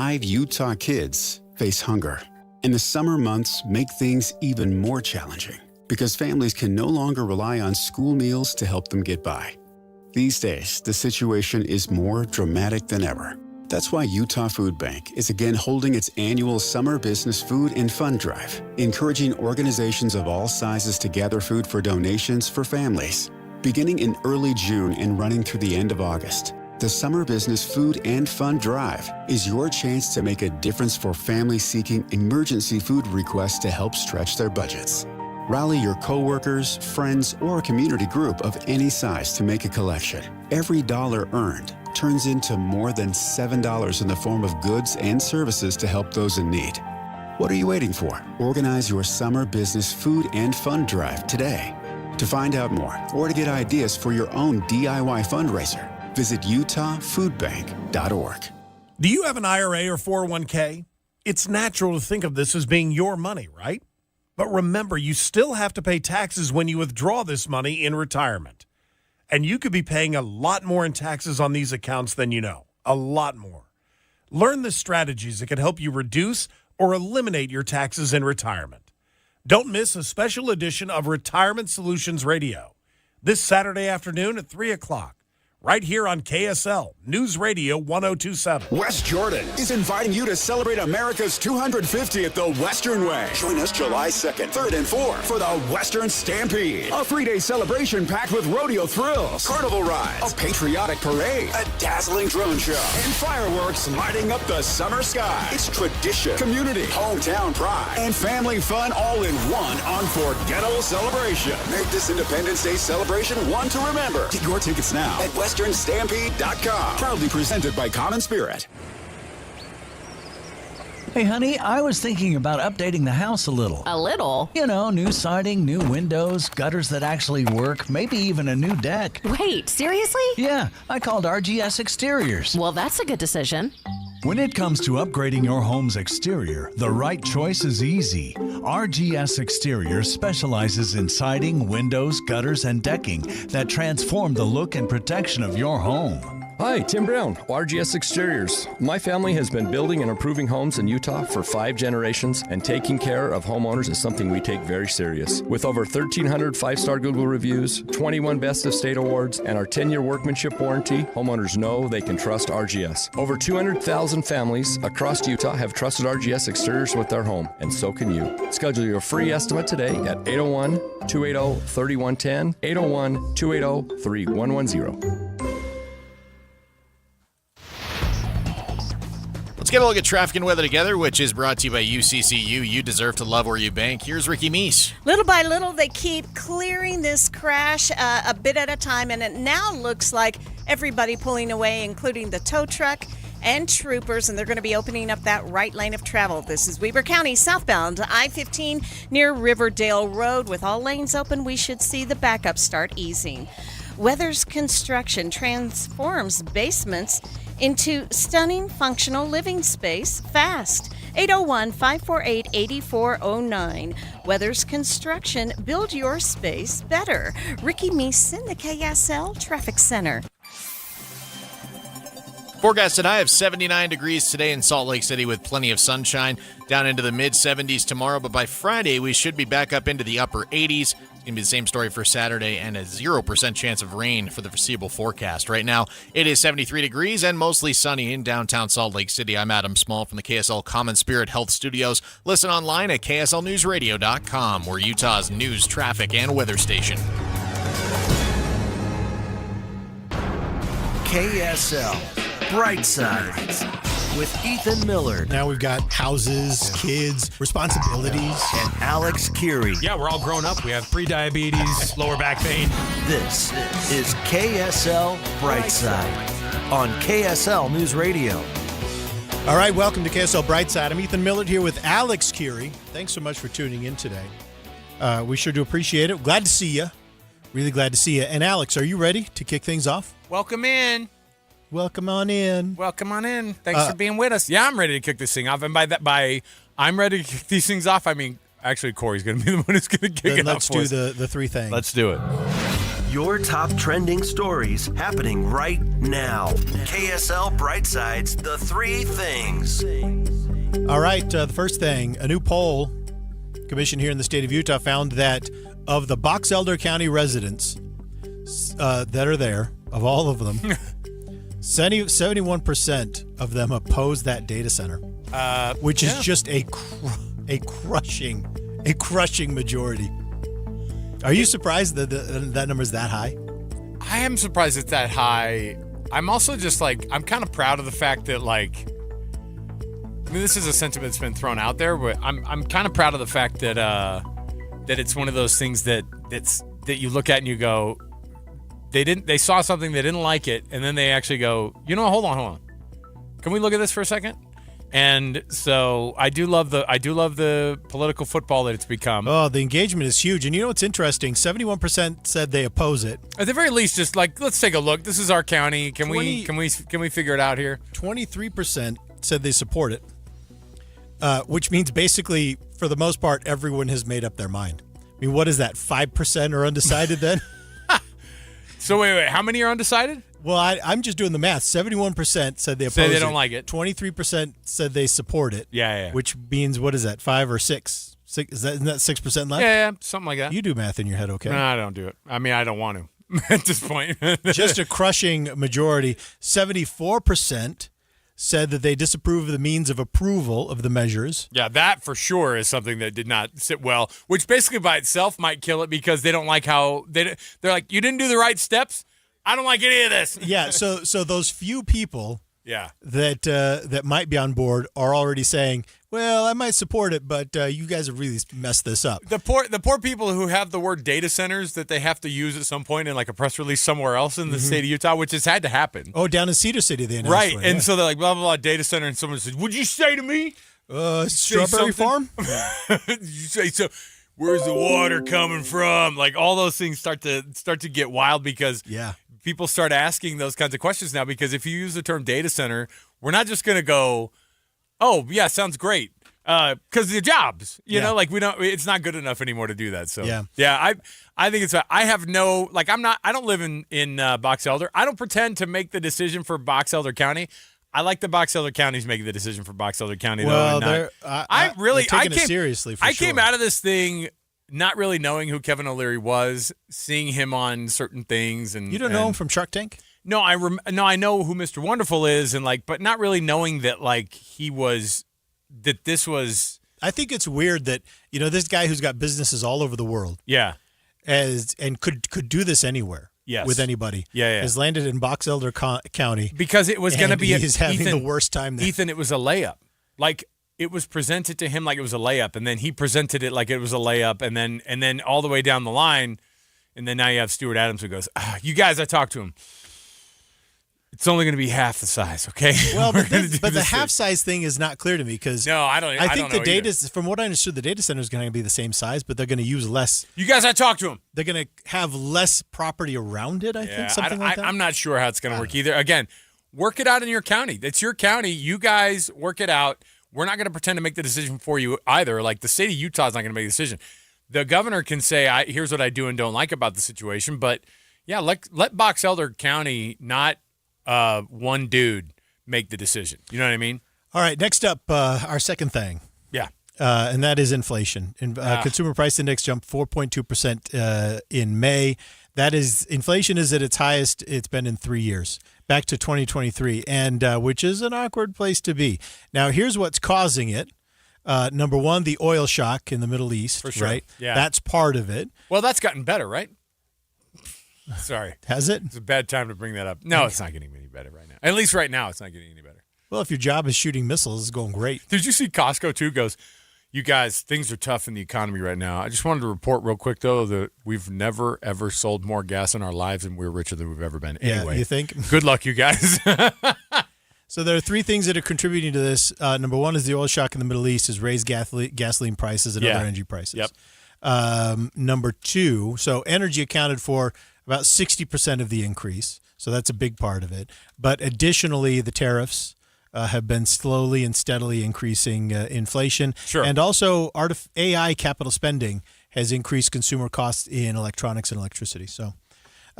5 Utah kids face hunger. And the summer months make things even more challenging because families can no longer rely on school meals to help them get by. These days, the situation is more dramatic than ever. That's why Utah Food Bank is again holding its annual Summer Business Food and Fund Drive, encouraging organizations of all sizes to gather food for donations for families. Beginning in early June and running through the end of August, the Summer Business Food and Fund Drive is your chance to make a difference for families seeking emergency food requests to help stretch their budgets. Rally your coworkers, friends, or a community group of any size to make a collection. Every dollar earned turns into more than $7 in the form of goods and services to help those in need. What are you waiting for? Organize your Summer Business Food and Fund Drive today. To find out more or to get ideas for your own DIY fundraiser, visit utahfoodbank.org. Do you have an IRA or 401k? It's natural to think of this as being your money, right? But remember, you still have to pay taxes when you withdraw this money in retirement. And you could be paying a lot more in taxes on these accounts than you know. A lot more. Learn the strategies that can help you reduce or eliminate your taxes in retirement. Don't miss a special edition of Retirement Solutions Radio this Saturday afternoon at 3 o'clock. Right here on KSL News Radio 1027. West Jordan is inviting you to celebrate America's 250th the Western Way. Join us July 2nd, 3rd, and 4th for the Western Stampede. A 3-day celebration packed with rodeo thrills, carnival rides, a patriotic parade, a dazzling drone show, and fireworks lighting up the summer sky. It's tradition, community, hometown pride, and family fun all in one unforgettable celebration. Make this Independence Day celebration one to remember. Get your tickets now at westernstampede.com. Proudly presented by Common Spirit. Hey, honey, I was thinking about updating the house a little. A little? You know, new siding, new windows, gutters that actually work, maybe even a new deck. Wait, seriously? Yeah, I called RGS Exteriors. Well, that's a good decision. When it comes to upgrading your home's exterior, the right choice is easy. RGS Exteriors specializes in siding, windows, gutters, and decking that transform the look and protection of your home. Hi, Tim Brown, RGS Exteriors. My family has been building and improving homes in Utah for 5 generations, and taking care of homeowners is something we take very serious. With over 1,300 5-star Google reviews, 21 Best of State awards, and our 10-year workmanship warranty, homeowners know they can trust RGS. Over 200,000 families across Utah have trusted RGS Exteriors with their home, and so can you. Schedule your free estimate today at 801-280-3110, 801-280-3110. Let's get a look at traffic and weather together, which is brought to you by UCCU. You deserve to love where you bank. Here's Ricky Meese. Little by little, they keep clearing this crash a bit at a time, and it now looks like everybody pulling away, including the tow truck and troopers, and they're going to be opening up that right lane of travel. This is Weber County southbound I-15 near Riverdale Road. With all lanes open, we should see the backup start easing. Weathers Construction transforms basements into stunning functional living space fast. 801-548-8409. Weathers Construction, build your space better. Ricky Meese in the KSL Traffic Center. Forecast tonight of 79 degrees today in Salt Lake City with plenty of sunshine, down into the mid-70s tomorrow, but by Friday we should be back up into the upper 80s. It's going to be the same story for Saturday, and a 0% chance of rain for the foreseeable forecast. Right now it is 73 degrees and mostly sunny in downtown Salt Lake City. I'm Adam Small from the KSL Common Spirit Health Studios. Listen online at kslnewsradio.com. We're Utah's news, traffic, and weather station. KSL Brightside with Ethan Millard. Now we've got houses, kids, responsibilities. And Alex Keary. Yeah, we're all grown up. We have pre-diabetes, lower back pain. This is KSL Brightside on KSL News Radio. All right, welcome to KSL Brightside. I'm Ethan Millard here with Alex Keary. Thanks so much for tuning in today. We sure do appreciate it. Glad to see you. Really glad to see you. And Alex, are you ready to kick things off? Welcome in. Welcome on in. Welcome on in. Thanks for being with us. Yeah, I'm ready to kick this thing off. And by I'm ready to kick these things off, I mean, actually, Corey's going to be the one who's going to kick it off. Let's do the three things. Let's do it. Your top trending stories happening right now. KSL Brightside's The Three Things. All right, the first thing, a new poll commissioned here in the state of Utah found that of the Box Elder County residents that are there, of all of them, 71% of them oppose that data center, which is just a crushing majority. Are you surprised that that number is that high? I am surprised it's that high. I'm also just I'm kind of proud of the fact that this is a sentiment that's been thrown out there, but I'm kind of proud of the fact that that it's one of those things that you look at and you go, they saw something, they didn't like it, and then they actually go, hold on. Can we look at this for a second? And so I do love the political football that it's become. Oh, the engagement is huge. And what's interesting? 71% said they oppose it. At the very least, just let's take a look. This is our county. Can we figure it out here? 23% said they support it, which means basically, for the most part, everyone has made up their mind. I mean, what is that? 5% are undecided then? So wait, how many are undecided? Well, I'm just doing the math. 71% said they oppose it. Say they don't like it. 23% said they support it. Yeah. Which means, what is that, 5 or 6? Isn't that 6% left? Yeah, something like that. You do math in your head, okay? No, I don't do it. I mean, I don't want to at this point. Just a crushing majority. 74% said that they disapprove of the means of approval of the measures. Yeah, that for sure is something that did not sit well, which basically by itself might kill it because they don't like how they're like, you didn't do the right steps. I don't like any of this. Yeah, so those few people that that might be on board are already saying, well, I might support it, but you guys have really messed this up. The poor people who have the word data centers that they have to use at some point in a press release somewhere else in the state of Utah, which has had to happen. Oh, down in Cedar City they announced right, one, and so they're like, blah, blah, blah, data center, and someone says, would you say to me? Strawberry Farm? You say so. Where's the water coming from? Like all those things start to get wild because people start asking those kinds of questions now. Because if you use the term data center, we're not just going to go, "Oh yeah, sounds great," because the jobs, we don't. It's not good enough anymore to do that. So I think it's. I have no I don't live in Box Elder. I don't pretend to make the decision for Box Elder County. I like the Box Elder counties making the decision for Box Elder County. Well, they're taking it seriously. I came out of this thing not really knowing who Kevin O'Leary was, seeing him on certain things, and you don't know him from Shark Tank. No, I know who Mr. Wonderful is, and but not really knowing that this was. I think it's weird that this guy who's got businesses all over the world, and could do this anywhere. Yes. With anybody. Yeah. Has landed in Box Elder County. Because it was going to be he's having the worst time there. Ethan, it was a layup. It was presented to him like it was a layup, and then he presented it like it was a layup, and then all the way down the line, and then now you have Stuart Adams who goes, you guys, I talked to him. It's only going to be half the size, okay? Well, but the half size thing is not clear to me because I think the data, from what I understood, the data center is going to be the same size, but they're going to use less. You guys, I talked to him. They're going to have less property around it. I think something like that. I'm not sure how it's going to work either. Again, work it out in your county. It's your county. You guys work it out. We're not going to pretend to make the decision for you either. Like the state of Utah is not going to make the decision. The governor can say, "Here's what I do and don't like about the situation," but yeah, let Box Elder County not. One dude make the decision. You know what I mean? All right. Next up, our second thing. Yeah. And that is inflation. Consumer price index jumped 4.2% in May. That is, inflation is at its highest it's been in 3 years, back to 2023, and which is an awkward place to be. Now, here's what's causing it. Number one, the oil shock in the Middle East. For sure. Right? Yeah. That's part of it. Well, that's gotten better, right? Sorry. Has it? It's a bad time to bring that up. No, it's not getting any better right now. At least right now, it's not getting any better. Well, if your job is shooting missiles, it's going great. Did you see Costco, too, goes, you guys, things are tough in the economy right now. I just wanted to report real quick, though, that we've never, ever sold more gas in our lives and we're richer than we've ever been. Anyway. Yeah, you think? Good luck, you guys. So there are three things that are contributing to this. Number one is the oil shock in the Middle East has raised gasoline prices and other energy prices. Yep. Number two, so energy accounted for about 60% of the increase. So that's a big part of it. But additionally, the tariffs have been slowly and steadily increasing inflation. Sure. And also AI capital spending has increased consumer costs in electronics and electricity. So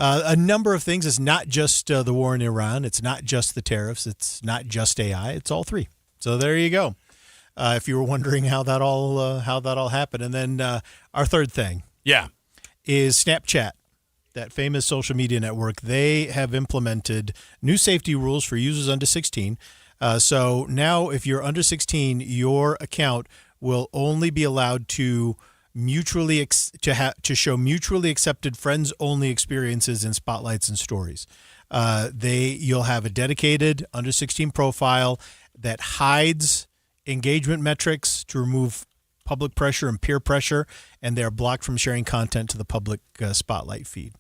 A number of things. It's not just the war in Iran. It's not just the tariffs. It's not just AI. It's all three. So there you go. If you were wondering how that all happened. And then our third thing is Snapchat, that famous social media network. They have implemented new safety rules for users under 16. So now if you're under 16, your account will only be allowed to to show mutually accepted friends-only experiences in spotlights and stories. You'll have a dedicated under 16 profile that hides engagement metrics to remove public pressure and peer pressure, and they're blocked from sharing content to the public spotlight feed,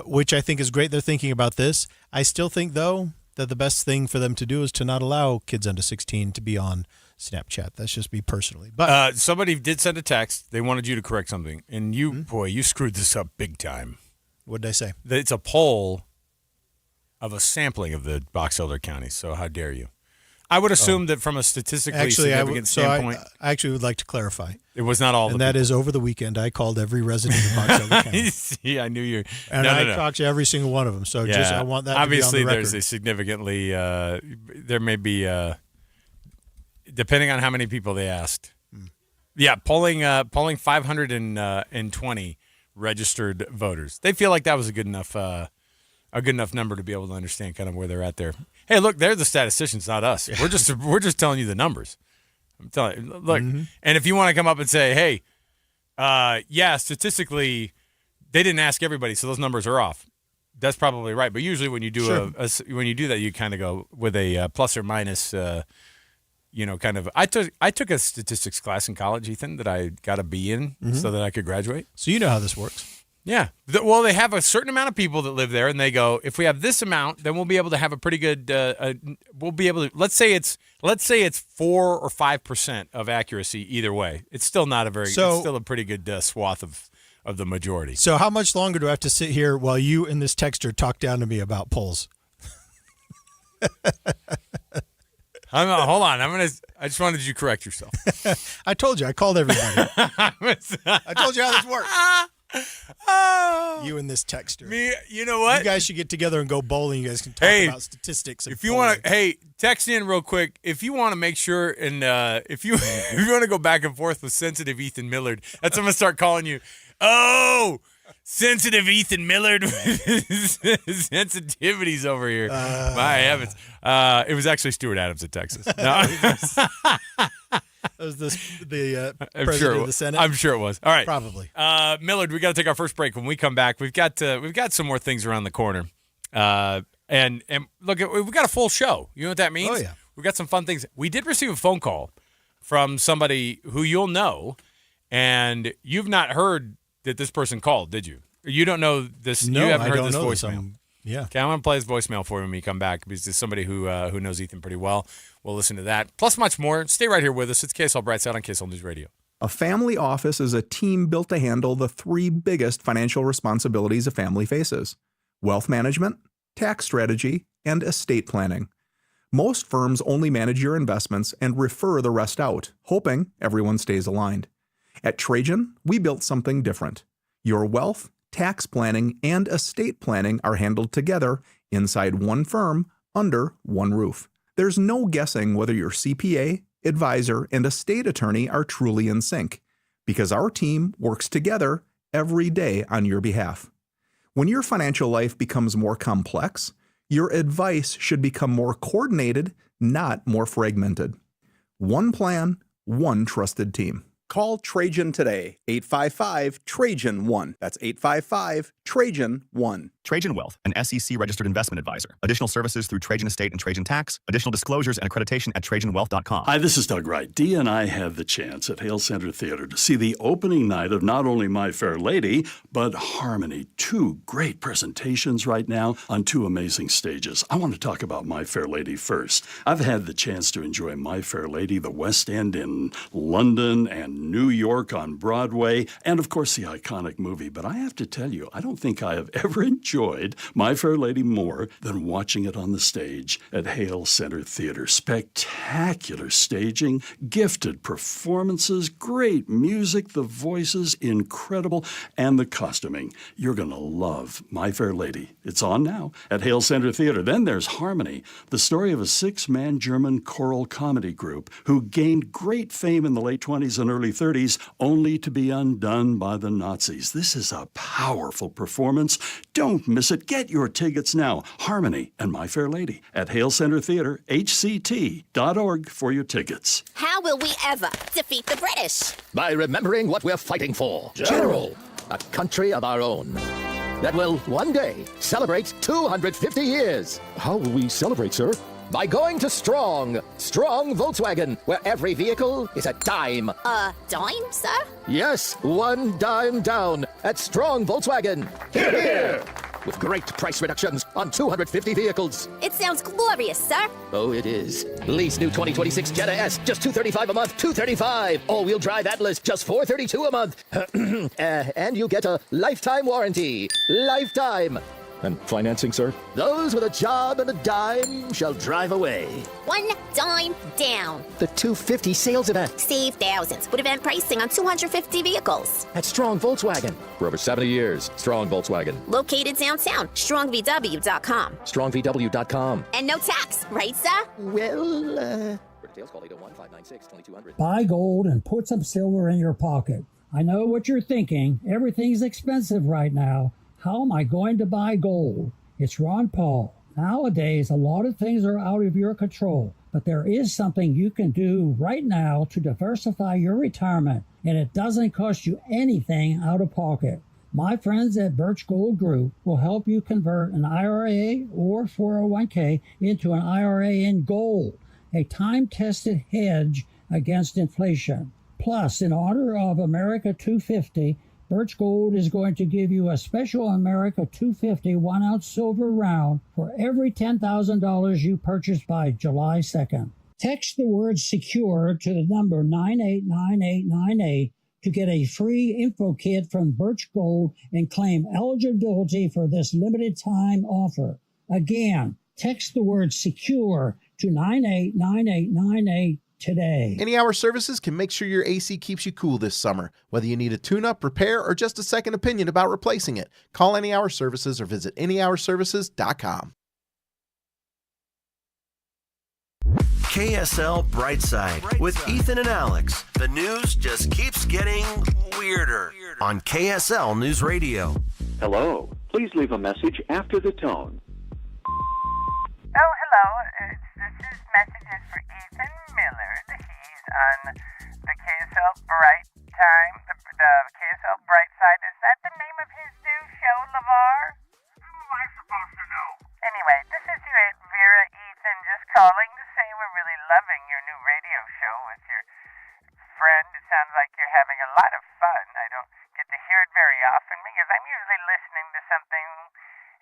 which I think is great. They're thinking about this. I still think, though, that the best thing for them to do is to not allow kids under 16 to be on Snapchat. That's just me personally. But somebody did send a text. They wanted you to correct something, and you screwed this up big time. What did I say? It's a poll of a sampling of the Box Elder counties. So how dare you? I would assume that from a statistically significant standpoint. I actually would like to clarify. It was not all. And that is over the weekend. I called every resident of Box Elder County. See, I knew you. And I talked to every single one of them. So I want that obviously to be on the record. there's a significantly. There may be, depending on how many people they asked. Yeah, polling 520 registered voters. They feel like that was a good enough number to be able to understand kind of where they're at there. Hey, look, they're the statisticians, not us. Yeah. We're just telling you the numbers. I'm telling you, look, and if you want to come up and say, hey, statistically, they didn't ask everybody, so those numbers are off. That's probably right. But usually when you do when you do that, you kind of go with a plus or minus. Kind of. I took a statistics class in college, Ethan, that I got a B in so that I could graduate. So you know how this works. Yeah. Well, they have a certain amount of people that live there, and they go, if we have this amount, then we'll be able to have a pretty good. We'll be able to. Let's say it's 4 or 5% of accuracy either way. It's still not a very. It's still a pretty good swath of the majority. So how much longer do I have to sit here while you and this texter talk down to me about polls? Hold on. I just wanted you to correct yourself. I told you. I called everybody. I told you how this works. You and this texter. Me, you know what? You guys should get together and go bowling. You guys can talk about statistics. If you want to, text in real quick. If you want to make sure, and if you want to go back and forth with sensitive Ethan Millard, that's what I'm gonna start calling you. Oh, sensitive Ethan Millard with sensitivities over here. My heavens. It was actually Stuart Adams in Texas. No. Was this the president of the Senate? I'm sure it was. All right. Probably. Millard, we got to take our first break. When we come back, we've got some more things around the corner. And look, we've got a full show. You know what that means? Oh, yeah. We've got some fun things. We did receive a phone call from somebody who you'll know, and you've not heard that this person called, did you? You don't know this. No, you haven't heard I don't this know voicemail. Yeah. Okay, I'm going to play his voicemail for him when we come back because there's somebody who knows Ethan pretty well. We'll listen to that. Plus much more. Stay right here with us. It's KSL Brightside on KSL News Radio. A family office is a team built to handle the three biggest financial responsibilities a family faces: wealth management, tax strategy, and estate planning. Most firms only manage your investments and refer the rest out, hoping everyone stays aligned. At Trajan, we built something different. Your wealth, tax planning, and estate planning are handled together inside one firm under one roof. There's no guessing whether your CPA, advisor, and estate attorney are truly in sync, because our team works together every day on your behalf. When your financial life becomes more complex, your advice should become more coordinated, not more fragmented. One plan, one trusted team. Call Trajan today, 855-TRAJAN-1. That's 855-TRAJAN-1. Trajan Wealth, an SEC-registered investment advisor. Additional services through Trajan Estate and Trajan Tax. Additional disclosures and accreditation at TrajanWealth.com. Hi, this is Doug Wright. Dee and I had the chance at Hale Center Theater to see the opening night of not only My Fair Lady, but Harmony. Two great presentations right now on two amazing stages. I want to talk about My Fair Lady first. I've had the chance to enjoy My Fair Lady, the West End in London and New York on Broadway, and of course the iconic movie. But I have to tell you, I don't think I have ever enjoyed enjoyed My Fair Lady more than watching it on the stage at Hale Center Theater. Spectacular staging, gifted performances, great music, the voices, incredible, and the costuming. You're going to love My Fair Lady. It's on now at Hale Center Theater. Then there's Harmony, the story of a 6-man German choral comedy group who gained great fame in the late 20s and early 30s, only to be undone by the Nazis. This is a powerful performance. Don't miss it. Get your tickets now. Harmony and My Fair Lady at Hale Center Theater, hct.org for your tickets. How will we ever defeat the British? By remembering what we're fighting for. General. A country of our own that will one day celebrate 250 years. How will we celebrate, sir? By going to Strong Volkswagen, where every vehicle is a dime. A dime, sir? Yes, 1 dime down at Strong Volkswagen. Hear, hear. With great price reductions on 250 vehicles. It sounds glorious, sir. Oh, it is. Lease new 2026 Jetta S, just $235 a month, $235. All-wheel drive Atlas, just $432 a month. And you get a lifetime warranty. Lifetime. And financing, sir? Those with a job and a dime shall drive away. 1 dime down. The 250 sales event. Save thousands with event pricing on 250 vehicles. At Strong Volkswagen. For over 70 years, Strong Volkswagen. Located downtown, strongvw.com. Strongvw.com. And no tax, right, sir? Well, for details, call 801-596-2200. Buy gold and put some silver in your pocket. I know what you're thinking. Everything's expensive right now. How am I going to buy gold? It's Ron Paul. Nowadays, a lot of things are out of your control, but there is something you can do right now to diversify your retirement, and it doesn't cost you anything out of pocket. My friends at Birch Gold Group will help you convert an IRA or 401k into an IRA in gold, a time-tested hedge against inflation. Plus, in honor of America 250, Birch Gold is going to give you a special America 250 1-ounce silver round for every $10,000 you purchase by July 2nd. Text the word SECURE to the number 989898 to get a free info kit from Birch Gold and claim eligibility for this limited time offer. Again, text the word SECURE to 989898 today. Any Hour Services can make sure your AC keeps you cool this summer. Whether you need a tune-up, repair, or just a second opinion about replacing it, call Any Hour Services or visit anyhourservices.com. KSL Brightside with Ethan and Alex. The news just keeps getting weirder on KSL News Radio. Hello. Please leave a message after the tone. Oh, hello. This is messages for Ethan Millard. He's on the KSL the KSL Brightside. Is that the name of his new show, LeVar? How am I supposed to know? Anyway, this is your Aunt Vera, Ethan, just calling to say we're really loving your new radio show with your friend. It sounds like you're having a lot of fun. I don't get to hear it very often because I'm usually listening to something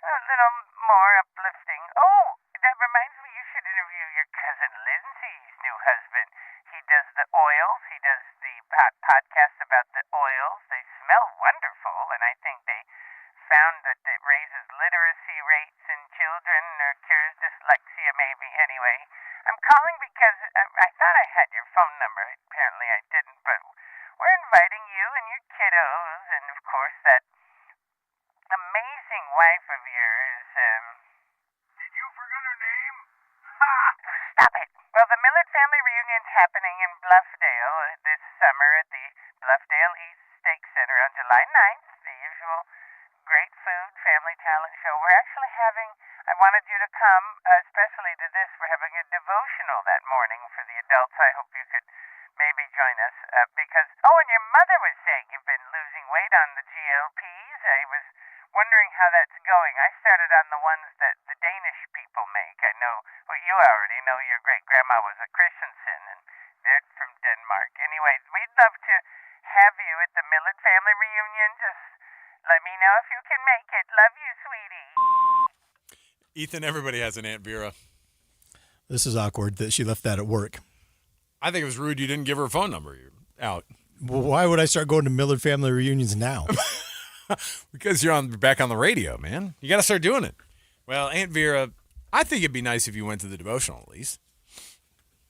a little more uplifting. Oh, that reminds me, you should interview your cousin Lindsay's new husband. He does the oils. He does the podcast about the oils. They smell wonderful, and I think they found that it raises literacy rates in children or cures dyslexia maybe. Anyway, I'm calling because I thought I had your phone number. Apparently I didn't, but we're inviting you and your kiddos and, of course, that amazing wife of yours. Did you forget her name? Ha! Stop it. Well, the Millard family reunion's happening in Bluffdale this summer at the Bluffdale East Steak Center on July 9th. The usual great food, family talent show. We're actually I wanted you to come, especially to this. We're having a devotional that morning for the adults. I hope you could maybe join us because, and your mother was saying you've been losing weight on the GLPs. I was wondering how that's going. I started on the ones that the Danish people make. I know, you already know your great-grandma was a Christensen, and they're from Denmark. Anyway, we'd love to have you at the Millard family reunion. Just let me know if you can make it. Love you, sweetie. Ethan, everybody has an Aunt Vera. This is awkward that she left that at work. I think it was rude you didn't give her a phone number. You're out. Well, why would I start going to Millard family reunions now? Because you're back on the radio, man. You got to start doing it. Well, Aunt Vera, I think it'd be nice if you went to the devotional at least.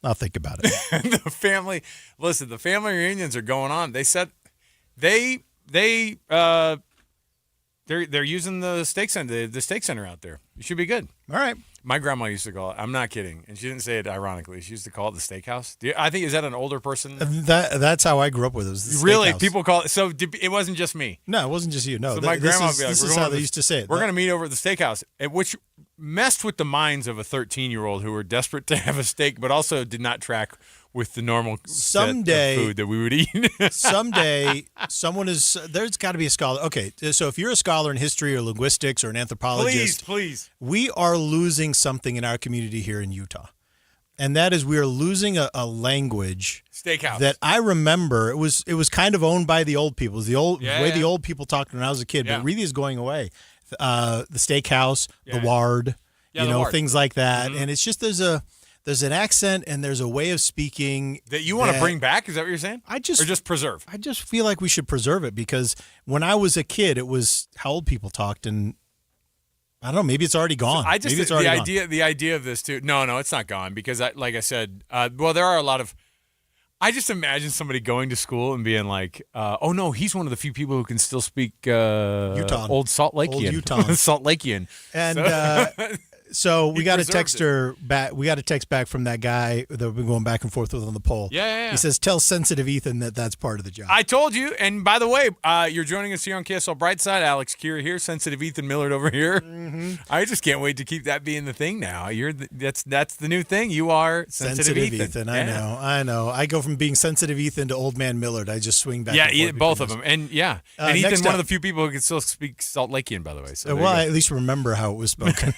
I'll think about it. The family reunions are going on. They said they're using the steak center out there. It should be good. All right. My grandma used to call it. I'm not kidding, and she didn't say it ironically. She used to call it the steakhouse. I think is that an older person? That's how I grew up with it. Was the really? steakhouse. People call it. So it wasn't just me. No, it wasn't just you. No, So my grandma would be like, this is how they used to say it. We're going to meet over at the steakhouse, which messed with the minds of a 13-year-old who were desperate to have a steak, but also did not track with the normal someday set of food that we would eat. Someday, there's got to be a scholar. Okay, so if you're a scholar in history or linguistics or an anthropologist, please, we are losing something in our community here in Utah, and that is we are losing a language. Steakhouse. That I remember. It was kind of owned by the old people. It was the way the old people talked when I was a kid, but it really is going away. The steakhouse, the ward, things like that, and it's just there's an accent and there's a way of speaking that you want to bring back. Is that what you're saying? Or just preserve? I just feel like we should preserve it because when I was a kid, it was how old people talked, and I don't know. Maybe it's already gone. I just maybe it's already gone. The idea of this too. No, it's not gone because like I said, there are a lot of. I just imagine somebody going to school and being like, "Oh no, he's one of the few people who can still speak Utah, old Salt Lakean, old Utah, Salt Lakean." And so we got a texter back. We got a text back from that guy that we've been going back and forth with on the poll. Yeah. He says, "Tell sensitive Ethan that's part of the job." I told you. And by the way, you're joining us here on KSL Brightside. Alex Kira here, sensitive Ethan Millard over here. Mm-hmm. I just can't wait to keep that being the thing now. That's the new thing. You are sensitive Ethan. Yeah. I know. I go from being sensitive Ethan to old man Millard. I just swing back. Yeah, and both of them. And and Ethan, one of the few people who can still speak Salt Lakean, by the way. So I at least remember how it was spoken.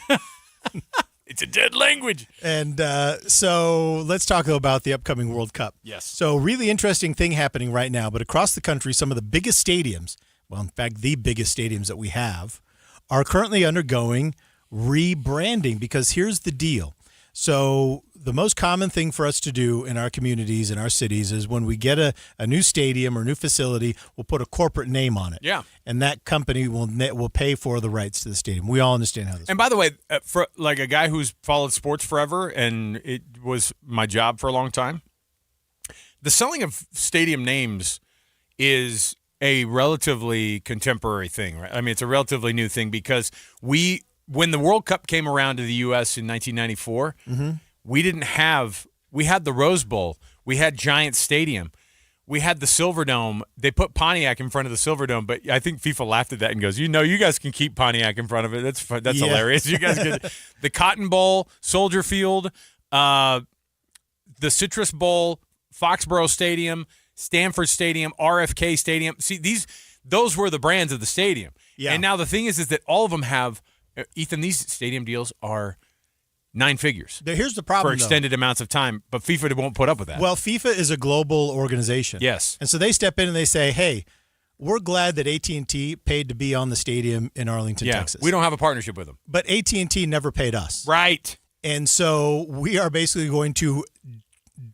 It's a dead language. And so let's talk about the upcoming World Cup. Yes. So really interesting thing happening right now, but across the country, some of the biggest stadiums, well, in fact, the biggest stadiums that we have, are currently undergoing rebranding because here's the deal. So the most common thing for us to do in our communities, in our cities, is when we get a new stadium or new facility, we'll put a corporate name on it. Yeah. And that company will pay for the rights to the stadium. We all understand how this And by the way, for like a guy who's followed sports forever, and it was my job for a long time, the selling of stadium names is a relatively contemporary thing, right? I mean, it's a relatively new thing because when the World Cup came around to the U.S. in 1994, we had the Rose Bowl, we had Giant Stadium, we had the Silverdome. They put Pontiac in front of the Silverdome, but I think FIFA laughed at that and goes, you guys can keep Pontiac in front of it. That's hilarious. You guys can. The Cotton Bowl, Soldier Field, the Citrus Bowl, Foxborough Stadium, Stanford Stadium, RFK Stadium. See, those were the brands of the stadium. Yeah. And now the thing is that all of them have, Ethan, these stadium deals are 9 figures. Here's the problem, for extended amounts of time, but FIFA won't put up with that. Well, FIFA is a global organization. Yes. And so they step in and they say, hey, we're glad that AT&T paid to be on the stadium in Arlington, Texas. We don't have a partnership with them. But AT&T never paid us. Right. And so we are basically going to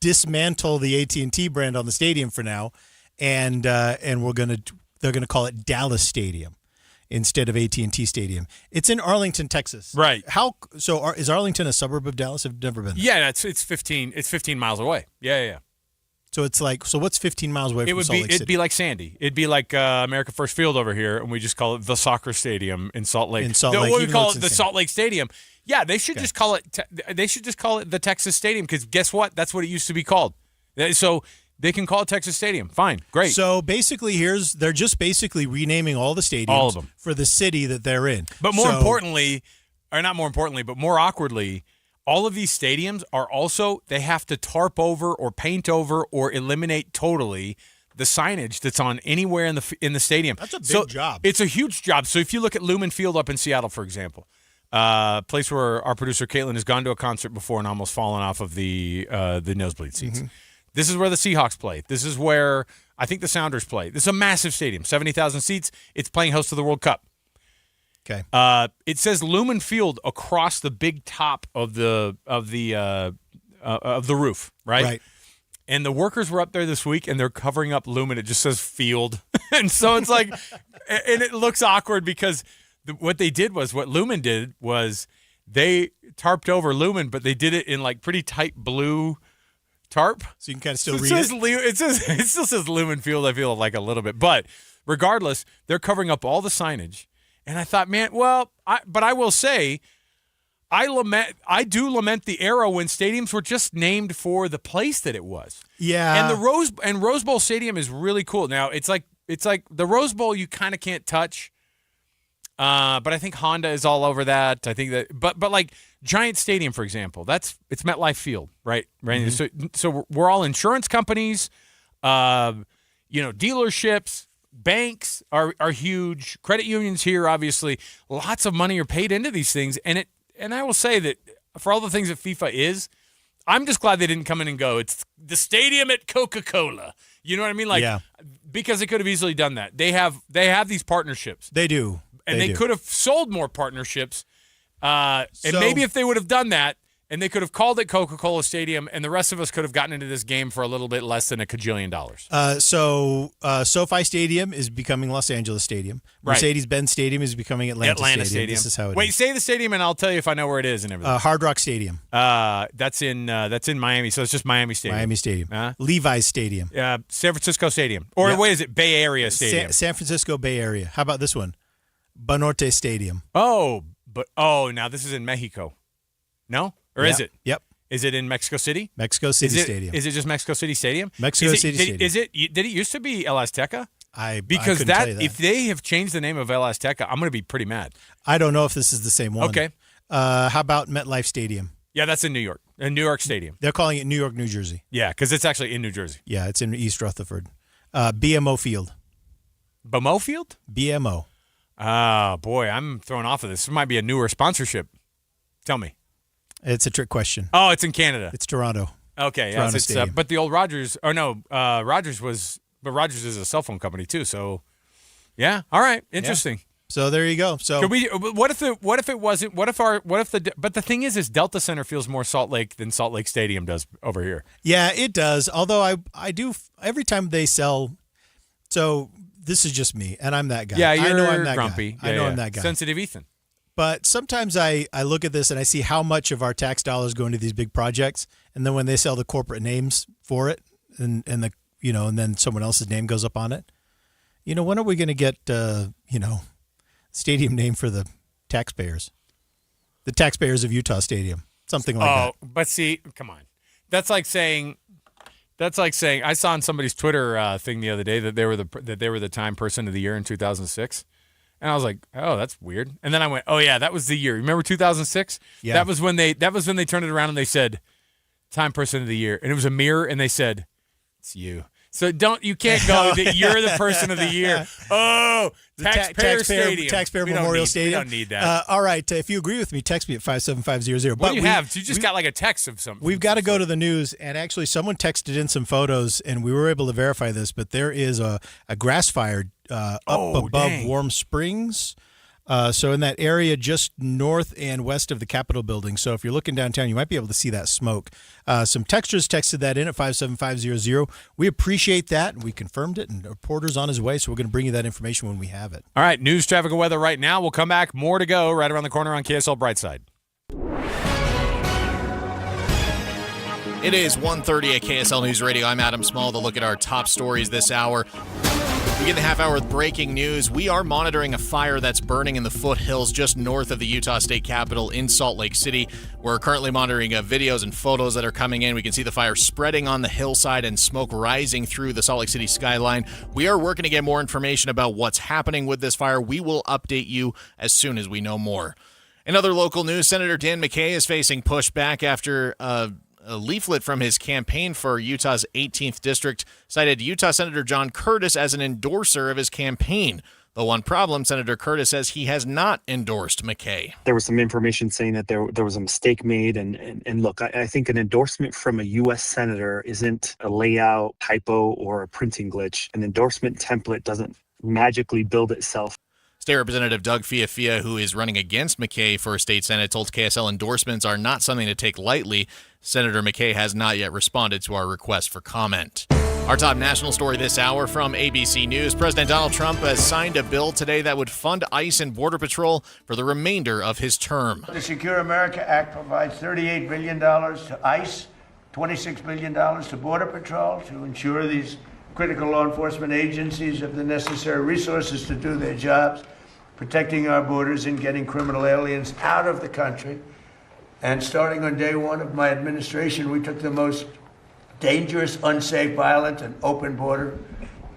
dismantle the AT&T brand on the stadium for now, and they're going to call it Dallas Stadium instead of AT&T Stadium. It's in Arlington, Texas. Right. Is Arlington a suburb of Dallas? I've never been there. Yeah, it's 15 miles away. Yeah. So it's like, what's 15 miles away from Salt Lake City? It'd be like Sandy. It'd be like America First Field over here, and we just call it the soccer stadium in Salt Lake. What we call it the Salt Lake Stadium. Yeah, they should just call it. They should just call it the Texas Stadium because guess what? That's what it used to be called. So they can call it Texas Stadium. Fine, great. So basically, they're just basically renaming all the stadiums, all of them, for the city that they're in. But more importantly, or not more importantly, but more awkwardly, all of these stadiums are also, they have to tarp over or paint over or eliminate totally the signage that's on anywhere in the stadium. That's a big job. It's a huge job. So if you look at Lumen Field up in Seattle, for example, place where our producer Caitlin has gone to a concert before and almost fallen off of the nosebleed seats. Mm-hmm. This is where the Seahawks play. This is where I think the Sounders play. This is a massive stadium, 70,000 seats. It's playing host to the World Cup. Okay. It says Lumen Field across the big top of the roof, right? Right. And the workers were up there this week, and they're covering up Lumen. It just says field. And so it's like, and it looks awkward because what Lumen did was they tarped over Lumen, but they did it in like pretty tight blue tarp. So you can kind of still read it. It still says Lumen Field, I feel like a little bit. But regardless, they're covering up all the signage. And I thought, man, but I will say, I do lament the era when stadiums were just named for the place that it was. Yeah. And Rose Bowl Stadium is really cool. Now it's like the Rose Bowl you kind of can't touch. But I think Honda is all over that. I think that but like Giant Stadium, for example, it's MetLife Field, right? Right. Mm-hmm. So we're all insurance companies, dealerships, banks are huge, credit unions here, obviously. Lots of money are paid into these things, and I will say that for all the things that FIFA is, I'm just glad they didn't come in and go, it's the stadium at Coca-Cola. You know what I mean? Like, because they could have easily done that. They have these partnerships. They do. And they could have sold more partnerships. And maybe if they would have done that, and they could have called it Coca-Cola Stadium, and the rest of us could have gotten into this game for a little bit less than $1 kajillion. So SoFi Stadium is becoming Los Angeles Stadium. Right. Mercedes-Benz Stadium is becoming Atlanta Stadium. This is how it is. Wait, say the stadium, and I'll tell you if I know where it is and everything. Hard Rock Stadium. That's in Miami, so it's just Miami Stadium. Miami Stadium. Levi's Stadion. San Francisco Stadium. Or what is it? Bay Area Stadium. San Francisco Bay Area. How about this one? Banorte Stadium. Now this is in Mexico. No? Or is it? Yep. Is it in Mexico City? Mexico City Stadium. Is it just Mexico City Stadium? Mexico City Stadium. Did it used to be El Azteca? Because I tell you that if they have changed the name of El Azteca, I'm going to be pretty mad. I don't know if this is the same one. Okay. How about MetLife Stadium? Yeah, that's in New York. In New York Stadium. They're calling it New York, New Jersey. Yeah, because it's actually in New Jersey. Yeah, it's in East Rutherford. BMO Field. BMO Field? BMO. Oh, boy, I'm thrown off of this. This might be a newer sponsorship. Tell me. It's a trick question. Oh, it's in Canada. It's Toronto. Okay, Toronto yes, Stadium. but the old Rogers. Oh no, Rogers is a cell phone company too. So, yeah, all right, interesting. Yeah. So there you go. So what if it wasn't? But the thing is Delta Center feels more Salt Lake than Salt Lake Stadium does over here. Yeah, it does. Although I do every time they sell. So this is just me, and I'm that guy. Yeah, I know I'm that grumpy. Guy. I know I'm that guy. Sensitive Ethan. But sometimes I look at this and I see how much of our tax dollars go into these big projects, and then when they sell the corporate names for it, and then someone else's name goes up on it, when are we going to get stadium name for the taxpayers of Utah Stadium, something like that? Oh, but see, come on, that's like saying I saw on somebody's Twitter thing the other day that they were the Time Person of the Year in 2006. And I was like, "Oh, that's weird." And then I went, "Oh yeah, that was the year. Remember 2006? Yeah. That was when they turned it around and they said, Time Person of the Year, and it was a mirror, and they said, it's you. So you can't go that you're the person of the year. Oh, Taxpayer Stadium. Taxpayer Memorial Stadium. We don't need that. All right. If you agree with me, text me at 57500. What do you have? You just got like a text of something. We've got to go to the news, and actually someone texted in some photos, and we were able to verify this, but there is a grass fire up above Warm Springs. So in that area just north and west of the Capitol building. So if you're looking downtown, you might be able to see that smoke. Some texters texted that in at 57500. We appreciate that, and we confirmed it, and a reporter's on his way, so we're going to bring you that information when we have it. All right, news, traffic, and weather right now. We'll come back. More to go right around the corner on KSL Brightside. It is 1:30 at KSL News Radio. I'm Adam Small to look at our top stories this hour. We begin the half hour with breaking news. We are monitoring a fire that's burning in the foothills just north of the Utah State Capitol in Salt Lake City. We're currently monitoring videos and photos that are coming in. We can see the fire spreading on the hillside and smoke rising through the Salt Lake City skyline. We are working to get more information about what's happening with this fire. We will update you as soon as we know more. In other local news, Senator Dan McKay is facing pushback after a leaflet from his campaign for Utah's 18th district cited Utah Senator John Curtis as an endorser of his campaign. The one problem, Senator Curtis says he has not endorsed McKay. There was some information saying that there was a mistake made. And look, I think an endorsement from a U.S. senator isn't a layout typo or a printing glitch. An endorsement template doesn't magically build itself. State Representative Doug Fiafia, who is running against McKay for state senate, told KSL endorsements are not something to take lightly. Senator McKay has not yet responded to our request for comment. Our top national story this hour from ABC News. President Donald Trump has signed a bill today that would fund ICE and Border Patrol for the remainder of his term. The Secure America Act provides $38 billion to ICE, $26 billion to Border Patrol to ensure these critical law enforcement agencies have the necessary resources to do their jobs, protecting our borders and getting criminal aliens out of the country. And starting on day one of my administration, we took the most dangerous, unsafe, violent, and open border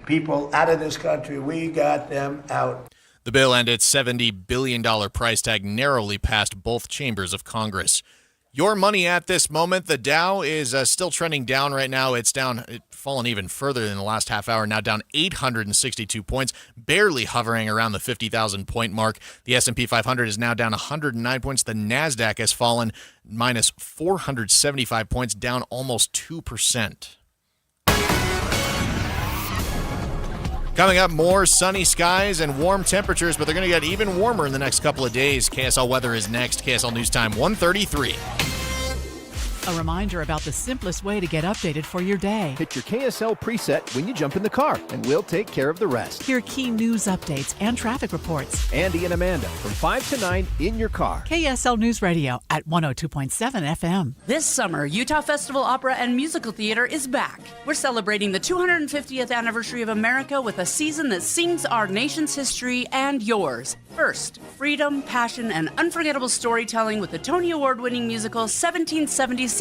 people out of this country. We got them out. The bill and its $70 billion price tag narrowly passed both chambers of Congress. Your money at this moment, the Dow is still trending down right now. It's fallen even further in the last half hour, now down 862 points, barely hovering around the 50,000 point mark. The S&P 500 is now down 109 points. The NASDAQ has fallen minus 475 points, down almost 2%. Coming up, more sunny skies and warm temperatures, but they're going to get even warmer in the next couple of days. KSL weather is next. KSL News Time 1:33. A reminder about the simplest way to get updated for your day. Hit your KSL preset when you jump in the car, and we'll take care of the rest. Hear key news updates and traffic reports. Andy and Amanda from 5 to 9 in your car. KSL News Radio at 102.7 FM. This summer, Utah Festival Opera and Musical Theater is back. We're celebrating the 250th anniversary of America with a season that sings our nation's history and yours. First, freedom, passion, and unforgettable storytelling with the Tony Award-winning musical 1776.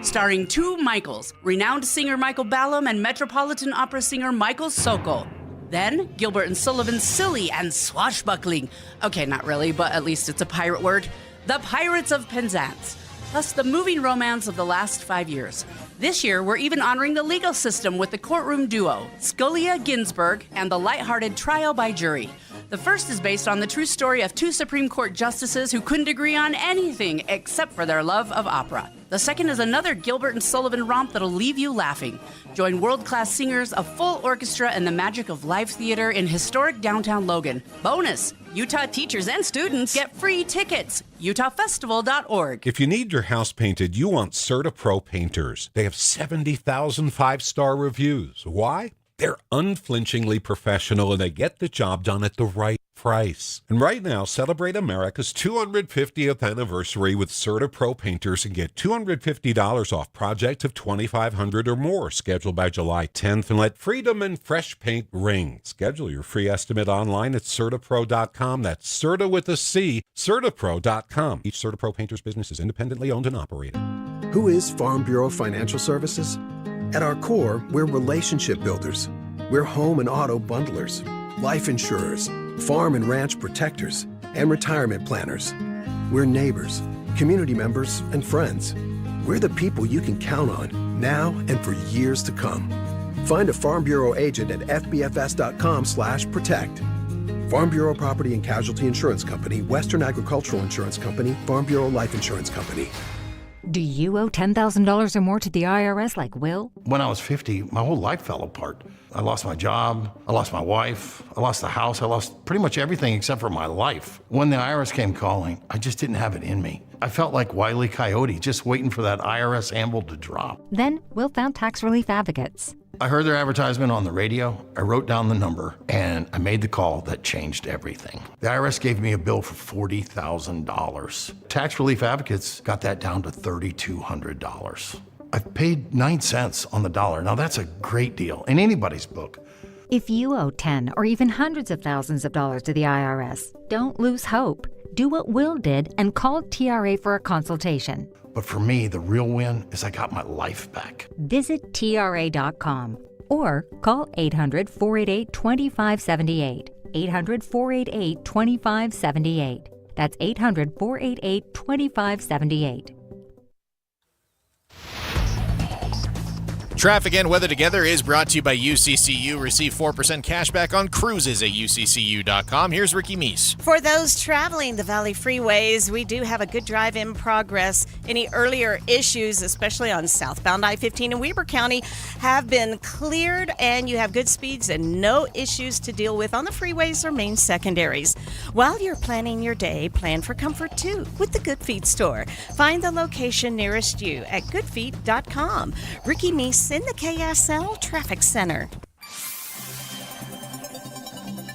Starring two Michaels, renowned singer Michael Ballum and Metropolitan Opera singer Michael Sokol. Then, Gilbert and Sullivan's silly and swashbuckling, okay, not really, but at least it's a pirate word, The Pirates of Penzance. Plus the moving romance of the last 5 years. This year, we're even honoring the legal system with the courtroom duo, Scalia Ginsburg and the lighthearted Trial by Jury. The first is based on the true story of two Supreme Court justices who couldn't agree on anything except for their love of opera. The second is another Gilbert and Sullivan romp that'll leave you laughing. Join world-class singers, a full orchestra, and the magic of live theater in historic downtown Logan. Bonus! Utah teachers and students get free tickets. UtahFestival.org. If you need your house painted, you want CertaPro Painters. They have 70,000 five-star reviews. Why? They're unflinchingly professional and they get the job done at the right price. And right now, celebrate America's 250th anniversary with CertaPro Painters and get $250 off projects of $2,500 or more. Scheduled by July 10th and let freedom and fresh paint ring. Schedule your free estimate online at CertaPro.com. That's Certa with a C, CertaPro.com. Each CertaPro Painters business is independently owned and operated. Who is Farm Bureau Financial Services? At our core, we're relationship builders. We're home and auto bundlers, life insurers, farm and ranch protectors, and retirement planners. We're neighbors, community members, and friends. We're the people you can count on now and for years to come. Find a Farm Bureau agent at fbfs.com/protect. Farm Bureau Property and Casualty Insurance Company, Western Agricultural Insurance Company, Farm Bureau Life Insurance Company. Do you owe $10,000 or more to the IRS like Will? When I was 50, my whole life fell apart. I lost my job, I lost my wife, I lost the house, I lost pretty much everything except for my life. When the IRS came calling, I just didn't have it in me. I felt like Wile E. Coyote, just waiting for that IRS anvil to drop. Then Will found tax relief advocates. I heard their advertisement on the radio, I wrote down the number, and I made the call that changed everything. The IRS gave me a bill for $40,000. Tax Relief Advocates got that down to $3,200. I've paid 9 cents on the dollar. Now that's a great deal in anybody's book. If you owe 10 or even hundreds of thousands of dollars to the IRS, don't lose hope. Do what Will did and call TRA for a consultation. But for me, the real win is I got my life back. Visit TRA.com or call 800-488-2578. 800-488-2578. That's 800-488-2578. Traffic and weather together is brought to you by UCCU. Receive 4% cash back on cruises at UCCU.com. Here's Ricky Meese. For those traveling the Valley freeways, we do have a good drive in progress. Any earlier issues, especially on southbound I-15 in Weber County, have been cleared, and you have good speeds and no issues to deal with on the freeways or main secondaries. While you're planning your day, plan for comfort too with the Good Feet store. Find the location nearest you at goodfeet.com. Ricky Meese in the KSL Traffic Center.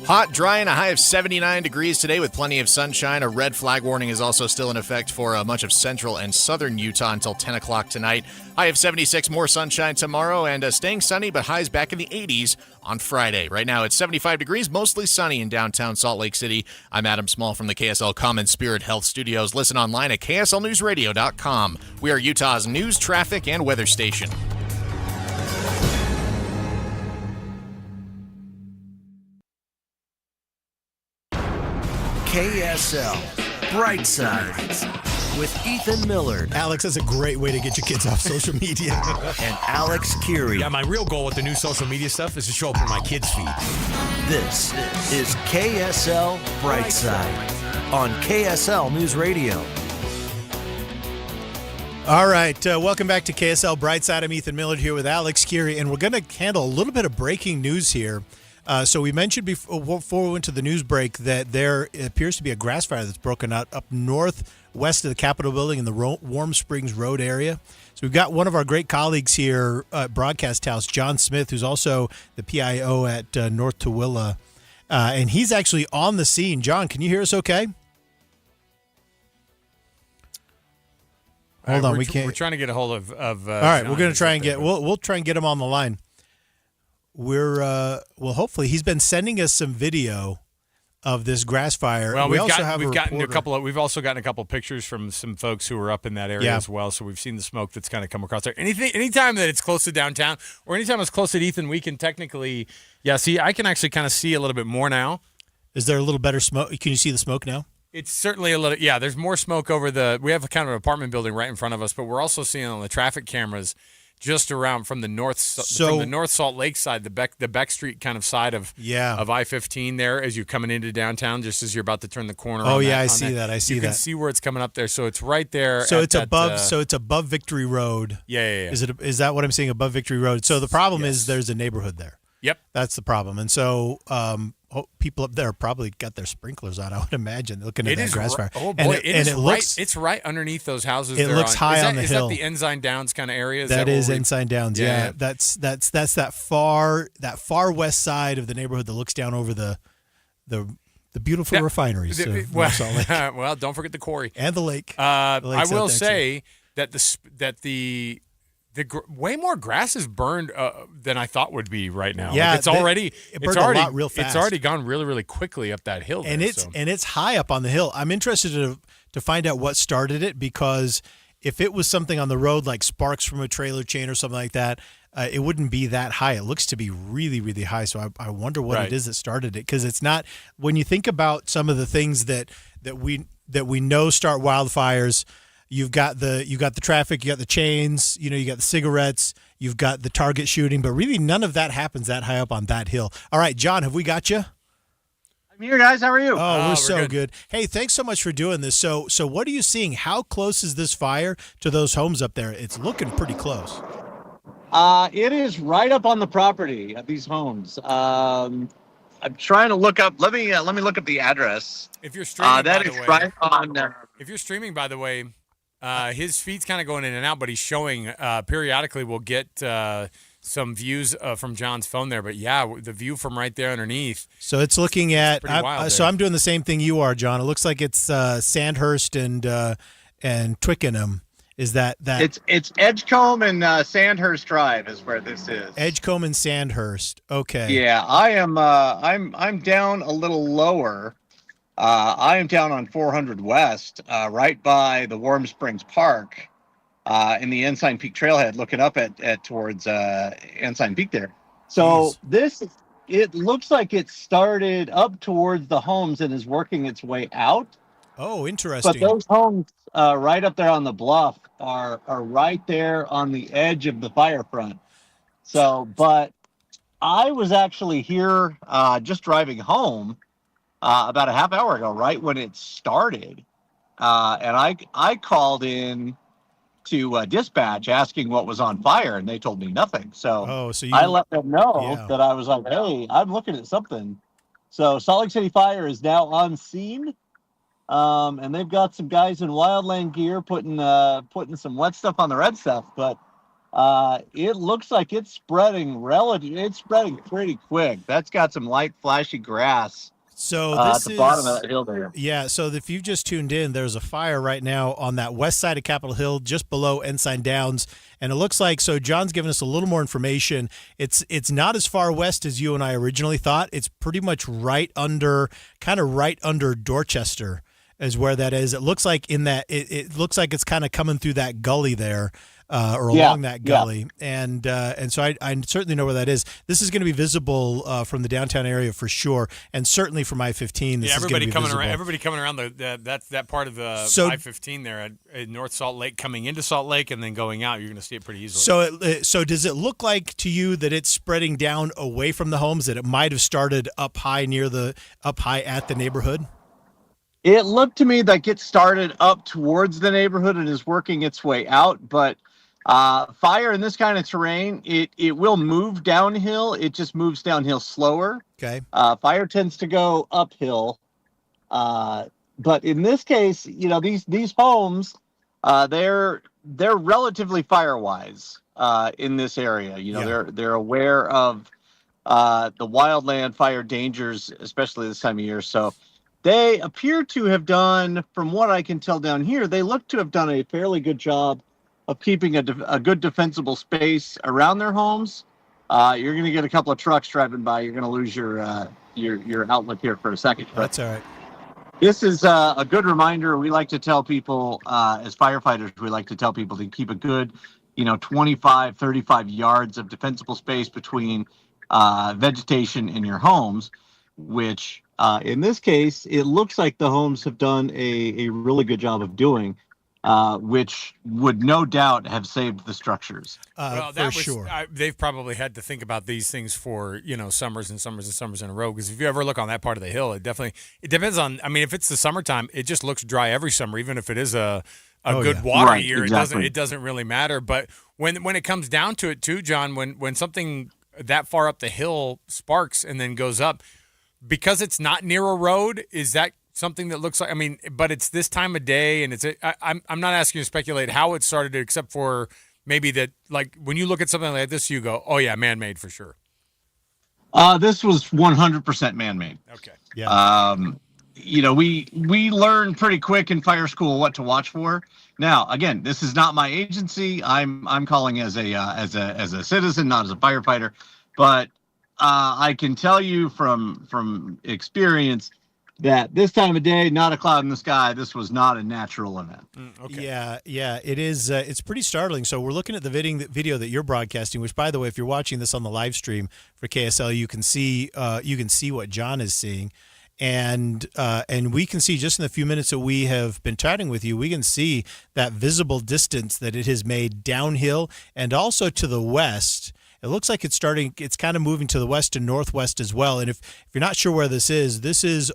Hot, dry, and a high of 79 degrees today with plenty of sunshine. A red flag warning is also still in effect for much of central and southern Utah until 10 o'clock tonight. High of 76, more sunshine tomorrow, and staying sunny, but highs back in the 80s on Friday. Right now it's 75 degrees, mostly sunny in downtown Salt Lake City. I'm Adam Small from the KSL Common Spirit Health Studios. Listen online at kslnewsradio.com. We are Utah's news, traffic, and weather station. KSL Brightside with Ethan Millard. Alex, that's a great way to get your kids off social media. And Alex Curie. Yeah, my real goal with the new social media stuff is to show up on my kids' feed. This is KSL Brightside on KSL News Radio. All right, welcome back to KSL Brightside. I'm Ethan Millard here with Alex Curie, and we're going to handle a little bit of breaking news here. So we mentioned before we went to the news break that there appears to be a grass fire that's broken out up northwest of the Capitol building in the Warm Springs Road area. So we've got one of our great colleagues here at Broadcast House, John Smith, who's also the PIO at North Tooele, and he's actually on the scene. John, can you hear us okay? Hold on, we can't. We're trying to get a hold of all right, John. we're going to try and get. We'll try and get him on the line. We're hopefully he's been sending us some video of this grass fire. Well, we've also gotten a couple pictures from some folks who were up in that area as well. So we've seen the smoke that's kind of come across there. Anytime that it's close to downtown or anytime it's close to Ethan, we can technically, see, I can actually kind of see a little bit more now. Is there a little better smoke? Can you see the smoke now? It's certainly a little, there's more smoke over we have a kind of an apartment building right in front of us, but we're also seeing on the traffic cameras just around from the North Salt Lake side, the Beck Street kind of side of I-15 there as you're coming into downtown, just as you're about to turn the corner. I see that. You can see where it's coming up there, so it's right there. So it's above. So it's above Victory Road. Yeah. Is that what I'm seeing above Victory Road? So the problem is there's a neighborhood there. Yep, that's the problem, and so people up there probably got their sprinklers on. I would imagine looking at that grass fire. Oh boy, it's right underneath those houses. It looks high on the hill. Is that the Ensign Downs kind of area? That is Ensign Downs. Yeah. That's that far west side of the neighborhood that looks down over the beautiful refineries. Well, don't forget the quarry and the lake. I will say that the way more grass is burned than I thought would be right now. Yeah, it's already a lot real fast. It's already gone really, really quickly up that hill. And it's high up on the hill. I'm interested to find out what started it, because if it was something on the road like sparks from a trailer chain or something like that, it wouldn't be that high. It looks to be really, really high. So I wonder what it is that started it, because it's not. When you think about some of the things that we know start wildfires. You've got the traffic, you got the chains, you got the cigarettes, you've got the target shooting, but really none of that happens that high up on that hill. All right, John, have we got you? I'm here, guys. How are you? Oh, we're so good. Hey, thanks so much for doing this. So what are you seeing? How close is this fire to those homes up there? It's looking pretty close. It is right up on the property of these homes. I'm trying to look up. Let me look up the address. If you're streaming, right on. If you're streaming, by the way. His feed's kind of going in and out, but he's showing periodically. We'll get some views from John's phone there, but the view from right there underneath. So it's looking at. So I'm doing the same thing you are, John. It looks like it's Sandhurst and Twickenham. Is that? It's Edgecombe and Sandhurst Drive is where this is. Edgecombe and Sandhurst. Okay. Yeah, I am. I'm down a little lower. I am down on 400 West, right by the Warm Springs Park, in the Ensign Peak Trailhead, looking up at towards Ensign Peak there. So it looks like it started up towards the homes and is working its way out. Oh, interesting. But those homes right up there on the bluff are right there on the edge of the fire front. So, but I was actually here just driving home about a half hour ago, right when it started. And I called in to dispatch asking what was on fire, and they told me nothing. So, I let them know that I was like, hey, I'm looking at something. So Salt Lake City Fire is now on scene. And they've got some guys in wildland gear putting some wet stuff on the red stuff, but it looks like it's spreading pretty quick. That's got some light flashy grass. So at this the is bottom of that hill there. Yeah, so if you've just tuned in, there's a fire right now on that west side of Capitol Hill, just below Ensign Downs, and it looks like, so John's given us a little more information. It's not as far west as you and I originally thought. It's pretty much right under Dorchester is where that is. It looks like it looks like it's kind of coming through that gully there. Or along that gully, and so I certainly know where that is. This is going to be visible from the downtown area for sure, and certainly from I-15. This everybody is coming visible. around. Everybody coming around that part of the I-15 there at North Salt Lake, coming into Salt Lake and then going out. You're going to see it pretty easily. So does it look like to you that it's spreading down away from the homes? That it might have started up high at the neighborhood? It looked to me like it started up towards the neighborhood and is working its way out, but. Fire in this kind of terrain, it will move downhill. It just moves downhill slower. Okay. Fire tends to go uphill. But in this case, these homes, they're relatively fire-wise in this area. They're aware of the wildland fire dangers, especially this time of year. So they appear to have done, from what I can tell down here, they look to have done a fairly good job of keeping a good defensible space around their homes. You're going to get a couple of trucks driving by. You're going to lose your outlook here for a second. But that's all right. This is a good reminder. We like to tell people, as firefighters, we like to tell people to keep a good, 25, 35 yards of defensible space between vegetation in your homes, which in this case, it looks like the homes have done a really good job of doing. Which would no doubt have saved the structures. Sure. They've probably had to think about these things for summers and summers and summers in a row. Because if you ever look on that part of the hill, it depends on. I mean, if it's the summertime, it just looks dry every summer, even if it is a good water year. Exactly. It doesn't really matter. But when it comes down to it, too, John, when something that far up the hill sparks and then goes up, because it's not near a road, is that something that looks like, but it's this time of day, and I'm not asking you to speculate how it started, except for maybe that, like, when you look at something like this, you go, oh yeah, man-made for sure. This was 100% man-made. Okay. Yeah. We learn pretty quick in fire school what to watch for. Now, again, this is not my agency. I'm calling as a citizen, not as a firefighter, but I can tell you from experience that this time of day, not a cloud in the sky, this was not a natural event. Okay. Yeah, it is. It's pretty startling. So we're looking at the video that you're broadcasting, which, by the way, if you're watching this on the live stream for KSL, you can see what John is seeing, and we can see just in the few minutes that we have been chatting with you, we can see that visible distance that it has made downhill and also to the west. It looks like it's kind of moving to the west and northwest as well. And if you're not sure where this is just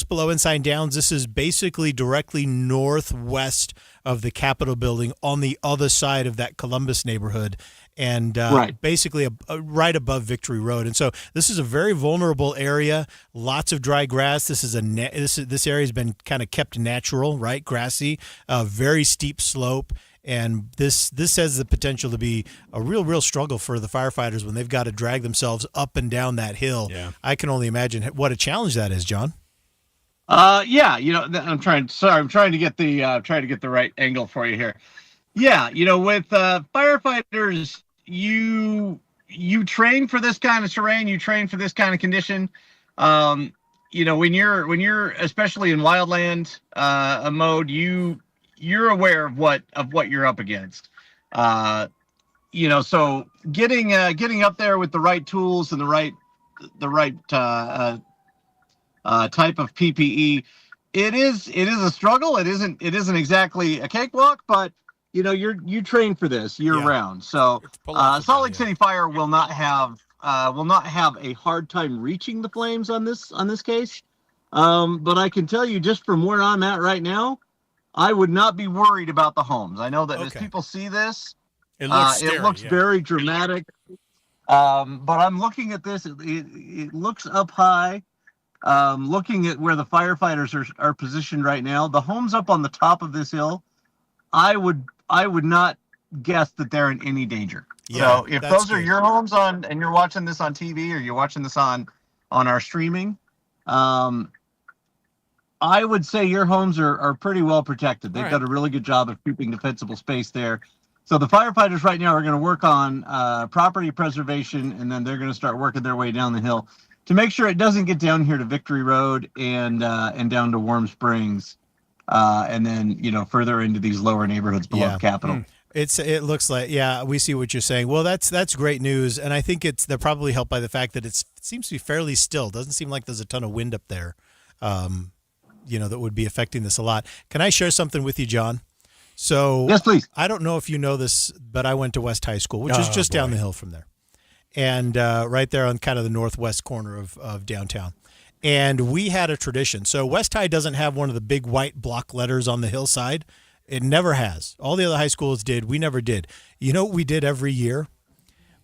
below Ensign Downs. This is basically directly northwest of the Capitol building on the other side of that Columbus neighborhood, and basically right above Victory Road. And so this is a very vulnerable area, lots of dry grass. This area has been kind of kept natural, right? Grassy, very steep slope. And this has the potential to be a real struggle for the firefighters when they've got to drag themselves up and down that hill. Yeah. I can only imagine what a challenge that is, John. I'm trying to get the right angle for you here. Yeah, with firefighters, you train for this kind of terrain, you train for this kind of condition. When you're especially in wildland mode, you're aware of what you're up against. So getting up there with the right tools and the right type of PPE, it is a struggle. It isn't exactly a cakewalk, but you train for this year round. So Salt Lake City Fire will not have a hard time reaching the flames on this case. But I can tell you, just from where I'm at right now, I would not be worried about the homes. I know that as people see this, it looks scary, it looks very dramatic. But I'm looking at this. It looks up high. Looking at where the firefighters are positioned right now, the homes up on the top of this hill, I would not guess that they're in any danger. Yeah, so if those are your homes and you're watching this on TV or you're watching this on our streaming, I would say your homes are pretty well protected. They've done a really good job of keeping defensible space there. So the firefighters right now are going to work on property preservation, and then they're going to start working their way down the hill to make sure it doesn't get down here to Victory Road and down to Warm Springs, and then further into these lower neighborhoods below Capitol. It looks like, we see what you're saying. Well, that's great news, and I think they're probably helped by the fact that it seems to be fairly still. Doesn't seem like there's a ton of wind up there, that would be affecting this a lot. Can I share something with you, John? So yes, please. I don't know if you know this, but I went to West High School, which is just down the hill from there, and right there on kind of the northwest corner of downtown. And we had a tradition. So West High doesn't have one of the big white block letters on the hillside. It never has. All the other high schools did. We never did. You know what we did every year?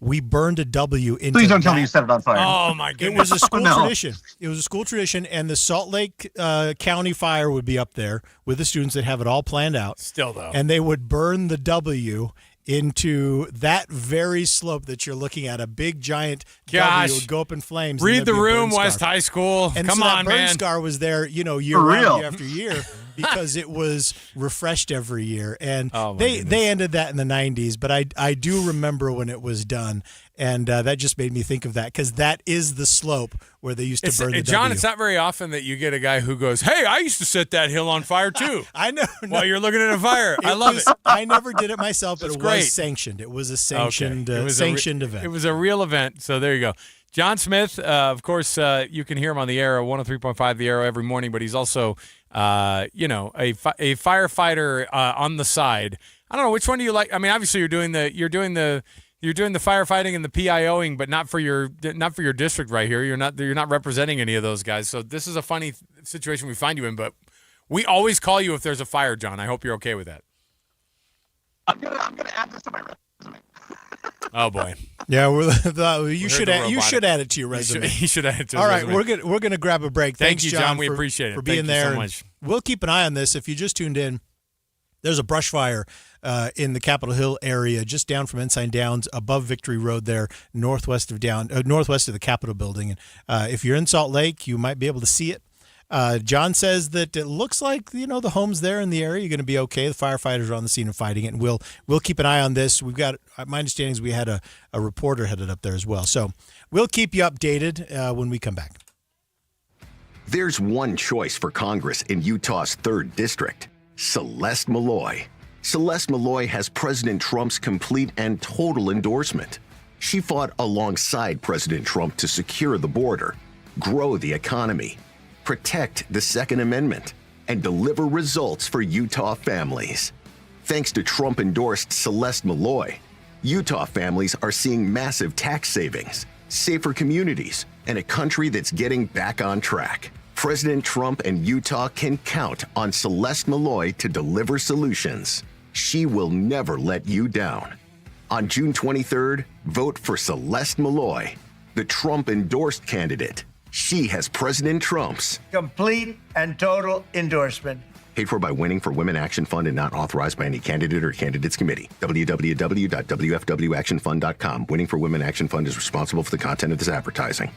We burned a W into. Please don't tell me you set it on fire. Oh my goodness! It was a school tradition. It was a school tradition, and the Salt Lake County Fire would be up there with the students that have it all planned out. Still though, and they would burn the W into that very slope that you're looking at. A big giant W would go up in flames. Read the room, West High School. And come so on, that burn man. scar was there, year round, year after year, because it was refreshed every year. And they ended that in the 90s, but I do remember when it was done. And that just made me think of that, because that is the slope where they used to burn the John, W. it's not very often that you get a guy who goes, "Hey, I used to set that hill on fire too." I know. While you're looking at a fire, I love it. I never did it myself, but it great. was sanctioned. It was a sanctioned, It was sanctioned event. It was a real event. So there you go. John Smith, of course, you can hear him on the Arrow, 103.5 The Arrow every morning, but he's also, a firefighter on the side. I don't know, which one do you like? I mean, obviously you're doing the firefighting and the PIOing, but not for your district right here. You're not representing any of those guys. So this is a funny situation we find you in, but we always call you if there's a fire, John. I hope you're okay with that. I'm gonna add this to my resume. Oh boy. Yeah, you should add it to your resume. He should add it to his All right, resume. we're gonna grab a break. Thank Thanks, you, John. We appreciate it for being there. Thank you so much. We'll keep an eye on this. If you just tuned in, there's a brush fire in the Capitol Hill area, just down from Ensign Downs, above Victory Road there, northwest of the Capitol building. And if you're in Salt Lake, you might be able to see it. John says that it looks like the homes there in the area are going to be okay. The firefighters are on the scene and fighting it, and we'll keep an eye on this. We've got, my understanding is we had a reporter headed up there as well, so we'll keep you updated when we come back. There's one choice for Congress in Utah's 3rd District: Celeste Malloy. Celeste Malloy has President Trump's complete and total endorsement. She fought alongside President Trump to secure the border, grow the economy, protect the Second Amendment, and deliver results for Utah families. Thanks to Trump-endorsed Celeste Malloy, Utah families are seeing massive tax savings, safer communities, and a country that's getting back on track. President Trump and Utah can count on Celeste Malloy to deliver solutions. She will never let you down. On June 23rd, vote for Celeste Malloy, the Trump-endorsed candidate. She has President Trump's complete and total endorsement. Paid for by Winning for Women Action Fund and not authorized by any candidate or candidates committee. www.wfwactionfund.com. Winning for Women Action Fund is responsible for the content of this advertising.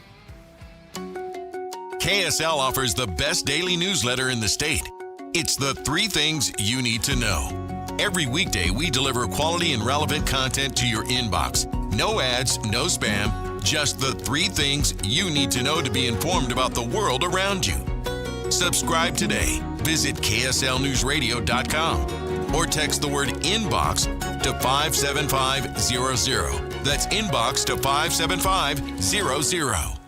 KSL offers the best daily newsletter in the state. It's the 3 things you need to know. Every weekday, we deliver quality and relevant content to your inbox. No ads, no spam, just the 3 things you need to know to be informed about the world around you. Subscribe today. Visit KSLNewsRadio.com or text the word inbox to 57500. That's inbox to 57500.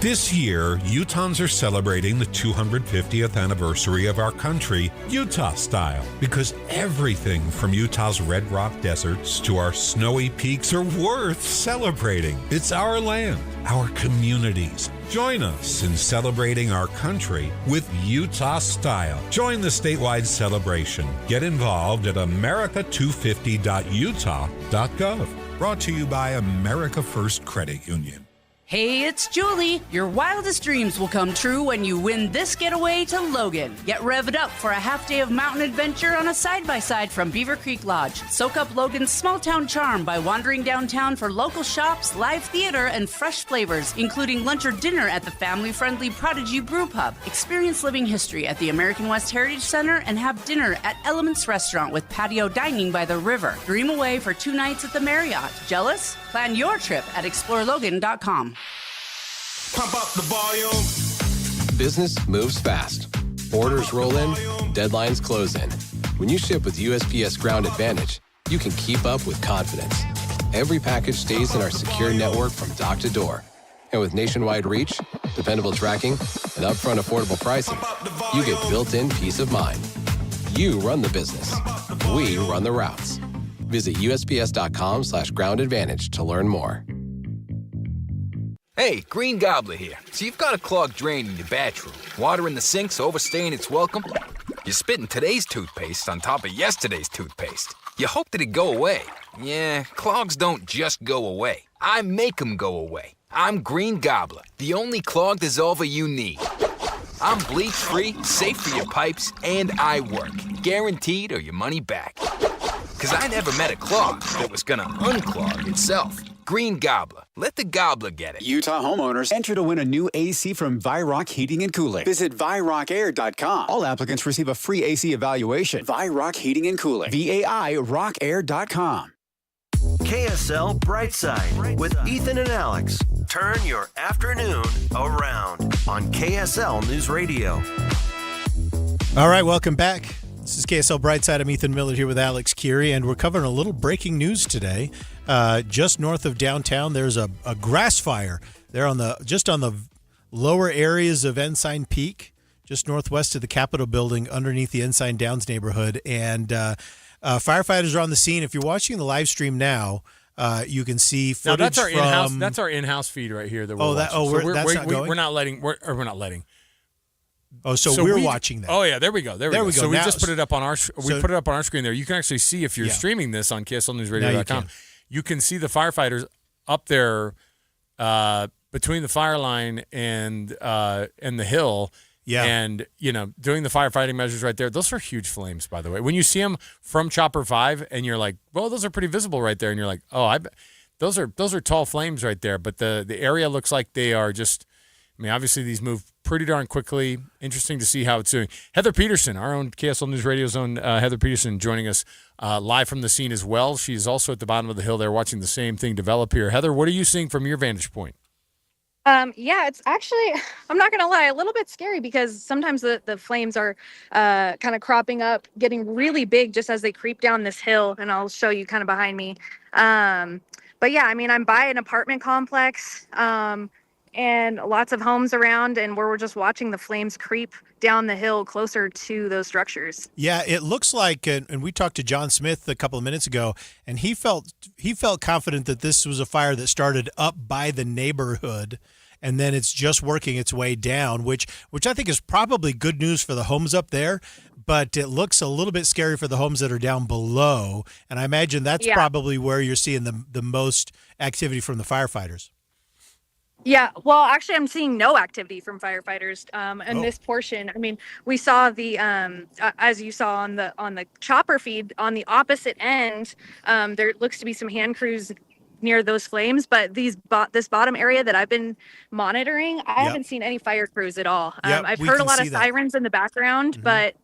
This year, Utahns are celebrating the 250th anniversary of our country, Utah style, because everything from Utah's red rock deserts to our snowy peaks are worth celebrating. It's our land, our communities. Join us in celebrating our country with Utah style. Join the statewide celebration. Get involved at america250.utah.gov. Brought to you by America First Credit Union. Hey, it's Julie. Your wildest dreams will come true when you win this getaway to Logan. Get revved up for a half day of mountain adventure on a side-by-side from Beaver Creek Lodge. Soak up Logan's small-town charm by wandering downtown for local shops, live theater, and fresh flavors, including lunch or dinner at the family-friendly Prodigy Brew Pub. Experience living history at the American West Heritage Center and have dinner at Elements Restaurant with patio dining by the river. Dream away for 2 nights at the Marriott. Jealous? Plan your trip at explorelogan.com. Pump up the volume. Business moves fast. Orders roll in, deadlines close in. When you ship with USPS Ground Advantage, you can keep up with confidence. Every package stays in our secure network from dock to door. And with nationwide reach, dependable tracking, and upfront affordable pricing, you get built-in peace of mind. You run the business. We run the routes. Visit USPS.com/Ground Advantage to learn more. Hey, Green Gobbler here. So you've got a clogged drain in your bathroom. Water in the sink's overstaying its welcome. You're spitting today's toothpaste on top of yesterday's toothpaste. You hope that it go away. Yeah, clogs don't just go away. I make them go away. I'm Green Gobbler, the only clog dissolver you need. I'm bleach-free, safe for your pipes, and I work. Guaranteed or your money back. Because I never met a clog that was gonna unclog itself. Green Gobbler. Let the gobbler get it. Utah homeowners enter to win a new AC from Vyrock Heating and Cooling. Visit VyrockAir.com. All applicants receive a free AC evaluation. Vyrock Heating and Cooling. VAIRockair.com. KSL Brightside with Ethan and Alex. Turn your afternoon around on KSL News Radio. All right, welcome back. This is KSL Brightside. I'm Ethan Miller here with Alex Curie, and we're covering a little breaking news today. Just north of downtown, there's a grass fire. They're just on the lower areas of Ensign Peak, just northwest of the Capitol building, underneath the Ensign Downs neighborhood. And firefighters are on the scene. If you're watching the live stream now, you can see footage. Now that's our in-house. That's our in-house feed right here. That we're that's not going. We're not letting. We're not letting. Oh, so we're watching that. Oh yeah, there we go. There we go. So we just put it up on our put it up on our screen there. You can actually see if you're streaming this on KSLNewsRadio.com. You can see the firefighters up there between the fire line and the hill. Yeah. And, doing the firefighting measures right there. Those are huge flames, by the way. When you see them from Chopper 5 and you're like, well, those are pretty visible right there. And you're like, oh, those are tall flames right there. But the area looks like they are just, obviously these move pretty darn quickly. Interesting to see how it's doing. Heather Peterson, our own KSL News Radio's own Heather Peterson, joining us live from the scene as well. She's also at the bottom of the hill there watching the same thing develop here. Heather, what are you seeing from your vantage point? Yeah, it's actually, I'm not going to lie, a little bit scary because sometimes the flames are kind of cropping up, getting really big just as they creep down this hill, and I'll show you kind of behind me. But yeah, I'm by an apartment complex and lots of homes around, and we're just watching the flames creep down the hill closer to those structures. Yeah, it looks like, and we talked to John Smith a couple of minutes ago, and he felt confident that this was a fire that started up by the neighborhood, and then it's just working its way down, which I think is probably good news for the homes up there, but it looks a little bit scary for the homes that are down below, and I imagine that's probably where you're seeing the most activity from the firefighters. Yeah, well, actually, I'm seeing no activity from firefighters in this portion. We saw the as you saw on the chopper feed on the opposite end. There looks to be some hand crews near those flames, but this bottom area that I've been monitoring, I haven't seen any fire crews at all. I've heard a lot of sirens in the background, but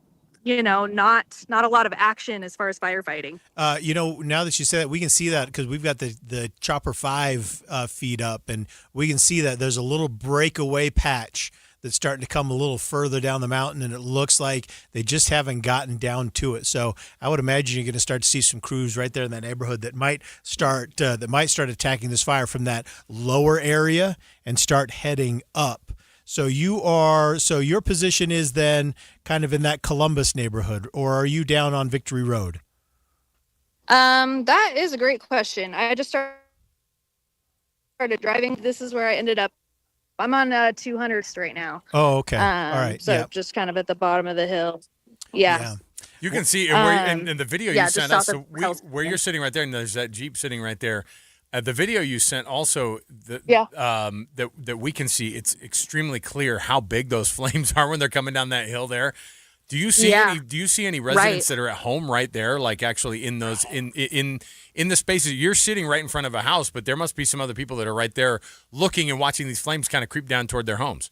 not a lot of action as far as firefighting. Now that you say that, we can see that because we've got the Chopper 5 feed up, and we can see that there's a little breakaway patch that's starting to come a little further down the mountain, and it looks like they just haven't gotten down to it. So I would imagine you're going to start to see some crews right there in that neighborhood that might start attacking this fire from that lower area and start heading up. So your position is then kind of in that Columbus neighborhood, or are you down on Victory Road? That is a great question. I just started driving. This is where I ended up. I'm on 200th right now. Oh, okay. All right. So just kind of at the bottom of the hill. Yeah. You can see in the video you sent us. So where you're sitting right there, and there's that Jeep sitting right there. The video you sent also that we can see, it's extremely clear how big those flames are when they're coming down that hill there. Do you see any residents that are at home right there, like actually in those in the spaces? You're sitting right in front of a house, but there must be some other people that are right there looking and watching these flames kind of creep down toward their homes.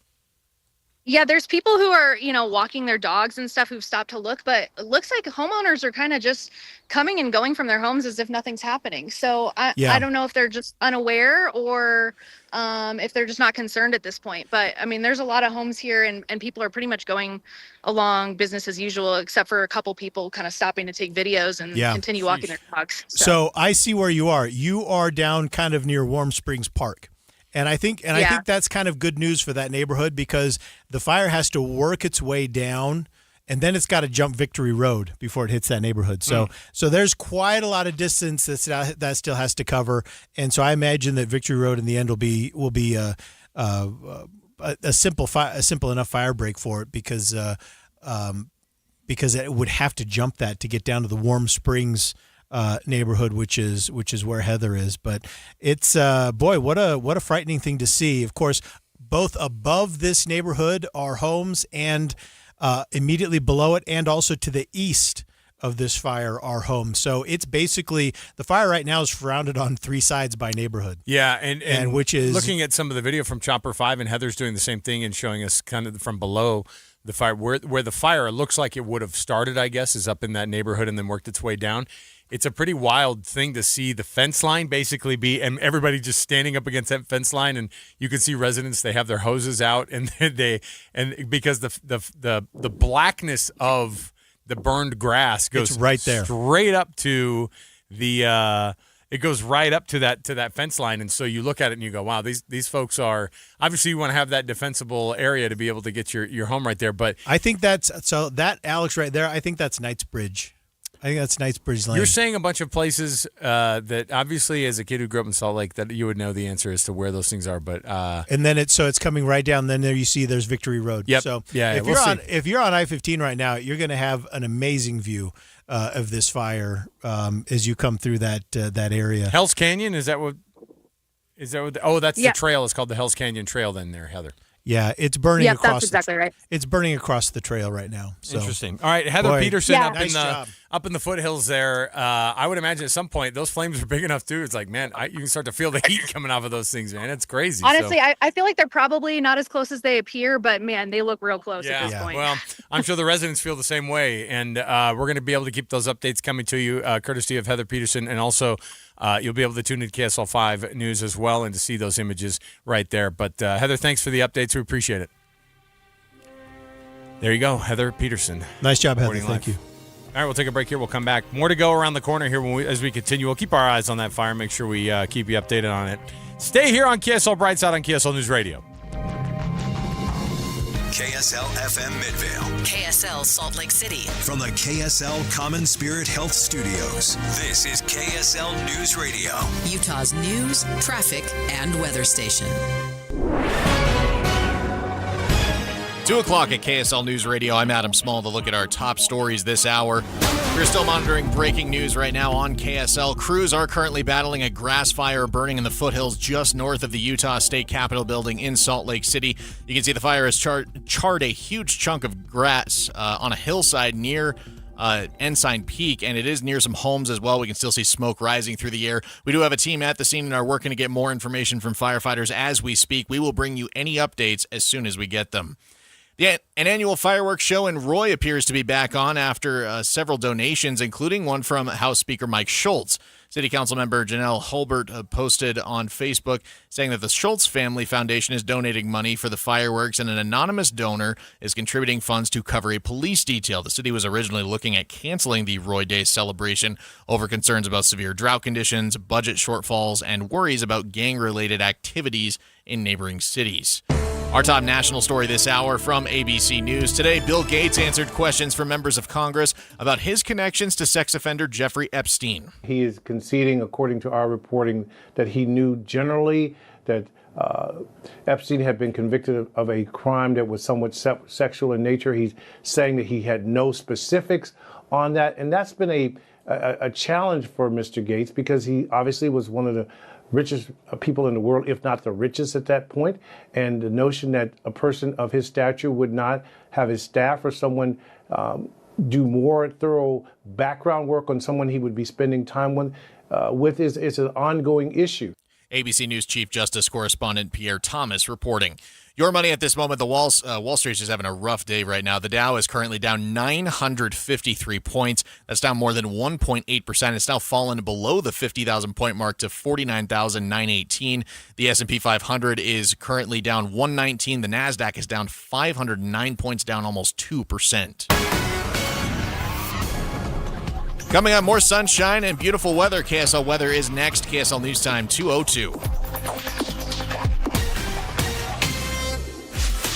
Yeah, there's people who are, walking their dogs and stuff who've stopped to look, but it looks like homeowners are kind of just coming and going from their homes as if nothing's happening. So I don't know if they're just unaware or if they're just not concerned at this point. But I mean, there's a lot of homes here and people are pretty much going along business as usual, except for a couple people kind of stopping to take videos and continue walking their dogs. So I see where you are. You are down kind of near Warm Springs Park. And I think that's kind of good news for that neighborhood because the fire has to work its way down, and then it's got to jump Victory Road before it hits that neighborhood. So there's quite a lot of distance that still has to cover, and so I imagine that Victory Road in the end will be a simple enough fire break for it because it would have to jump that to get down to the Warm Springs neighborhood, which is where Heather is. But it's what a frightening thing to see. Of course, both above this neighborhood are homes, and immediately below it, and also to the east of this fire are homes. So it's basically the fire right now is surrounded on three sides by neighborhood. Yeah, and which is looking at some of the video from Chopper 5, and Heather's doing the same thing and showing us kind of from below the fire where the fire looks like it would have started, I guess, is up in that neighborhood and then worked its way down. It's a pretty wild thing to see the fence line basically be, and everybody just standing up against that fence line, and you can see residents, they have their hoses out, and because the blackness of the burned grass goes right there, straight up to the it goes right up to that fence line, and so you look at it and you go, wow, these folks are obviously, you want to have that defensible area to be able to get your home right there. But I think that Alex right there, I think that's Knightsbridge. I think that's Knightsbridge Lane. You're saying a bunch of places that obviously, as a kid who grew up in Salt Lake, that you would know the answer as to where those things are. But and then it's coming right down. Then there you see there's Victory Road. Yep. So if you're on I-15 right now, you're going to have an amazing view of this fire as you come through that area. Hell's Canyon, is that what? Oh, that's the trail. It's called the Hell's Canyon Trail. Then there, Heather. Yeah, it's burning across. That's exactly right. It's burning across the trail right now. So. Interesting. All right, Heather Peterson up in the foothills there. I would imagine at some point those flames are big enough too. It's like, man, you can start to feel the heat coming off of those things, man. It's crazy. Honestly, I feel like they're probably not as close as they appear, but man, they look real close at this point. Well, I'm sure the residents feel the same way, and we're going to be able to keep those updates coming to you, courtesy of Heather Peterson, and also you'll be able to tune in to KSL 5 News as well and to see those images right there. But Heather, thanks for the updates. We appreciate it. There you go, Heather Peterson. Nice job, Heather. Thank you. All right, we'll take a break here. We'll come back. More to go around the corner here as we continue. We'll keep our eyes on that fire, make sure we keep you updated on it. Stay here on KSL Brightside on KSL News Radio. KSL FM Midvale. KSL Salt Lake City. From the KSL Common Spirit Health Studios, this is KSL News Radio. Utah's news, traffic, and weather station. 2 o'clock at KSL News Radio. I'm Adam Small to look at our top stories this hour. We're still monitoring breaking news right now on KSL. Crews are currently battling a grass fire burning in the foothills just north of the Utah State Capitol building in Salt Lake City. You can see the fire has charred a huge chunk of grass on a hillside near Ensign Peak, and it is near some homes as well. We can still see smoke rising through the air. We do have a team at the scene and are working to get more information from firefighters as we speak. We will bring you any updates as soon as we get them. An annual fireworks show in Roy appears to be back on after several donations, including one from House Speaker Mike Schultz. City Council member Janelle Hulbert posted on Facebook saying that the Schultz Family Foundation is donating money for the fireworks, and an anonymous donor is contributing funds to cover a police detail. The city was originally looking at canceling the Roy Day celebration over concerns about severe drought conditions, budget shortfalls, and worries about gang-related activities in neighboring cities. Our top national story this hour from ABC News. Today, Bill Gates answered questions from members of Congress about his connections to sex offender Jeffrey Epstein. He is conceding, according to our reporting, that he knew generally that Epstein had been convicted of a crime that was somewhat sexual in nature. He's saying that he had no specifics on that. And that's been a challenge for Mr. Gates, because he obviously was one of the richest people in the world, if not the richest at that point. And the notion that a person of his stature would not have his staff or someone do more thorough background work on someone he would be spending time with is an ongoing issue. ABC News Chief Justice Correspondent Pierre Thomas reporting. Your money at this moment, the Wall Street is just having a rough day right now. The Dow is currently down 953 points. That's down more than 1.8%. It's now fallen below the 50,000 point mark to 49,918. The S&P 500 is currently down 119. The NASDAQ is down 509 points, down almost 2%. Coming up, more sunshine and beautiful weather. KSL weather is next. KSL News Time 2:02.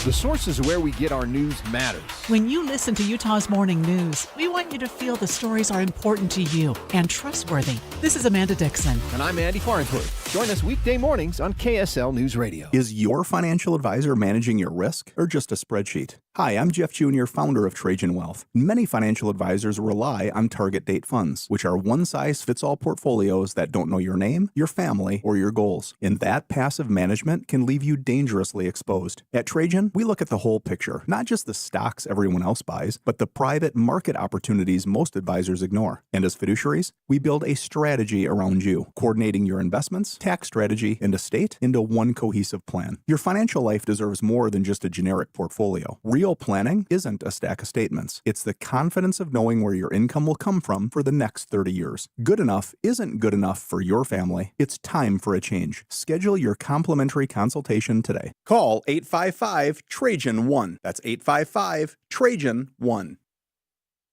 The sources where we get our news matters. When you listen to Utah's Morning News, we want you to feel the stories are important to you and trustworthy. This is Amanda Dixon. And I'm Andy Farnsworth. Join us weekday mornings on KSL News Radio. Is your financial advisor managing your risk or just a spreadsheet? Hi, I'm Jeff Jr., founder of Trajan Wealth. Many financial advisors rely on target date funds, which are one-size-fits-all portfolios that don't know your name, your family, or your goals. And that passive management can leave you dangerously exposed. At Trajan, we look at the whole picture, not just the stocks everyone else buys, but the private market opportunities most advisors ignore. And as fiduciaries, we build a strategy around you, coordinating your investments, tax strategy, and estate into one cohesive plan. Your financial life deserves more than just a generic portfolio. Real planning isn't a stack of statements. It's the confidence of knowing where your income will come from for the next 30 years. Good enough isn't good enough for your family. It's time for a change. Schedule your complimentary consultation today. Call 855-TRAJAN-1. That's 855-TRAJAN-1.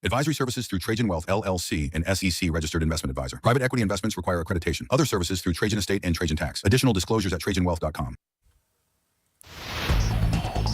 Advisory services through Trajan Wealth, LLC, an SEC registered investment advisor. Private equity investments require accreditation. Other services through Trajan Estate and Trajan Tax. Additional disclosures at TrajanWealth.com.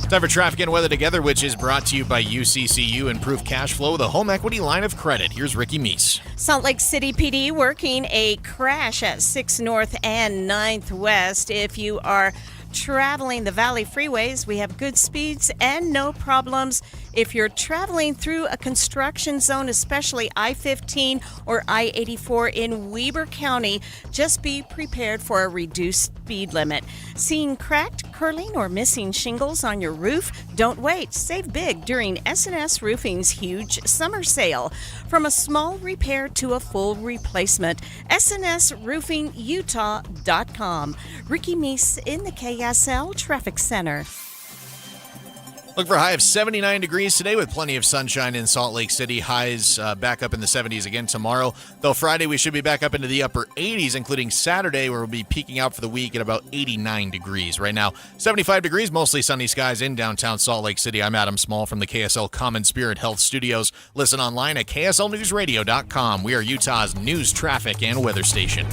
Time for Traffic and Weather Together, which is brought to you by UCCU. Improve cash flow with a home equity line of credit. Here's Ricky Meese. Salt Lake City PD working a crash at 6 North and 9th West. If you are traveling the Valley freeways, we have good speeds and no problems. If you're traveling through a construction zone, especially I-15 or I-84 in Weber County, just be prepared for a reduced speed limit. Seeing cracked, curling, or missing shingles on your roof? Don't wait. Save big during S&S Roofing's huge summer sale. From a small repair to a full replacement, SNSRoofingUtah.com. Ricky Meese in the KSL Traffic Center. Look for a high of 79 degrees today with plenty of sunshine in Salt Lake City. Highs back up in the 70s again tomorrow. Though Friday we should be back up into the upper 80s, including Saturday, where we'll be peaking out for the week at about 89 degrees. Right now, 75 degrees, mostly sunny skies in downtown Salt Lake City. I'm Adam Small from the KSL Common Spirit Health Studios. Listen online at KSLNewsRadio.com. We are Utah's news, traffic, and weather station.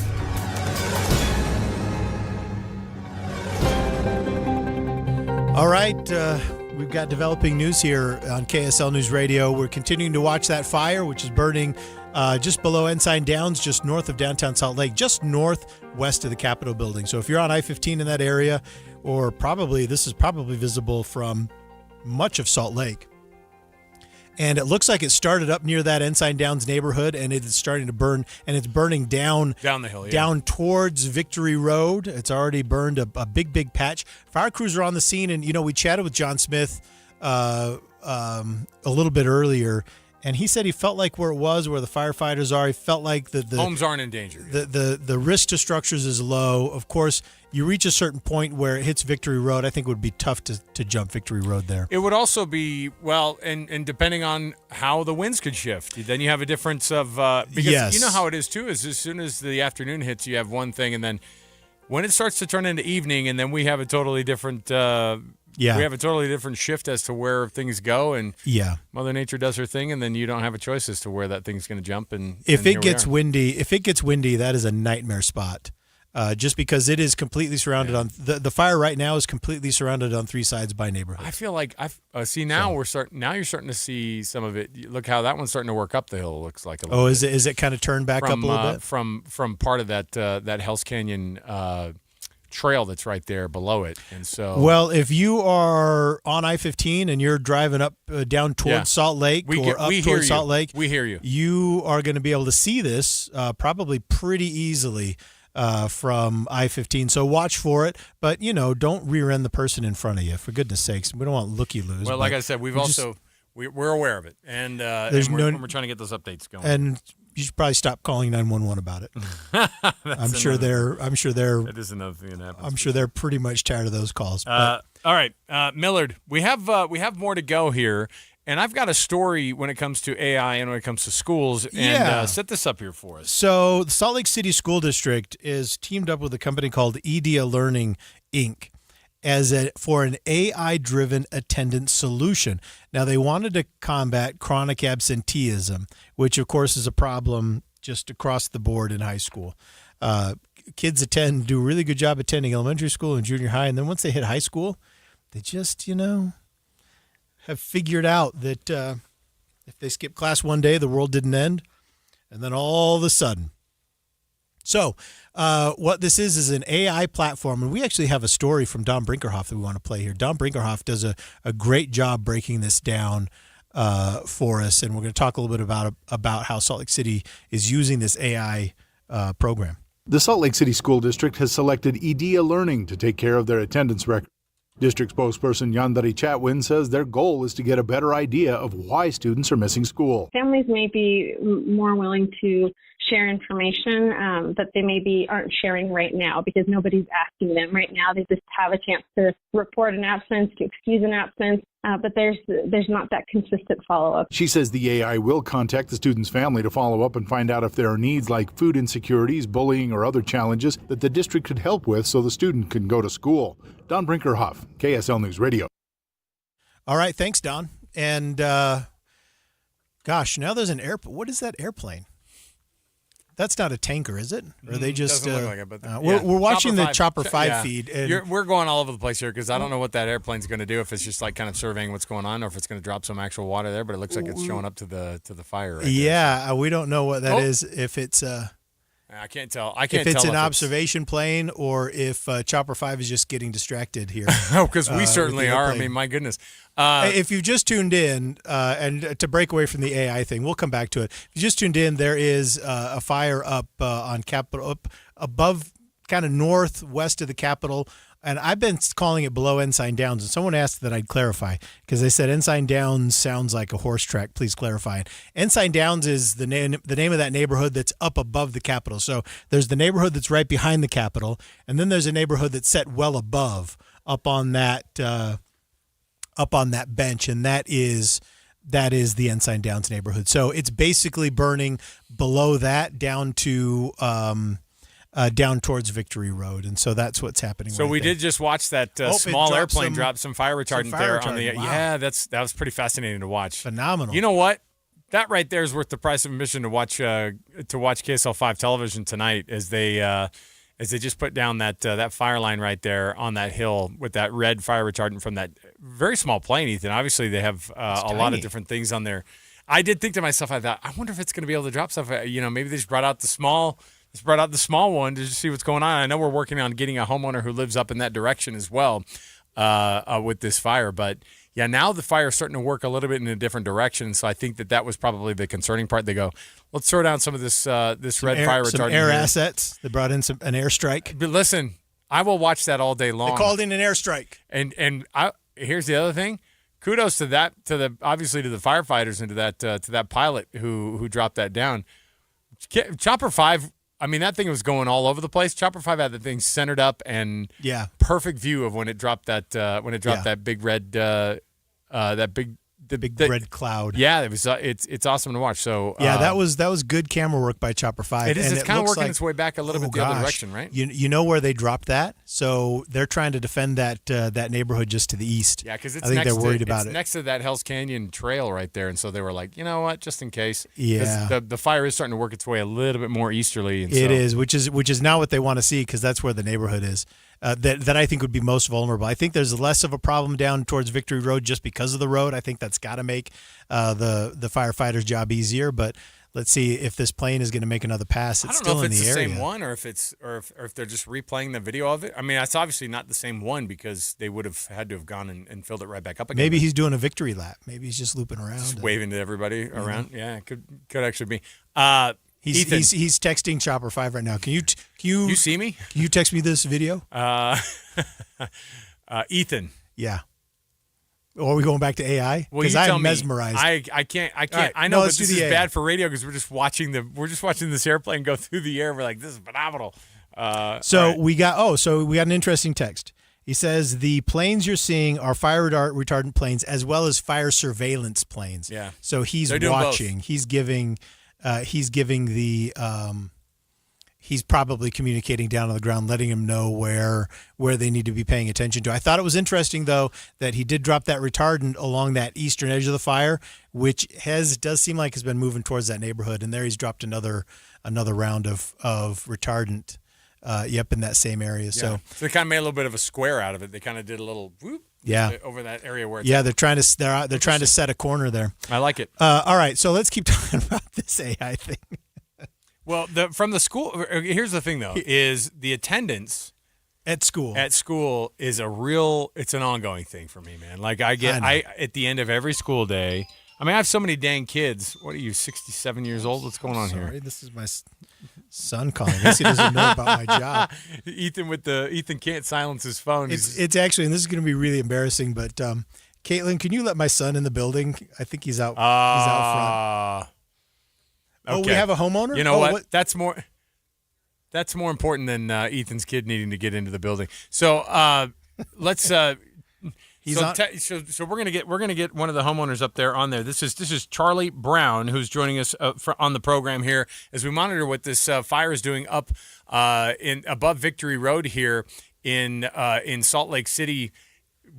All right, we've got developing news here on KSL News Radio. We're continuing to watch that fire, which is burning just below Ensign Downs, just north of downtown Salt Lake, just northwest of the Capitol building. So if you're on I-15 in that area, or this is probably visible from much of Salt Lake. And it looks like it started up near that Ensign Downs neighborhood, and it is starting to burn, and it's burning down the hill, down towards Victory Road. It's already burned a big patch. Fire crews are on the scene, and we chatted with John Smith a little bit earlier, And he said he felt like where the firefighters are, he felt like the homes aren't in danger. The risk to structures is low. Of course, you reach a certain point where it hits Victory Road. I think it would be tough to jump Victory Road there. It would also be, and depending on how the winds could shift, then you have a difference of because Yes. you know how it is too. Is as soon as the afternoon hits, you have one thing, and then when it starts to turn into evening, and then we have a totally different. We have a totally different shift as to where things go, and Mother Nature does her thing, and then you don't have a choice as to where that thing's going to jump. And if and it gets windy, that is a nightmare spot. Just because it is completely surrounded on the fire right now is completely surrounded on three sides by neighborhoods. I feel like see now you're starting to see some of it. Look how that one's starting to work up the hill. It looks like a little bit. Is it kind of turned back up a little bit from part of that Hell's Canyon trail that's right there below it? And so, well, if you are on I-15 and you're driving up down towards Salt Lake towards Salt Lake, we hear you. You are going to be able to see this probably pretty easily. From I-15, so watch for it. But don't rear-end the person in front of you. For goodness sakes, we don't want looky-loos. Well, like I said, we're aware of it, and we're trying to get those updates going. And you should probably stop calling 911 about it. I'm sure they're. That is another thing that happens. I'm sure they're pretty much tired of those calls. All right, Millard, we have more to go here. And I've got a story when it comes to AI and when it comes to schools. And set this up here for us. So the Salt Lake City School District is teamed up with a company called Idea Learning, Inc. for an AI-driven attendance solution. Now, they wanted to combat chronic absenteeism, which, of course, is a problem just across the board in high school. Kids do a really good job attending elementary school and junior high, and then once they hit high school, they just, have figured out that if they skip class one day, the world didn't end, and then all of a sudden. So what this is an AI platform, and we actually have a story from Don Brinkerhoff that we want to play here. Don Brinkerhoff does a great job breaking this down for us, and we're going to talk a little bit about how Salt Lake City is using this AI program. The Salt Lake City School District has selected Idea Learning to take care of their attendance record. District spokesperson Yandari Chatwin says their goal is to get a better idea of why students are missing school. Families may be more willing to share information that they maybe aren't sharing right now because nobody's asking them right now. They just have a chance to report an absence, to excuse an absence, but there's not that consistent follow-up. She says the AI will contact the student's family to follow up and find out if there are needs like food insecurities, bullying, or other challenges that the district could help with so the student can go to school. Don Brinkerhoff, KSL News Radio. All right, thanks, Don. And gosh, now there's an airplane. What is that airplane? That's not a tanker, is it? Or are they just? Doesn't look like it, but we're watching the Chopper Chopper 5 yeah. feed. And We're going all over the place here because I don't know what that airplane's going to do. If it's just like kind of surveying what's going on, or if it's going to drop some actual water there. But it looks like it's showing up to the fire. Right yeah, we don't know what that is. If it's I can't tell. If it's an observation plane or if Chopper 5 is just getting distracted here. Oh, because we certainly are. I mean, my goodness. If you've just tuned in, and to break away from the AI thing, we'll come back to it. If you just tuned in, there is a fire up on Capitol, up above, kind of northwest of the Capitol. And I've been calling it below Ensign Downs, and someone asked that I'd clarify because they said Ensign Downs sounds like a horse track. Please clarify it. Ensign Downs is the name of that neighborhood that's up above the Capitol. So there's the neighborhood that's right behind the Capitol, and then there's a neighborhood that's set well above, up on that bench, and that is the Ensign Downs neighborhood. So it's basically burning below that down to down towards Victory Road, and so that's what's happening. So we did just watch that small airplane drop some fire retardant there on the. Wow. Yeah, that was pretty fascinating to watch. Phenomenal. You know what? That right there is worth the price of admission to watch KSL 5 television tonight as they just put down that fire line right there on that hill with that red fire retardant from that very small plane, Ethan. Obviously, they have a lot of different things on there. I did think to myself, I thought, I wonder if it's going to be able to drop stuff. Maybe they just brought out the small one to see what's going on. I know we're working on getting a homeowner who lives up in that direction as well with this fire. But, yeah, now the fire is starting to work a little bit in a different direction. So I think that was probably the concerning part. They go, let's throw down some of this red fire retardant. Some air assets. They brought in an airstrike. But listen, I will watch that all day long. They called in an airstrike. And here's the other thing. kudos to that, obviously to the firefighters and to that pilot who dropped that down. Chopper 5, I mean, that thing was going all over the place. Chopper 5 had the thing centered up and perfect view of when it dropped that that big red red cloud. Yeah, it was. It's awesome to watch. So that was good camera work by Chopper 5. It is. It's kind of working like, its way back a little bit the other direction, right? You know where they dropped that? So they're trying to defend that neighborhood just to the east. Yeah, because I think they're worried about it. Next to that Hell's Canyon trail right there, and so they were like, you know what, just in case. Yeah, the fire is starting to work its way a little bit more easterly. And it is, which is not what they want to see, because that's where the neighborhood is. That I think would be most vulnerable. I think there's less of a problem down towards Victory Road just because of the road. I think that's got to make the firefighters' job easier. But let's see if this plane is going to make another pass. It's still in the area. I don't know if it's the same one or if they're just replaying the video of it. I mean, it's obviously not the same one because they would have had to have gone and filled it right back up again. Maybe he's doing a victory lap. Maybe he's just looping around, just waving to everybody around. Yeah, it could actually be. He's texting Chopper 5 right now. Can you see me? Can you text me this video? Ethan. Yeah. Or are we going back to AI? Because I'm mesmerized. I can't. Right, I know, no, but this is bad for radio because we're just watching this airplane go through the air. We're like, this is phenomenal. We got an interesting text. He says the planes you're seeing are fire retardant planes as well as fire surveillance planes. Yeah. So he's They're doing watching. both. He's giving the. He's probably communicating down on the ground, letting him know where they need to be paying attention to. I thought it was interesting, though, that he did drop that retardant along that eastern edge of the fire, which does seem like has been moving towards that neighborhood. And there he's dropped another round of retardant. In that same area. Yeah. So they kind of made a little bit of a square out of it. They kind of did a little whoop. Yeah. Over that area where it's they're trying to set a corner there. I like it. All right, so let's keep talking about this AI thing. Well, from the school, here's the thing though, is the attendance at school is it's an ongoing thing for me, man. Like I at the end of every school day, I mean, I have so many dang kids. What are you, 67 years old? What's going on here? This is my son calling. I guess he doesn't know about my job. Ethan can't silence his phone. It's actually, and this is going to be really embarrassing, but Caitlin, can you let my son in the building? I think he's out. He's out front. Okay. Oh, we have a homeowner? You know what? That's more important than Ethan's kid needing to get into the building. So let's. So we're gonna get one of the homeowners up there on there. This is Charlie Brown, who's joining us on the program here as we monitor what this fire is doing up above Victory Road here in Salt Lake City,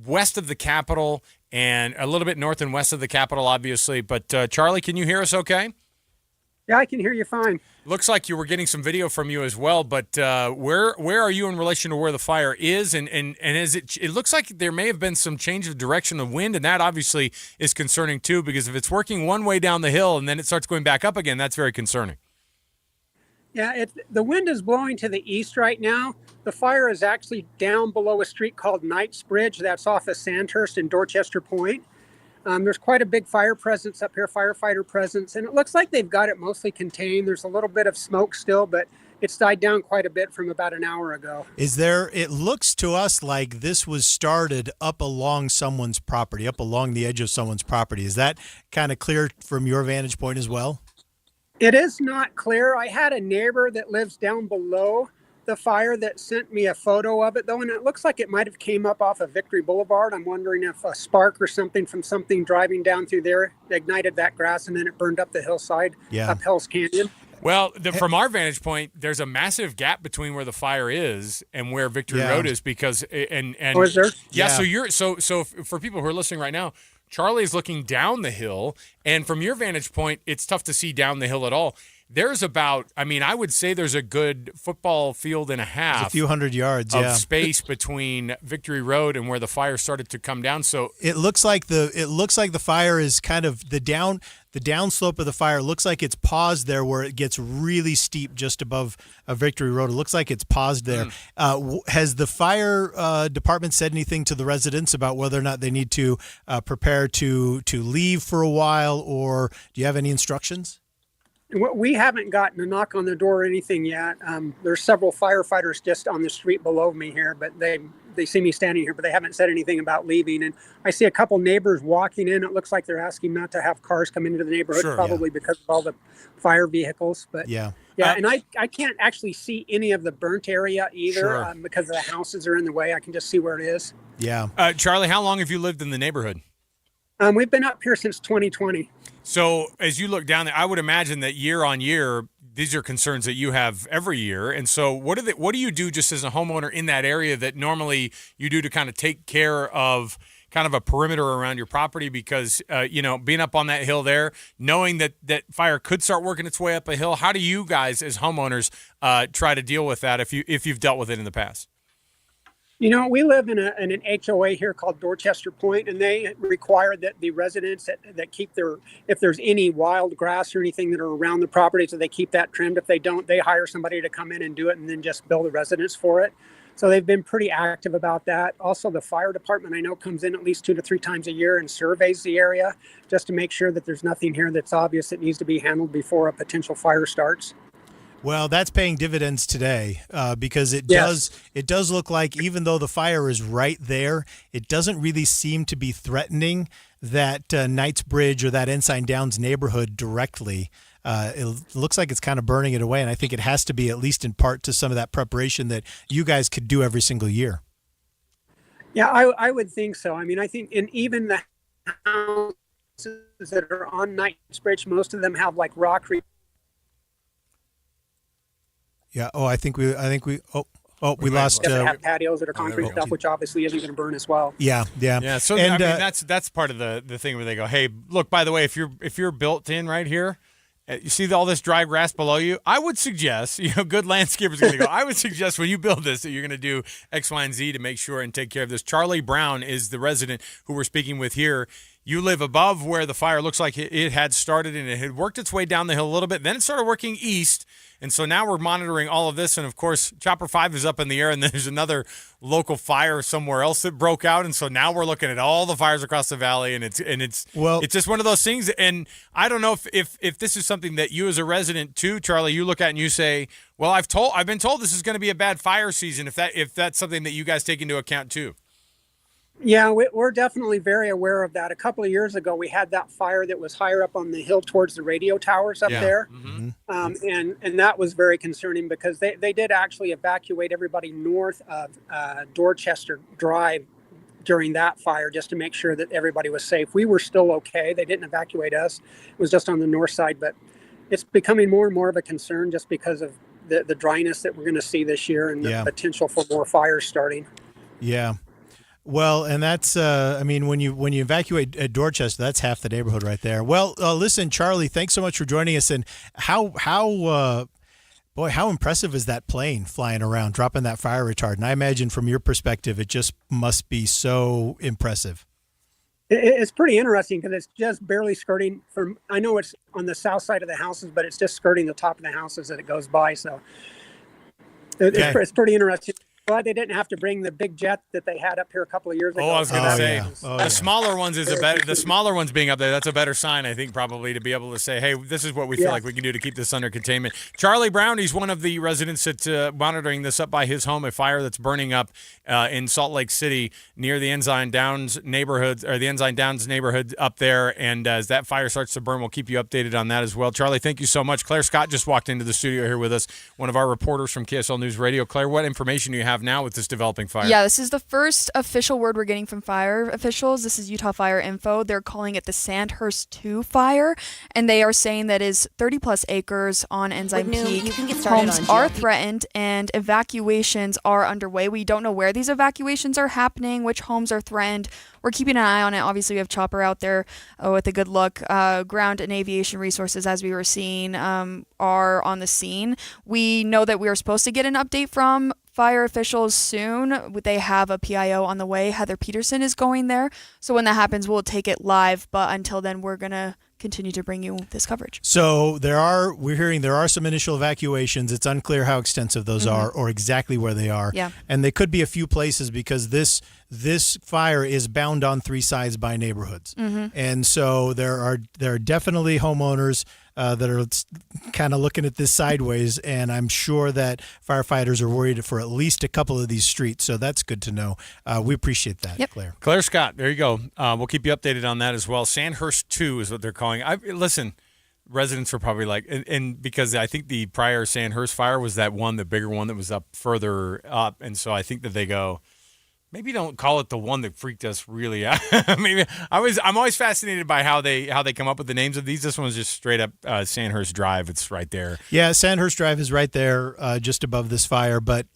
west of the Capitol and a little bit north and west of the Capitol, obviously. But Charlie, can you hear us? Okay. Yeah, I can hear you fine. Looks like you were getting some video from you as well, but where are you in relation to where the fire is? And it looks like there may have been some change of direction of wind, and that obviously is concerning too, because if it's working one way down the hill and then it starts going back up again, that's very concerning. Yeah, the wind is blowing to the east right now. The fire is actually down below a street called Knight's Bridge. That's off of Sandhurst and Dorchester Point. There's quite a big fire presence up here, firefighter presence, and it looks like they've got it mostly contained. There's a little bit of smoke still, but it's died down quite a bit from about an hour ago. It looks to us like this was started up along someone's property, up along the edge of someone's property. Is that kind of clear from your vantage point as well? It is not clear. I had a neighbor that lives down below the fire that sent me a photo of it, though, and it looks like it might have came up off of Victory Boulevard. I'm wondering if a spark or something from something driving down through there ignited that grass and then it burned up the hillside, up Hell's Canyon. Well, from our vantage point, there's a massive gap between where the fire is and where Victory Road is, because Oh, is there? Yeah. So for people who are listening right now, Charlie is looking down the hill, and from your vantage point, it's tough to see down the hill at all. There's I would say there's a good football field and a half. A few hundred yards of space between Victory Road and where the fire started to come down. So it looks like the fire is kind of the downslope of the fire looks like it's paused there where it gets really steep just above Victory Road. It looks like it's paused there. Has the fire department said anything to the residents about whether or not they need to prepare to leave for a while, or do you have any instructions? We haven't gotten a knock on the door or anything yet. There's several firefighters just on the street below me here, but they they see me standing here, but they haven't said anything about leaving. And I see a couple neighbors walking in. It looks like they're asking not to have cars come into the neighborhood, probably because of all the fire vehicles. But yeah, and I can't actually see any of the burnt area either because the houses are in the way. I can just see where it is. Yeah. Charlie, how long have you lived in the neighborhood? We've been up here since 2020. So as you look down there, I would imagine that year on year, these are concerns that you have every year. And so what do you do just as a homeowner in that area that normally you do to kind of take care of kind of a perimeter around your property? Because, being up on that hill there, knowing that fire could start working its way up a hill, how do you guys as homeowners try to deal with that if you've dealt with it in the past? We live in an HOA here called Dorchester Point, and they require that the residents that keep if there's any wild grass or anything that are around the property, so they keep that trimmed. If they don't, they hire somebody to come in and do it and then just bill the residents for it. So they've been pretty active about that. Also, the fire department, I know, comes in at least 2 to 3 times a year and surveys the area just to make sure that there's nothing here that's obvious that needs to be handled before a potential fire starts. Well, that's paying dividends today because it does look like even though the fire is right there, it doesn't really seem to be threatening that Knightsbridge or that Ensign Downs neighborhood directly. It looks like it's kind of burning it away, and I think it has to be at least in part to some of that preparation that you guys could do every single year. Yeah, I would think so. I mean, I think even the houses that are on Knightsbridge, most of them have like rock. Yeah. Oh, I think we lost. Have patios that are concrete stuff, which obviously isn't going to burn as well. Yeah. So that's part of the thing where they go, hey, look, by the way, if you're built in right here, you see all this dry grass below you. I would suggest, good landscapers are going to go. I would suggest when you build this that you're going to do X, Y, and Z to make sure and take care of this. Charlie Brown is the resident who we're speaking with here. You live above where the fire looks like it had started, and it had worked its way down the hill a little bit. Then it started working east. And so now we're monitoring all of this. And, of course, Chopper 5 is up in the air, and there's another local fire somewhere else that broke out. And so now we're looking at all the fires across the valley, and it's just one of those things. And I don't know if this is something that you as a resident too, Charlie, you look at and you say, well, I've been told this is going to be a bad fire season, if that's something that you guys take into account too. Yeah, we're definitely very aware of that. A couple of years ago, we had that fire that was higher up on the hill towards the radio towers up there. Mm-hmm. And that was very concerning because they did actually evacuate everybody north of Dorchester Drive during that fire just to make sure that everybody was safe. We were still okay. They didn't evacuate us. It was just on the north side, but it's becoming more and more of a concern just because of the dryness that we're going to see this year and the potential for more fires starting. Yeah. Well, and that's, when you evacuate at Dorchester, that's half the neighborhood right there. Well, listen, Charlie, thanks so much for joining us. And how impressive is that plane flying around, dropping that fire retardant? I imagine from your perspective, it just must be so impressive. It's pretty interesting because it's just barely skirting from, I know it's on the south side of the houses, but it's just skirting the top of the houses that it goes by. So it's pretty interesting. Glad they didn't have to bring the big jet that they had up here a couple of years ago. Oh, I was going to say, the smaller ones the smaller ones being up there, that's a better sign, I think, probably, to be able to say, hey, this is what we feel like we can do to keep this under containment. Charlie Brown, he's one of the residents that's monitoring this up by his home, a fire that's burning up in Salt Lake City near the Ensign Downs neighborhood, up there. And as that fire starts to burn, we'll keep you updated on that as well. Charlie, thank you so much. Claire Scott just walked into the studio here with us, one of our reporters from KSL News Radio. Claire, what information do you have now with this developing fire? Yeah, this is the first official word we're getting from fire officials. This is Utah Fire Info. They're calling it the Sandhurst 2 fire, and they are saying that is 30-plus acres on Ensign Peak. You can get started Homes on are threatened, and evacuations are underway. We don't know where these evacuations are happening, which homes are threatened. We're keeping an eye on it. Obviously, we have Chopper out there with a good look. Ground and aviation resources, as we were seeing, are on the scene. We know that we are supposed to get an update from fire officials soon. They have a PIO on the way. Heather Peterson is going there. So when that happens, we'll take it live. But until then, we're going to continue to bring you this coverage. So we're hearing there are some initial evacuations. It's unclear how extensive those are or exactly where they are. Yeah. And they could be a few places because this fire is bound on 3 sides by neighborhoods. And so there are definitely homeowners that are kind of looking at this sideways, and I'm sure that firefighters are worried for at least a couple of these streets, so that's good to know. We appreciate that, Claire. Claire Scott, there you go. We'll keep you updated on that as well. Sandhurst 2 is what they're calling. Listen, residents were probably like, and because I think the prior Sandhurst fire was that one, the bigger one that was up further up, and so I think that they go, maybe don't call it the one that freaked us really out. Maybe I'm always fascinated by how they come up with the names of these. This one's just straight up Sandhurst Drive. It's right there. Yeah, Sandhurst Drive is right there, just above this fire. But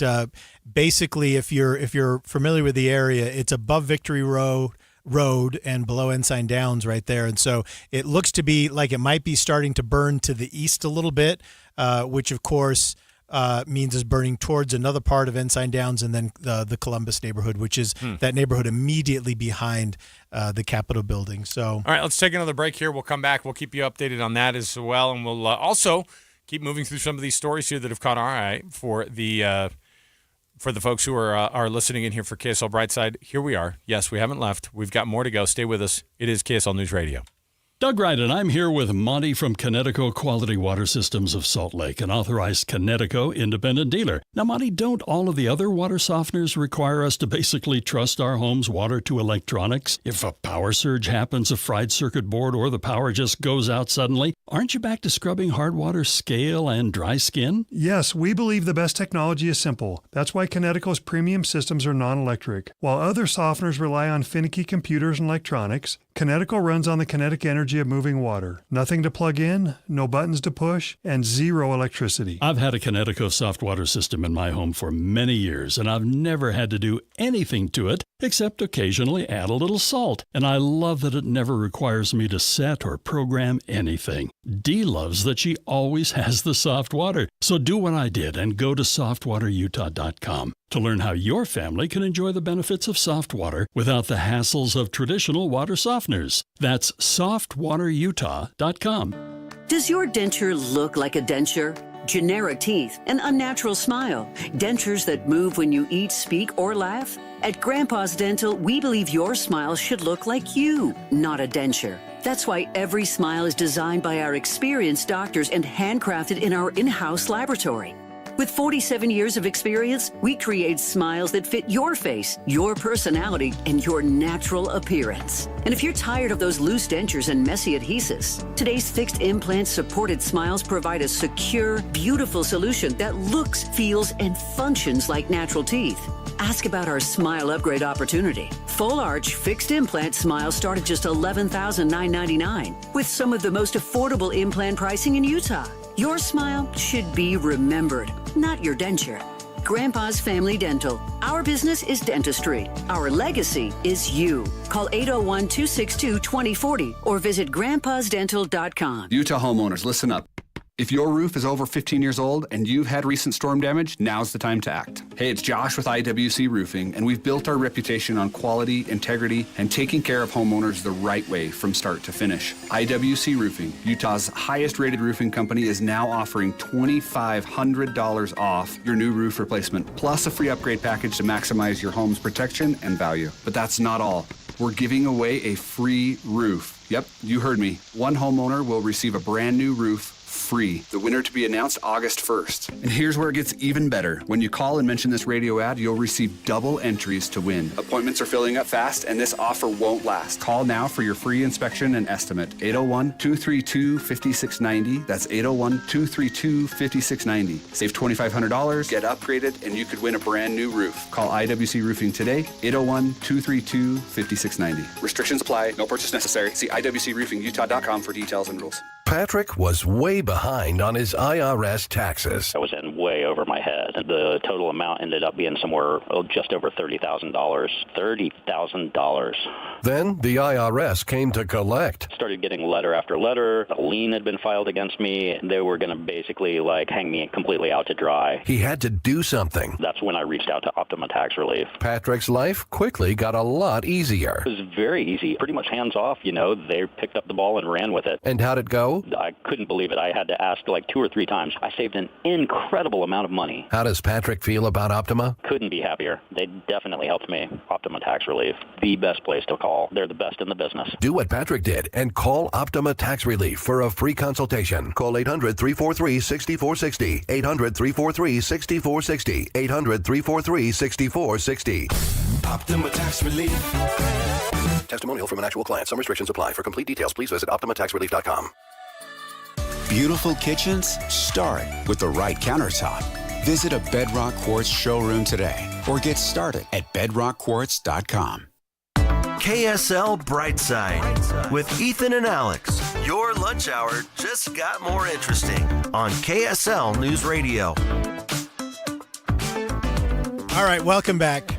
basically, if you're familiar with the area, it's above Victory Road and below Ensign Downs right there. And so it looks to be like it might be starting to burn to the east a little bit, which of course means is burning towards another part of Ensign Downs and then the Columbus neighborhood, which is that neighborhood immediately behind the Capitol building. So, all right, let's take another break here. We'll come back. We'll keep you updated on that as well. And we'll also keep moving through some of these stories here that have caught our eye for the folks who are listening in here for KSL Brightside. Here we are. Yes, we haven't left. We've got more to go. Stay with us. It is KSL News Radio. Doug Wright, and I'm here with Monty from Connecticut Quality Water Systems of Salt Lake, an authorized Connecticut independent dealer. Now, Monty, don't all of the other water softeners require us to basically trust our home's water to electronics? If a power surge happens, a fried circuit board, or the power just goes out suddenly, aren't you back to scrubbing hard water scale and dry skin? Yes, we believe the best technology is simple. That's why Connecticut's premium systems are non-electric. While other softeners rely on finicky computers and electronics, Connecticut runs on the kinetic energy of moving water. Nothing to plug in, no buttons to push, and zero electricity. I've had a Connecticut soft water system in my home for many years, and I've never had to do anything to it except occasionally add a little salt. And I love that it never requires me to set or program anything. Dee loves that she always has the soft water. So do what I did and go to softwaterutah.com to learn how your family can enjoy the benefits of soft water without the hassles of traditional water softeners. That's softwaterutah.com. Does your denture look like a denture? Generic teeth, an unnatural smile, dentures that move when you eat, speak, or laugh? At Grandpa's Dental, we believe your smile should look like you, not a denture. That's why every smile is designed by our experienced doctors and handcrafted in our in-house laboratory. With 47 years of experience, we create smiles that fit your face, your personality, and your natural appearance. And if you're tired of those loose dentures and messy adhesives, today's fixed implant supported smiles provide a secure, beautiful solution that looks, feels, and functions like natural teeth. Ask about our smile upgrade opportunity. Full arch fixed implant smiles start at just $11,999 with some of the most affordable implant pricing in Utah. Your smile should be remembered, not your denture. Grandpa's Family Dental. Our business is dentistry. Our legacy is you. Call 801-262-2040 or visit grandpasdental.com. Utah homeowners, listen up. If your roof is over 15 years old and you've had recent storm damage, now's the time to act. Hey, it's Josh with IWC Roofing, and we've built our reputation on quality, integrity, and taking care of homeowners the right way from start to finish. IWC Roofing, Utah's highest rated roofing company, is now offering $2,500 off your new roof replacement, plus a free upgrade package to maximize your home's protection and value. But that's not all. We're giving away a free roof. Yep, you heard me. One homeowner will receive a brand new roof free. The winner to be announced August 1st. And here's where it gets even better. When you call and mention this radio ad, you'll receive double entries to win. Appointments are filling up fast, and this offer won't last. Call now for your free inspection and estimate. 801-232-5690. That's 801-232-5690. Save $2,500, get upgraded, and you could win a brand new roof. Call IWC Roofing today, 801-232-5690. Restrictions apply. No purchase necessary. See IWCRoofingUtah.com for details and rules. Patrick was way behind on his IRS taxes. I was in way over my head. The total amount ended up being somewhere just over $30,000. $30,000. Then the IRS came to collect. Started getting letter after letter. A lien had been filed against me. They were going to basically hang me completely out to dry. He had to do something. That's when I reached out to Optima Tax Relief. Patrick's life quickly got a lot easier. It was very easy. Pretty much hands off, They picked up the ball and ran with it. And how'd it go? I couldn't believe it. I had to ask 2 or 3 times. I saved an incredible incredible amount of money. How does Patrick feel about Optima? Couldn't be happier. They definitely helped me. Optima Tax Relief, the best place to call. They're the best in the business. Do what Patrick did and call Optima Tax Relief for a free consultation. Call 800-343-6460. 800-343-6460. 800-343-6460. Optima Tax Relief. Testimonial from an actual client. Some restrictions apply. For complete details, please visit OptimaTaxRelief.com. Beautiful kitchens start with the right countertop. Visit a Bedrock Quartz showroom today or get started at bedrockquartz.com. KSL Brightside with Ethan and Alex. Your lunch hour just got more interesting on KSL News Radio. All right, welcome back.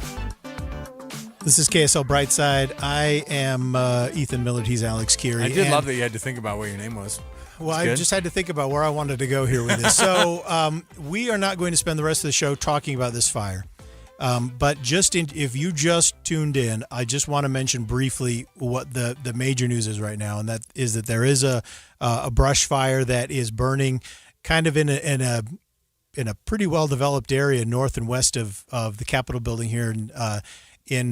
This is KSL Brightside. I am Ethan Millard. He's Alex Keary. I did love that you had to think about what your name was. Well, I just had to think about where I wanted to go here with this. So we are not going to spend the rest of the show talking about this fire. But if you just tuned in, I just want to mention briefly what the major news is right now, and that is that there is a brush fire that is burning kind of in a pretty well developed area north and west of the Capitol building here in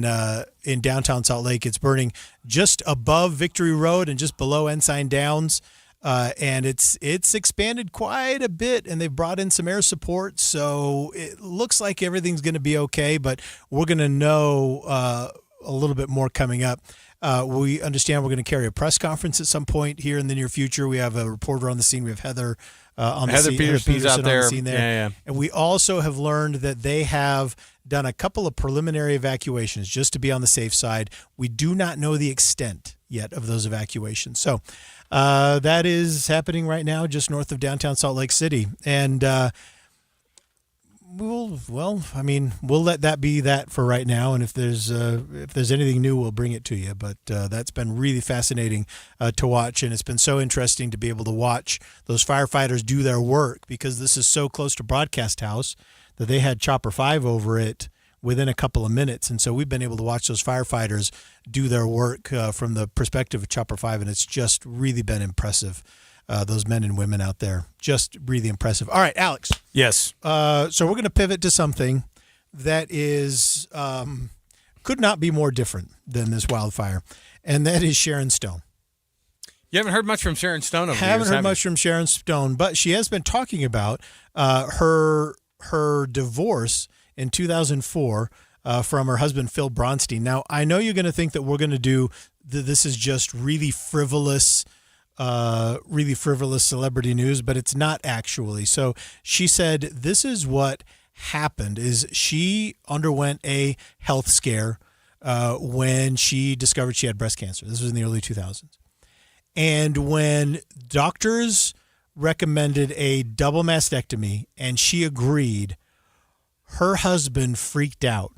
downtown Salt Lake. It's burning just above Victory Road and just below Ensign Downs. And it's expanded quite a bit, and they've brought in some air support, so it looks like everything's going to be okay, but we're going to know a little bit more coming up. We understand we're going to carry a press conference at some point here in the near future. We have a reporter on the scene. We have Heather Peterson's out there. On the scene there. Yeah. And we also have learned that they have done a couple of preliminary evacuations just to be on the safe side. We do not know the extent yet of those evacuations. So that is happening right now just north of downtown Salt Lake City. And we'll let that be that for right now. And if there's anything new, we'll bring it to you. But that's been really fascinating to watch. And it's been so interesting to be able to watch those firefighters do their work, because this is so close to Broadcast House that they had Chopper 5 over it within a couple of minutes. And so we've been able to watch those firefighters do their work from the perspective of Chopper 5, and it's just really been impressive. Those men and women out there, just really impressive. All right, Alex. Yes. So we're going to pivot to something that is could not be more different than this wildfire, and that is Sharon Stone. You haven't heard much from Sharon Stone over the years, haven't heard much from Sharon Stone, but she has been talking about her divorce in 2004 from her husband, Phil Bronstein. Now, I know you're going to think that we're going to do this is just really frivolous celebrity news, but it's not actually. So she said this is what happened is she underwent a health scare when she discovered she had breast cancer. This was in the early 2000s. And when doctors recommended a double mastectomy and she agreed, her husband freaked out.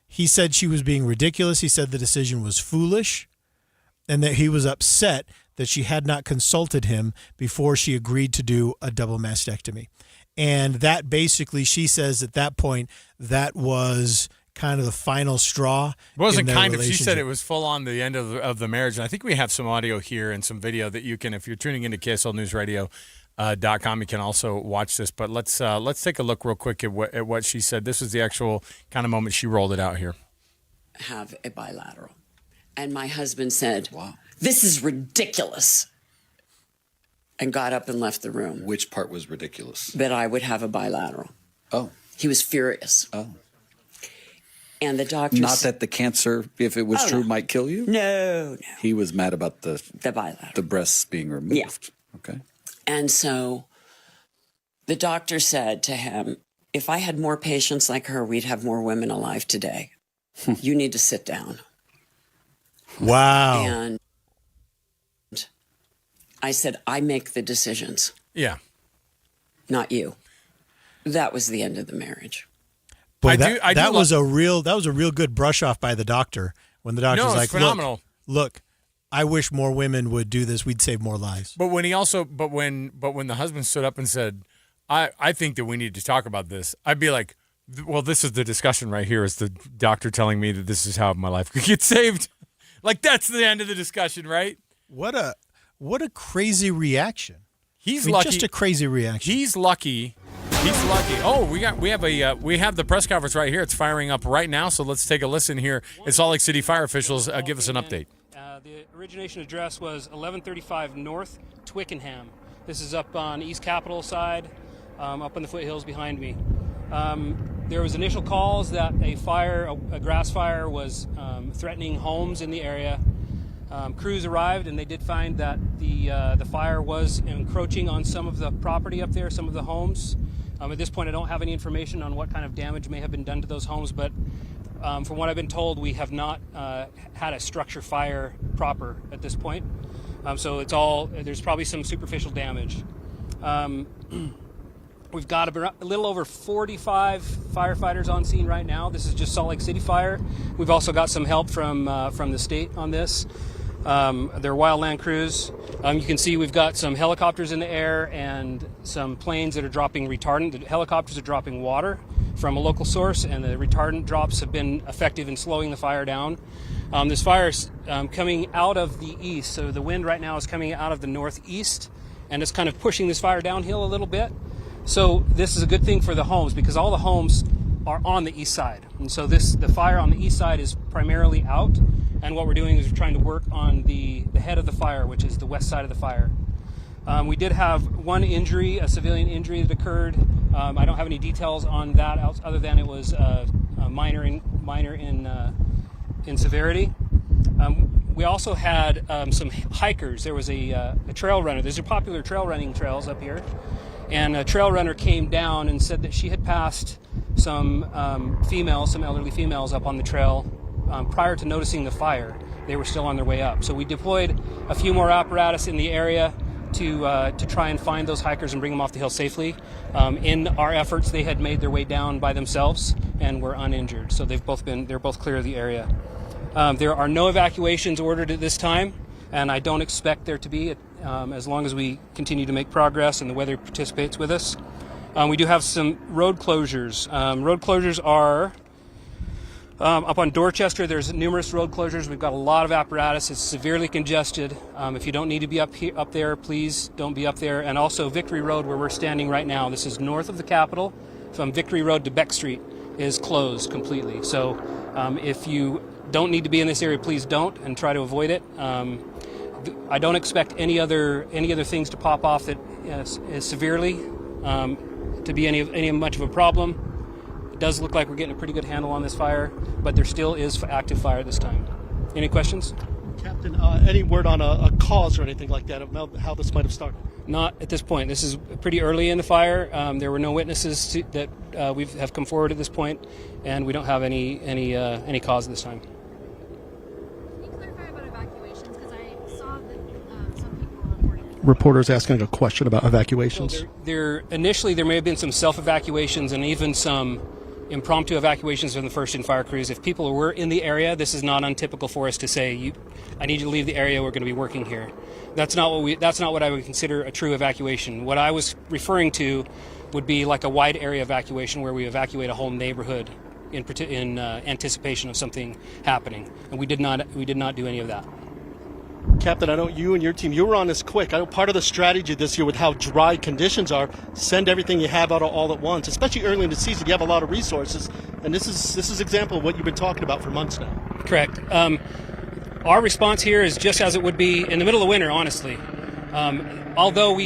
He said she was being ridiculous. He said the decision was foolish and that he was upset that she had not consulted him before she agreed to do a double mastectomy. And that basically, she says at that point, that was kind of the final straw. It wasn't kind of. She said it was full on the end of the marriage. And I think we have some audio here and some video that you can, if you're tuning into KSLNewsRadio.com, you can also watch this. But let's take a look real quick at what she said. This was the actual kind of moment she rolled it out here. Have a bilateral. And my husband said, "Wow, this is ridiculous," and got up and left the room. Which part was ridiculous? That I would have a bilateral. Oh. He was furious. Oh. And the doctor... Not that the cancer, if it was true, might kill you? No. He was mad about the bilateral. The breasts being removed. Yeah. Okay. And so the doctor said to him, if I had more patients like her, we'd have more women alive today. You need to sit down. Wow. And I said, I make the decisions. Yeah. Not you. That was the end of the marriage. Boy, that was a real good brush off by the doctor when the doctor was like, phenomenal. Look, I wish more women would do this. We'd save more lives. But when when the husband stood up and said, I think that we need to talk about this, I'd be like, well, this is the discussion right here, is the doctor telling me that this is how my life could get saved. Like, that's the end of the discussion, right? What a crazy reaction. He's lucky. Just a crazy reaction. He's lucky He's lucky. Oh, we have the press conference right here. It's firing up right now, so let's take a listen here. It's Salt Lake City fire officials. Give us an update. The origination address was 1135 North Twickenham. This is up on East Capitol side, up on the foothills behind me. There was initial calls that a grass fire was threatening homes in the area. Crews arrived and they did find that the fire was encroaching on some of the property up there, some of the homes. At this point, I don't have any information on what kind of damage may have been done to those homes, but from what I've been told, we have not had a structure fire proper at this point. So there's probably some superficial damage. We've got a little over 45 firefighters on scene right now. This is just Salt Lake City Fire. We've also got some help from the state on this. They're wildland crews. You can see we've got some helicopters in the air and some planes that are dropping retardant. The helicopters are dropping water from a local source, and the retardant drops have been effective in slowing the fire down. This fire is coming out of the east, so the wind right now is coming out of the northeast, and it's kind of pushing this fire downhill a little bit. So this is a good thing for the homes because all the homes are on the east side. And so the fire on the east side is primarily out. And what we're doing is we're trying to work on the head of the fire, which is the west side of the fire. We did have one injury, a civilian injury that occurred. I don't have any details on that other than it was minor in severity. We also had some hikers. There was a trail runner. There's popular trail running trails up here. And a trail runner came down and said that she had passed some elderly females up on the trail prior to noticing the fire. They were still on their way up. So we deployed a few more apparatus in the area to try and find those hikers and bring them off the hill safely. In our efforts, they had made their way down by themselves and were uninjured. So they're both clear of the area. There are no evacuations ordered at this time, and I don't expect there to be as long as we continue to make progress and the weather participates with us. We do have some road closures. Road closures are up on Dorchester. There's numerous road closures. We've got a lot of apparatus. It's severely congested. If you don't need to be up there, please don't be up there. And also Victory Road, where we're standing right now. This is north of the Capitol. From Victory Road to Beck Street is closed completely. So if you don't need to be in this area, please don't, and try to avoid it. I don't expect any other things to pop off that is severely to be any much of a problem. It does look like we're getting a pretty good handle on this fire, but there still is active fire at this time. Any questions? Captain, any word on a cause or anything like that about how this might have started? Not at this point. This is pretty early in the fire. There were no witnesses that have come forward at this point, and we don't have any cause at this time. Reporters asking a question about evacuations. So initially there may have been some self-evacuations and even some impromptu evacuations from the first and fire crews. If people were in the area, this is not untypical for us to say, I need you to leave the area, we're going to be working here. That's not what I would consider a true evacuation. What I was referring to would be like a wide area evacuation where we evacuate a whole neighborhood in anticipation of something happening. And we did not do any of that. Captain, I know you and your team, you were on this quick. I know part of the strategy this year with how dry conditions are, send everything you have out all at once, especially early in the season. You have a lot of resources, and this is example of what you've been talking about for months now. Correct. Our response here is just as it would be in the middle of winter, honestly. Although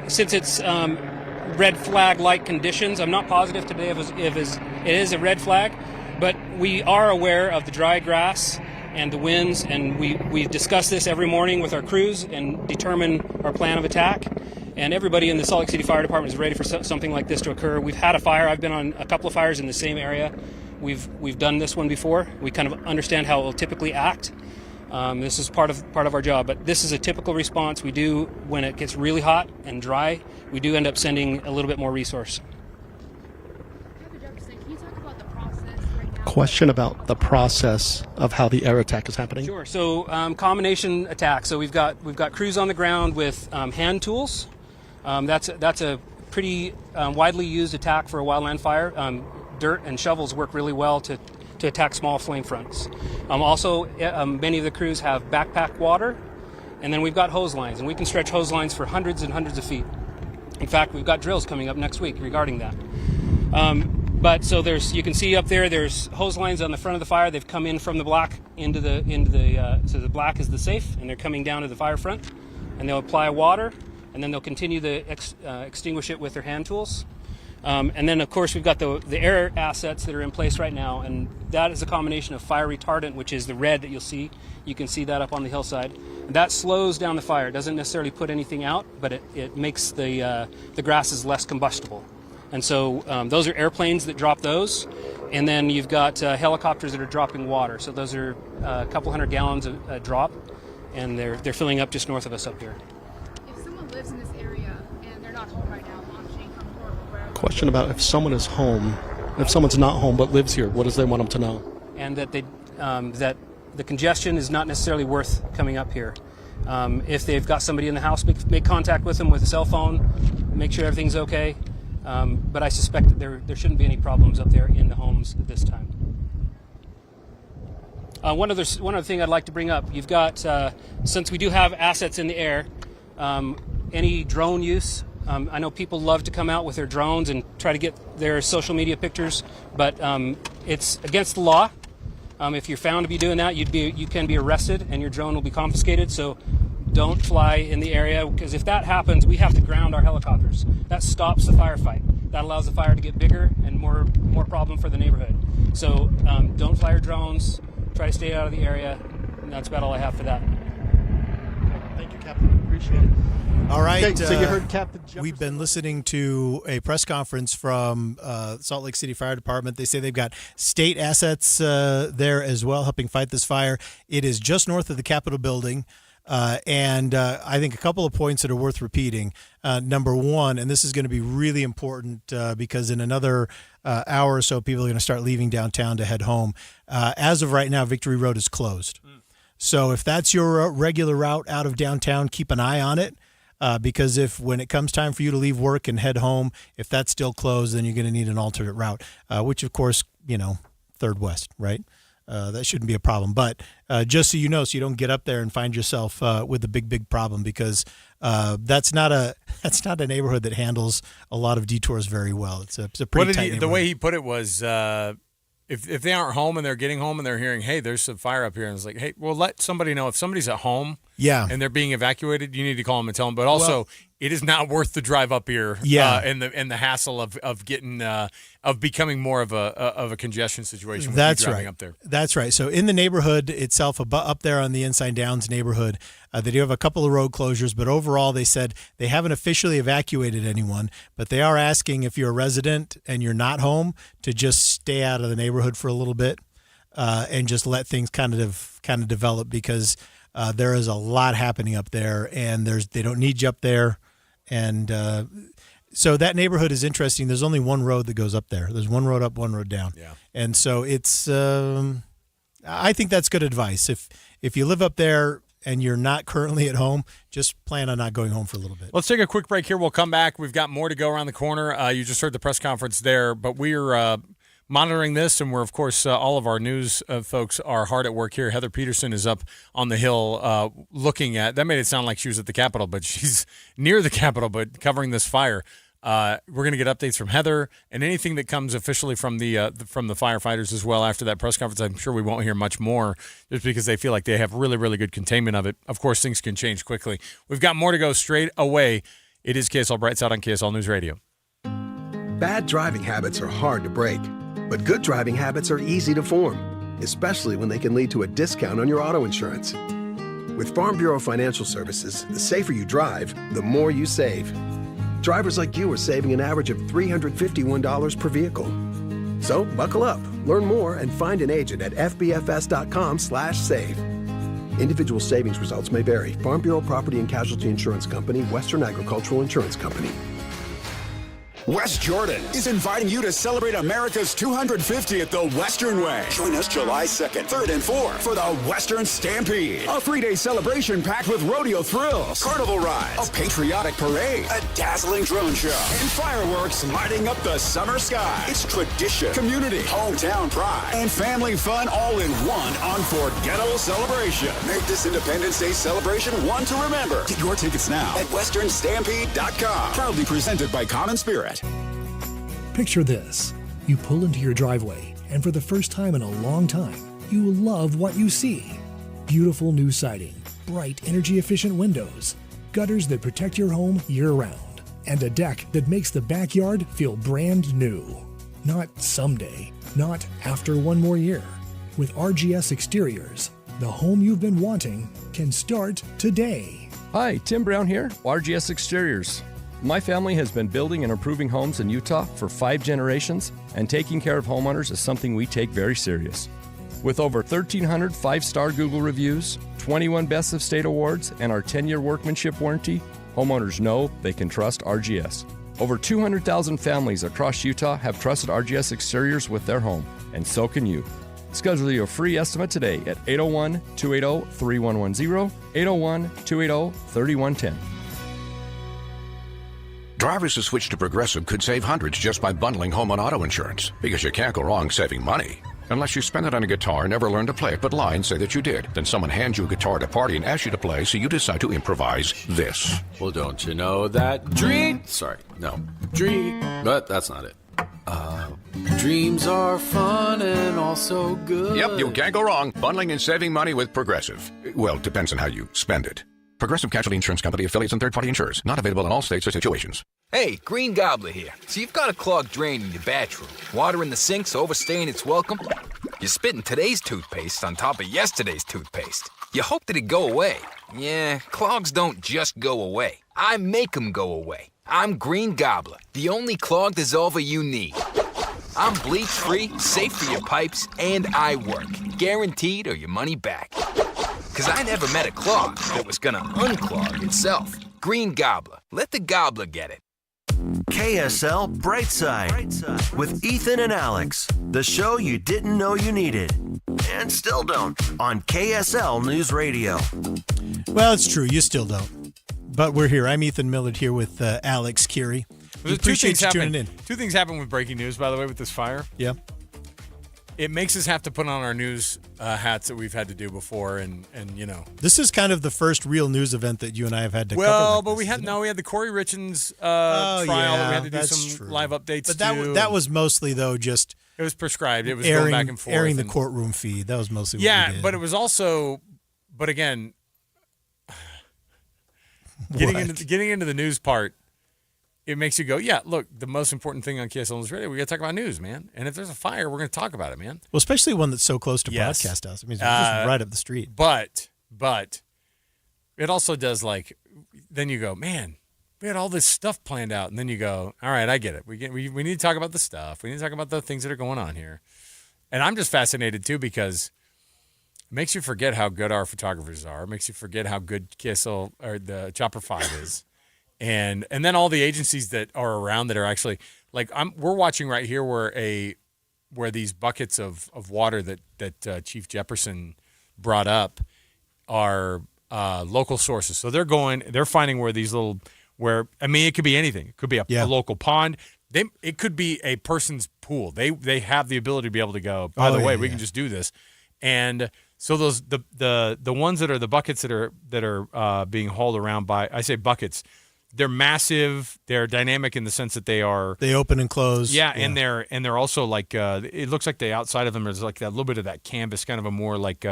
since it's red flag-like conditions, I'm not positive today if it is a red flag, but we are aware of the dry grass and the winds, and we discuss this every morning with our crews and determine our plan of attack. And everybody in the Salt Lake City Fire Department is ready for something like this to occur. We've had a fire. I've been on a couple of fires in the same area. We've done this one before. We kind of understand how it will typically act. This is part of our job, but this is a typical response. We do, when it gets really hot and dry, we do end up sending a little bit more resource. Question about the process of how the air attack is happening. Sure. So combination attack. So we've got crews on the ground with hand tools. That's a pretty widely used attack for a wildland fire. Dirt and shovels work really well to attack small flame fronts. Also, many of the crews have backpack water, and then we've got hose lines, and we can stretch hose lines for hundreds and hundreds of feet. In fact, we've got drills coming up next week regarding that. But so you can see up there's hose lines on the front of the fire. They've come in from the black so the black is the safe, and they're coming down to the fire front, and they'll apply water, and then they'll continue to extinguish it with their hand tools. And then, of course, we've got the air assets that are in place right now, and that is a combination of fire retardant, which is the red that you'll see. You can see that up on the hillside. And that slows down the fire. It doesn't necessarily put anything out, but it makes the grasses less combustible. And so those are airplanes that drop those. And then you've got helicopters that are dropping water. So those are a couple 100 gallons a drop, and they're filling up just north of us up here. If someone lives in this area and they're not home right now, launching from Port, wherever. Question about if someone is home, if someone's not home but lives here, what does they want them to know? And that that the congestion is not necessarily worth coming up here. If they've got somebody in the house, make contact with them with a cell phone, make sure everything's okay. But I suspect that there shouldn't be any problems up there in the homes at this time. One other thing I'd like to bring up, you've got, since we do have assets in the air, any drone use. I know people love to come out with their drones and try to get their social media pictures, but it's against the law. If you're found to be doing that, you can be arrested and your drone will be confiscated. So don't fly in the area, because if that happens, we have to ground our helicopters. That stops the firefight. That allows the fire to get bigger and more problem for the neighborhood. So don't fly your drones. Try to stay out of the area. And that's about all I have for that. Thank you, Captain. Appreciate it. All right. Okay, so you heard Captain Jefferson. We've been listening to a press conference from Salt Lake City Fire Department. They say they've got state assets there as well helping fight this fire. It is just north of the Capitol building. And I think a couple of points that are worth repeating. Number one, and this is going to be really important because in another hour or so, people are going to start leaving downtown to head home. As of right now, Victory Road is closed. So if that's your regular route out of downtown, keep an eye on it. Because when it comes time for you to leave work and head home, if that's still closed, then you're going to need an alternate route, which, of course, Third West, right? That shouldn't be a problem. But just so you know, so you don't get up there and find yourself with a big problem, because that's not a neighborhood that handles a lot of detours very well. It's a pretty tight neighborhood. The way he put it was, if they aren't home and they're getting home and they're hearing, hey, there's some fire up here, and it's like, hey, well, let somebody know. If somebody's at home, and they're being evacuated, you need to call them and tell them. But also, it is not worth the drive up here, and the hassle of getting of becoming more of a congestion situation. That's driving right. Up there. That's right. So in the neighborhood itself, up there on the Ensign Downs neighborhood, they do have a couple of road closures, but overall they said they haven't officially evacuated anyone, but they are asking if you're a resident and you're not home to just stay out of the neighborhood for a little bit and just let things kind of develop, because there is a lot happening up there, and they don't need you up there. And so that neighborhood is interesting. There's only one road that goes up there. There's one road up, one road down. Yeah. And so it's I think that's good advice. If you live up there and you're not currently at home, just plan on not going home for a little bit. Let's take a quick break here. We'll come back. We've got more to go around the corner. You just heard the press conference there, but we're monitoring this, and we're, of course, all of our news folks are hard at work here. Heather Peterson is up on the hill looking at – that made it sound like she was at the Capitol, but she's near the Capitol, but covering this fire. We're going to get updates from Heather and anything that comes officially from the firefighters as well after that press conference. I'm sure we won't hear much more just because they feel like they have really, really good containment of it. Of course, things can change quickly. We've got more to go straight away. It is KSL Brightside on KSL News Radio. Bad driving habits are hard to break, but good driving habits are easy to form, especially when they can lead to a discount on your auto insurance. With Farm Bureau Financial Services, the safer you drive, the more you save. Drivers like you are saving an average of $351 per vehicle. So buckle up, learn more, and find an agent at fbfs.com/save. Individual savings results may vary. Farm Bureau Property and Casualty Insurance Company, Western Agricultural Insurance Company. West Jordan is inviting you to celebrate America's 250th the Western Way. Join us July 2nd, 3rd, and 4th for the Western Stampede. A 3-day celebration packed with rodeo thrills, carnival rides, a patriotic parade, a dazzling drone show, and fireworks lighting up the summer sky. It's tradition, community, hometown pride, and family fun all in one unforgettable celebration. Make this Independence Day celebration one to remember. Get your tickets now at westernstampede.com. Proudly presented by Common Spirit. Picture this. You pull into your driveway, and for the first time in a long time, you will love what you see. Beautiful new siding, bright energy-efficient windows, gutters that protect your home year-round, and a deck that makes the backyard feel brand new. Not someday, not after one more year. With RGS Exteriors, the home you've been wanting can start today. Hi, Tim Brown here, RGS Exteriors. My family has been building and improving homes in Utah for 5 generations, and taking care of homeowners is something we take very serious. With over 1,300 5-star Google reviews, 21 Best of State awards, and our 10-year workmanship warranty, homeowners know they can trust RGS. Over 200,000 families across Utah have trusted RGS Exteriors with their home, and so can you. Schedule your free estimate today at 801-280-3110, 801-280-3110. Drivers who switch to Progressive could save hundreds just by bundling home and auto insurance, because you can't go wrong saving money. Unless you spend it on a guitar and never learn to play it, but lie and say that you did. Then someone hands you a guitar at a party and asks you to play, so you decide to improvise this. Well, don't you know that but that's not it. Dreams are fun and also good. Yep, you can't go wrong bundling and saving money with Progressive. Well, it depends on how you spend it. Progressive Casualty Insurance Company, affiliates, and third-party insurers. Not available in all states or situations. Hey, Green Gobbler here. So you've got a clogged drain in your bathroom. Water in the sink's overstaying its welcome. You're spitting today's toothpaste on top of yesterday's toothpaste. You hope that it go away. Yeah, clogs don't just go away. I make them go away. I'm Green Gobbler, the only clog dissolver you need. I'm bleach-free, safe for your pipes, and I work. Guaranteed or your money back. Because I never met a clog that was going to unclog itself. Green Gobbler. Let the gobbler get it. KSL Brightside with Ethan and Alex. The show you didn't know you needed. And still don't. On KSL News Radio. Well, it's true. You still don't. But we're here. I'm Ethan Millard here with Alex Curie. We appreciate you tuning in. Two things happen with breaking news, by the way, with this fire. Yeah. It makes us have to put on our news hats that we've had to do before, and you know. This is kind of the first real news event that you and I have had to cover. Well, but we had the Corey Richens trial. Yeah, we had to do some live updates. But that was mostly though just it was prescribed. It was going back and forth, airing the courtroom feed. That was mostly what we did. But it was also, but again, getting into the news part. It makes you go, yeah, look, the most important thing on KSL News Radio, we got to talk about news, man. And if there's a fire, we're going to talk about it, man. Well, especially one that's so close to broadcast us. I mean, it's just right up the street. But it also does, like, then you go, man, we had all this stuff planned out. And then you go, all right, I get it. We need to talk about the stuff. We need to talk about the things that are going on here. And I'm just fascinated, too, because it makes you forget how good our photographers are. It makes you forget how good KSL or the Chopper 5 is. And then all the agencies that are around that are actually like we're watching right here where these buckets of water that Chief Jefferson brought up are local sources. So they're finding where these it could be anything. It could be a local pond. It could be a person's pool. They have the ability to be able to go, by the way, we can just do this. And so those the ones that are the buckets that are being hauled around by, I say buckets. They're massive. They're dynamic in the sense that they open and close. Yeah, and they're also like it looks like the outside of them is like that little bit of that canvas, kind of a more like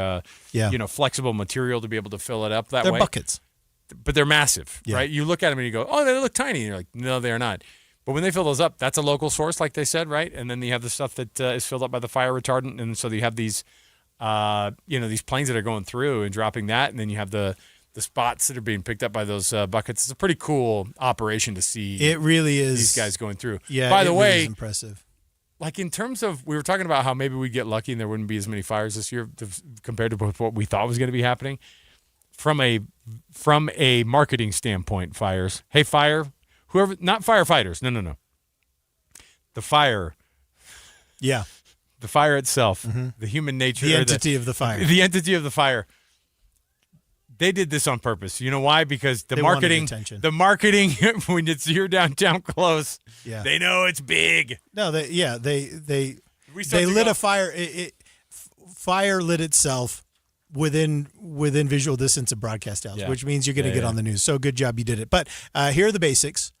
flexible material to be able to fill it up that way. They're buckets, but they're massive, right? You look at them and you go, oh, they look tiny. And you're like, no, they're not. But when they fill those up, that's a local source, like they said, right? And then you have the stuff that is filled up by the fire retardant, and so you have these these planes that are going through and dropping that, and then you have the spots that are being picked up by those buckets. It's a pretty cool operation to see. It really is. These guys going through. Yeah, by the way, really is impressive. Like in terms of, we were talking about how maybe we'd get lucky and there wouldn't be as many fires this year compared to what we thought was going to be happening. From a marketing standpoint, fires. Hey, fire, whoever, not firefighters. No. the fire. Yeah. The fire itself, the human nature. The entity of the fire. The entity of the fire. They did this on purpose. You know why? Because the They wanted marketing, attention. when it's you're downtown close, Yeah. they know it's big. No, they We start to lit go- a fire. Fire lit itself within visual distance of broadcast hours, Yeah. which means you're going to Yeah, get yeah. on the news. So good job, you did it. But here are the basics.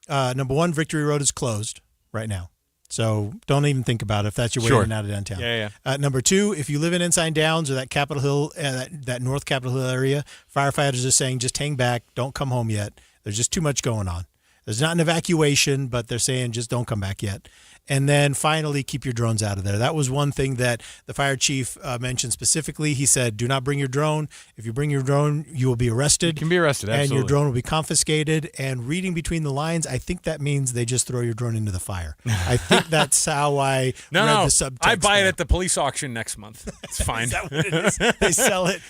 Number one, Victory Road is closed right now. So don't even think about it if that's your way Sure. in and out of downtown. Yeah. Number two, if you live in Ensign Downs or that Capitol Hill, that North Capitol Hill area, firefighters are saying just hang back, don't come home yet. There's just too much going on. There's not an evacuation, but they're saying just don't come back yet. And then finally, keep your drones out of there. That was one thing that the fire chief mentioned specifically. He said, do not bring your drone. If you bring your drone, you will be arrested. You can be arrested, And your absolutely. drone will be confiscated. And reading between the lines, I think that means they just throw your drone into the fire. I think that's how I read the subtext. I buy it there. at the police auction next month. It's fine. Is that what it is? They sell it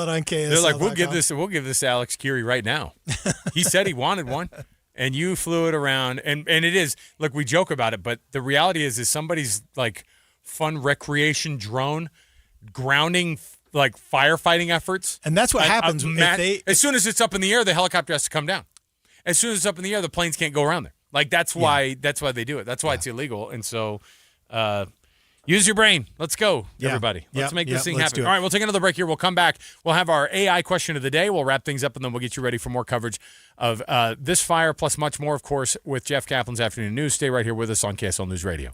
on KSL. They're like, we'll give this Alex Curie right now. He said he wanted one, and you flew it around, and it is. Look, we joke about it, but the reality is somebody's like fun recreation drone grounding like firefighting efforts, and that's what happens as soon as it's up in the air, the helicopter has to come down. As soon as it's up in the air, the planes can't go around there. Like that's why they do it. That's why it's illegal, and so. Use your brain. Let's go, everybody. Let's make this thing happen. All right, we'll take another break here. We'll come back. We'll have our AI question of the day. We'll wrap things up, and then we'll get you ready for more coverage of this fire, plus much more, of course, with Jeff Kaplan's Afternoon News. Stay right here with us on KSL News Radio.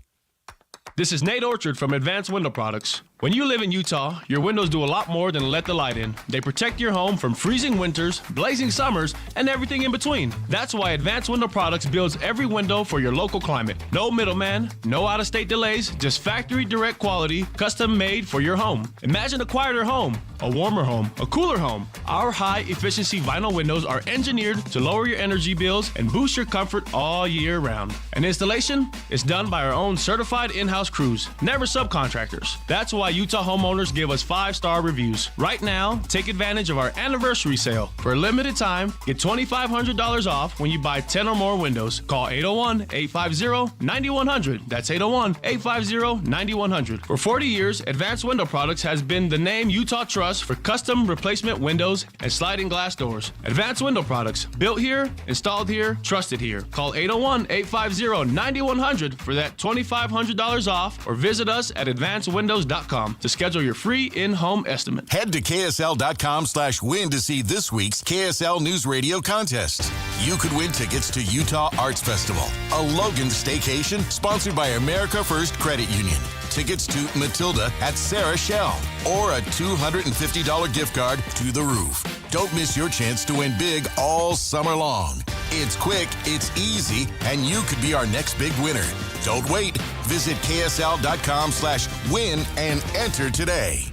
This is Nate Orchard from Advanced Window Products. When you live in Utah, your windows do a lot more than let the light in. They protect your home from freezing winters, blazing summers, and everything in between. That's why Advanced Window Products builds every window for your local climate. No middleman, no out-of-state delays, just factory direct quality, custom made for your home. Imagine a quieter home, a warmer home, a cooler home. Our high-efficiency vinyl windows are engineered to lower your energy bills and boost your comfort all year round. And installation is done by our own certified in-house crews, never subcontractors. That's why Utah homeowners give us 5-star reviews. Right now, take advantage of our anniversary sale. For a limited time, get $2,500 off when you buy 10 or more windows. Call 801-850-9100. That's 801-850-9100. For 40 years, Advanced Window Products has been the name Utah trusts for custom replacement windows and sliding glass doors. Advanced Window Products, built here, installed here, trusted here. Call 801-850-9100 for that $2,500 off, or visit us at advancedwindows.com to schedule your free in-home estimate. Head to KSL.com/win to see this week's KSL News Radio contest. You could win tickets to Utah Arts Festival, a Logan staycation sponsored by America First Credit Union, tickets to Matilda at Sarah Shell, or a $250 gift card to The Roof. Don't miss your chance to win big all summer long. It's quick, it's easy, and you could be our next big winner. Don't wait. Visit KSL.com/win and enter today.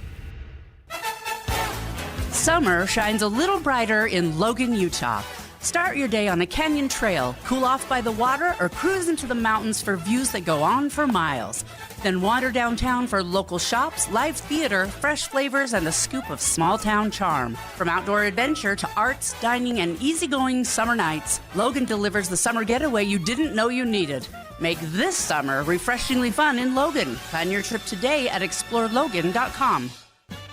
Summer shines a little brighter in Logan, Utah. Start your day on a canyon trail, cool off by the water, or cruise into the mountains for views that go on for miles. Then wander downtown for local shops, live theater, fresh flavors, and a scoop of small-town charm. From outdoor adventure to arts, dining, and easygoing summer nights, Logan delivers the summer getaway you didn't know you needed. Make this summer refreshingly fun in Logan. Plan your trip today at explorelogan.com.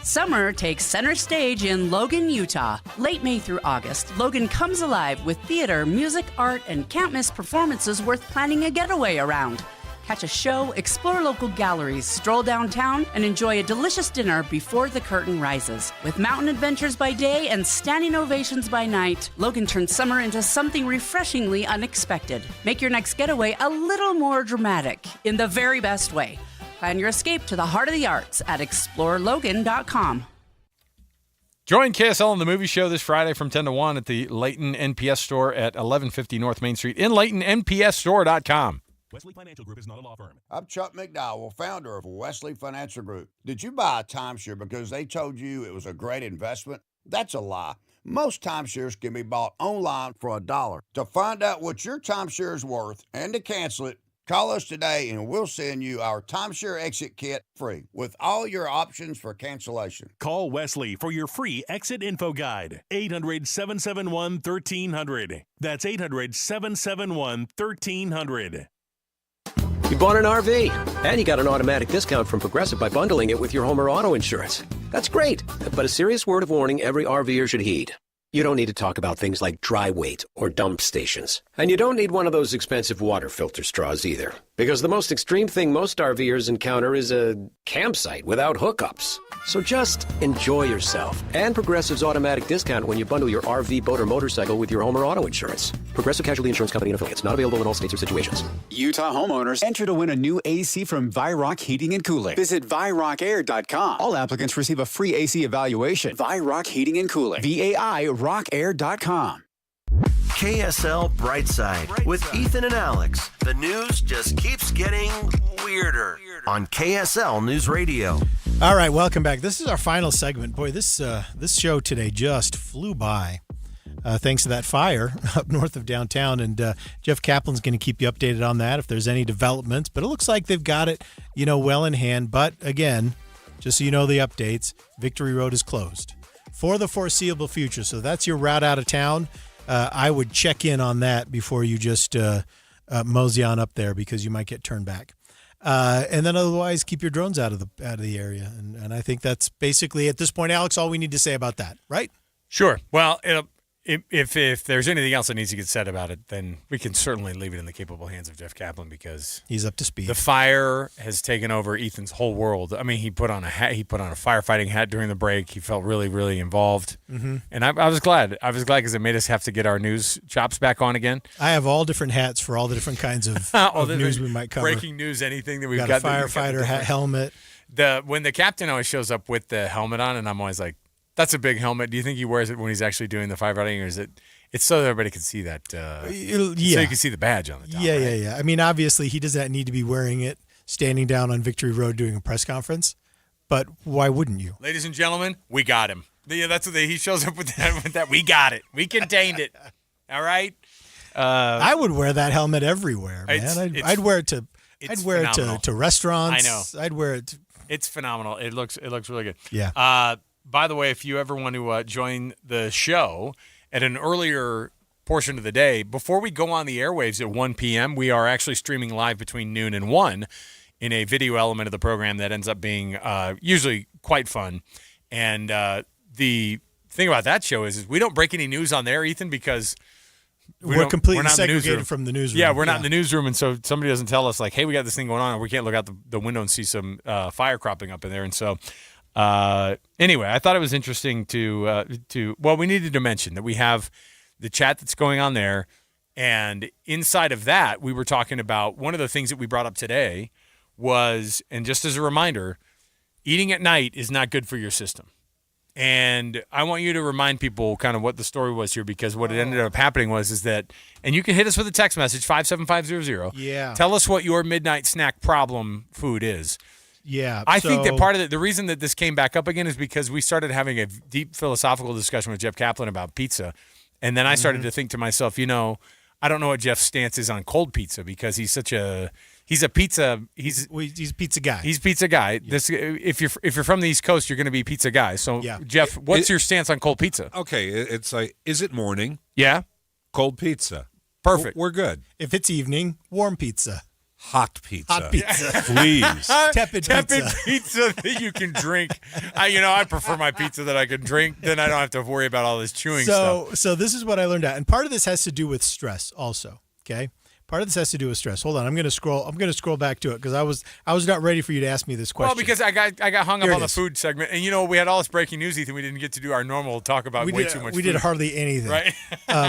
Summer takes center stage in Logan, Utah. Late May through August, Logan comes alive with theater, music, art, and can't-miss performances worth planning a getaway around. Catch a show, explore local galleries, stroll downtown, and enjoy a delicious dinner before the curtain rises. With mountain adventures by day and standing ovations by night, Logan turns summer into something refreshingly unexpected. Make your next getaway a little more dramatic, in the very best way. Plan your escape to the heart of the arts at explorelogan.com. Join KSL on the movie show this Friday from 10 to 1 at the Layton NPS store at 1150 North Main Street in Layton, NPSstore.com. Wesley Financial Group is not a law firm. I'm Chuck McDowell, founder of Wesley Financial Group. Did you buy a timeshare because they told you it was a great investment? That's a lie. Most timeshares can be bought online for $1. To find out what your timeshare is worth and to cancel it, call us today and we'll send you our timeshare exit kit free with all your options for cancellation. Call Wesley for your free exit info guide. 800-771-1300. That's 800-771-1300. You bought an RV, and you got an automatic discount from Progressive by bundling it with your home or auto insurance. That's great, but a serious word of warning every RVer should heed. You don't need to talk about things like dry weight or dump stations. And you don't need one of those expensive water filter straws either. Because the most extreme thing most RVers encounter is a campsite without hookups. So just enjoy yourself and Progressive's automatic discount when you bundle your RV, boat, or motorcycle with your home or auto insurance. Progressive Casualty Insurance Company and Affiliates. Not available in all states or situations. Utah homeowners enter to win a new AC from Vyrock Heating and Cooling. Visit VyrockAir.com. All applicants receive a free AC evaluation. Vyrock Heating and Cooling. VAIRockair.com. KSL Brightside with Ethan and Alex. The news just keeps getting weirder on KSL News Radio. All right, welcome back. This is our final segment. Boy, this show today just flew by. Thanks to that fire up north of downtown. And Jeff Kaplan's going to keep you updated on that if there's any developments. But it looks like they've got it, well in hand. But again, just so you know the updates, Victory Road is closed for the foreseeable future. So that's your route out of town. I would check in on that before you just mosey on up there because you might get turned back. And then otherwise, keep your drones out of the area. And I think that's basically, at this point, Alex, all we need to say about that, right? Sure. Well, if there's anything else that needs to get said about it, then we can certainly leave it in the capable hands of Jeff Kaplan because he's up to speed. The fire has taken over Ethan's whole world. I mean, he put on a hat. He put on a firefighting hat during the break. He felt really, really involved. Mm-hmm. And I was glad. I was glad because it made us have to get our news chops back on again. I have all different hats for all the different kinds of news we might cover. Breaking news, anything that we've got. A firefighter hat, helmet. When the captain always shows up with the helmet on, and I'm always like, that's a big helmet. Do you think he wears it when he's actually doing the firefighting, or is it's so that everybody can see that? So you can see the badge on the top. Yeah, right? yeah. I mean, obviously, he does not need to be wearing it standing down on Victory Road doing a press conference, but why wouldn't you? Ladies and gentlemen, we got him. Yeah, that's what he shows up with that. We got it. We contained it. All right. I would wear that helmet everywhere, man. I'd wear it to. I'd wear it to restaurants. I know. I'd wear it. It's phenomenal. It looks really good. Yeah. By the way, if you ever want to join the show at an earlier portion of the day, before we go on the airwaves at 1 p.m., we are actually streaming live between noon and 1 in a video element of the program that ends up being usually quite fun. And the thing about that show is we don't break any news on there, Ethan, because we're completely not segregated from the newsroom. Yeah, we're not in the newsroom, and so somebody doesn't tell us, like, hey, we got this thing going on, and we can't look out the window and see some fire cropping up in there. And so anyway, I thought it was interesting we needed to mention that we have the chat that's going on there, and inside of that, we were talking about one of the things that we brought up today was, and just as a reminder, eating at night is not good for your system. And I want you to remind people kind of what the story was here, because what it ended up happening is that, and you can hit us with a text message, 57500. Yeah. Tell us what your midnight snack problem food is. Yeah. I think that part of the reason that this came back up again is because we started having a deep philosophical discussion with Jeff Kaplan about pizza. And then I started to think to myself, I don't know what Jeff's stance is on cold pizza, because he's a pizza guy. He's a pizza guy. Yeah. If you're from the East Coast, you're going to be a pizza guy. So Jeff, what's your stance on cold pizza? Okay, it's like, is it morning? Yeah. Cold pizza. Perfect. We're good. If it's evening, warm pizza. Hot pizza. Hot pizza. Please. Tepid pizza that you can drink. I prefer my pizza that I can drink. Then I don't have to worry about all this chewing stuff. So this is what I learned out. And part of this has to do with stress also, okay? Part of this has to do with stress. Hold on, I'm going to scroll back to it because I was not ready for you to ask me this question. Well, because I got hung up on the food segment, and we had all this breaking news, Ethan. We didn't get to do our normal talk about way too much. We did hardly anything, right?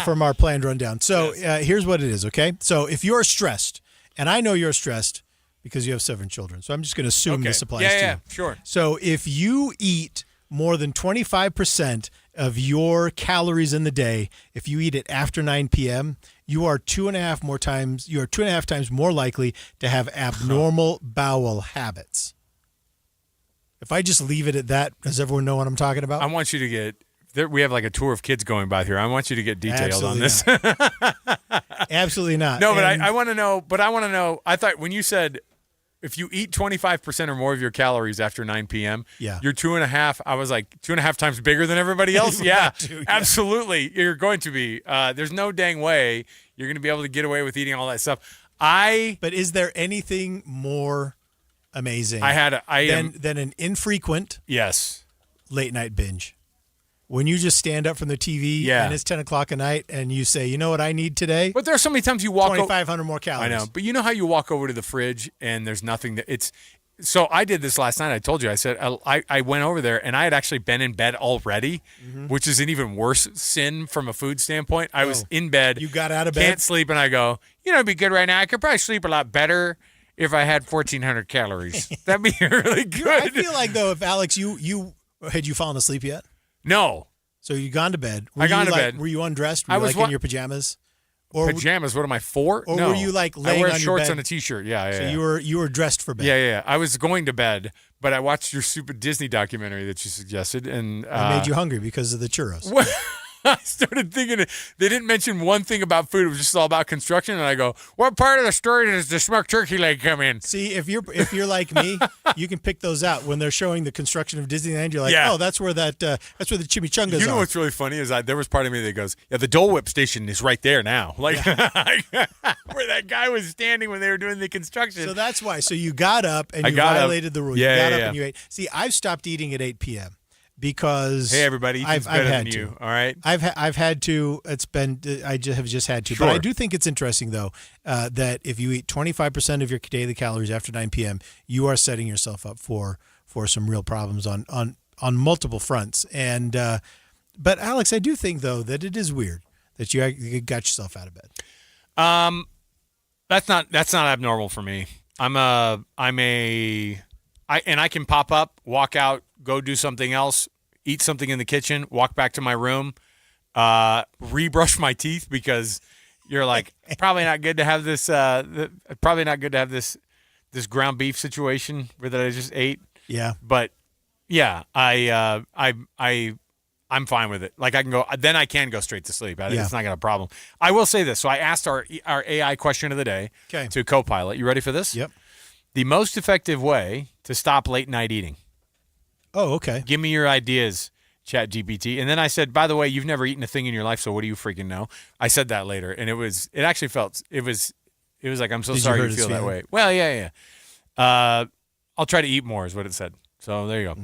From our planned rundown. So here's what it is, okay? So if you're stressed, and I know you're stressed because you have 7 children, so I'm just going to assume this applies to you. Yeah, sure. So if you eat more than 25% of your calories in the day, if you eat it after 9 p.m., you are 2.5 times more likely to have abnormal bowel habits. If I just leave it at that, does everyone know what I'm talking about? I want you to get. We have like a tour of kids going by here. I want you to get detailed on this. Absolutely not. No, but I want to know. But I want to know. I thought when you said if you eat 25% or more of your calories after 9 p.m., you're 2.5. I was like 2.5 times bigger than everybody else. Absolutely. You're going to be. There's no dang way you're going to be able to get away with eating all that stuff. But is there anything more amazing than an infrequent late night binge? When you just stand up from the TV and it's 10 o'clock at night and you say, you know what I need today? But there are so many times you walk 2,500 more calories. I know. But you know how you walk over to the fridge and there's nothing that it's. So I did this last night. I told you. I said I went over there and I had actually been in bed already, which is an even worse sin from a food standpoint. I was in bed. You got out of bed? Can't sleep. And I go, it'd be good right now. I could probably sleep a lot better if I had 1,400 calories. That'd be really good. I feel like, though, if Alex, had you fallen asleep yet? No. So you gone to bed. I gone to bed. Were you undressed? Were you in your pajamas? Or pajamas? What am I, 4? Or no. were you laying on your bed? I wear shorts and a T-shirt. Yeah. So you were dressed for bed. Yeah. I was going to bed, but I watched your stupid Disney documentary that you suggested, and it made you hungry because of the churros. I started thinking they didn't mention one thing about food. It was just all about construction, and I go, "What part of the story does the smoked turkey leg come in?" See, if you're like me, you can pick those out when they're showing the construction of Disneyland. You're like, oh, that's where the chimichangas are. You know what's really funny is there was part of me that goes, "Yeah, the Dole Whip station is right there now," like where that guy was standing when they were doing the construction. So that's why. So you got up and you violated the rule. Yeah, you got up and you ate. See, I've stopped eating at 8 p.m. because everybody, I've better than you. All right, I've had to. It's been I have just had to. Sure. But I do think it's interesting though that if you eat 25% of your daily calories after 9 p.m., you are setting yourself up for some real problems on multiple fronts. And but Alex, I do think though that it is weird that you got yourself out of bed. That's not abnormal for me. I can pop up, walk out, go do something else, eat something in the kitchen, walk back to my room, rebrush my teeth because you're like, probably not good to have this. Probably not good to have this ground beef situation that I just ate. Yeah, but yeah, I'm fine with it. Like I can go straight to sleep. It's not gonna be a problem. I will say this. So I asked our AI question of the day to Copilot. You ready for this? Yep. The most effective way to stop late night eating. Oh, okay. Give me your ideas, ChatGPT. And then I said, by the way, you've never eaten a thing in your life, so what do you freaking know? I said that later, and it was like, I'm so sorry you feel that way. Well, yeah. I'll try to eat more is what it said. So there you go.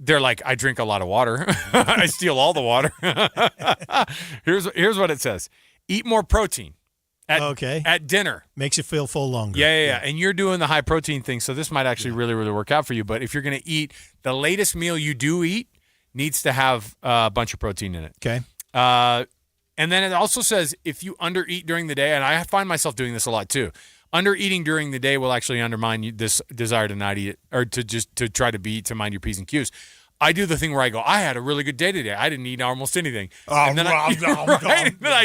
They're like, I drink a lot of water. I steal all the water. Here's what it says. Eat more protein. At dinner. Makes you feel full longer. Yeah. And you're doing the high protein thing, so this might actually really, really work out for you. But if you're going to eat, the latest meal you do eat needs to have a bunch of protein in it. Okay. And then it also says if you undereat during the day, and I find myself doing this a lot too, undereating during the day will actually undermine this desire to not eat it or to try to mind your P's and Q's. I do the thing where I go, I had a really good day today. I didn't eat almost anything. And then I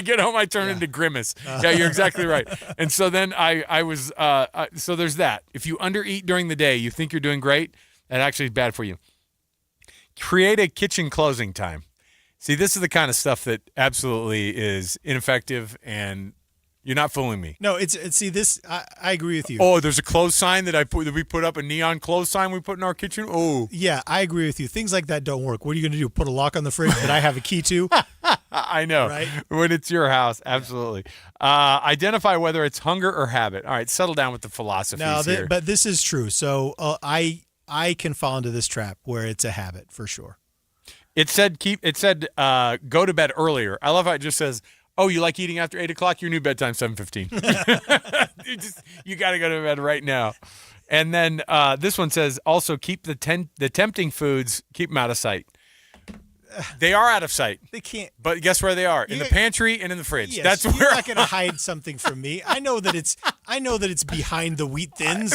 get home, I turn into Grimace. Yeah, you're exactly right. And so then I was, so there's that. If you undereat during the day, you think you're doing great, that actually is bad for you. Create a kitchen closing time. See, this is the kind of stuff that absolutely is ineffective, and you're not fooling me. No, this. I agree with you. Oh, there's a close sign that we put up, a neon close sign we put in our kitchen. Oh, yeah, I agree with you. Things like that don't work. What are you going to do? Put a lock on the fridge that I have a key to? I know, right? When it's your house, absolutely. Identify whether it's hunger or habit. All right, settle down with the philosophies here. But this is true. So I can fall into this trap where it's a habit for sure. It said go to bed earlier. I love how it just says, oh, you like eating after 8 o'clock? Your new bedtime 7:15. You got to go to bed right now. And then this one says also keep the tempting foods, keep them out of sight. They are out of sight. They can't. But guess where they are? In the pantry and in the fridge. Yes, That's where. You're not going to hide something from me. I know that it's behind the Wheat Thins.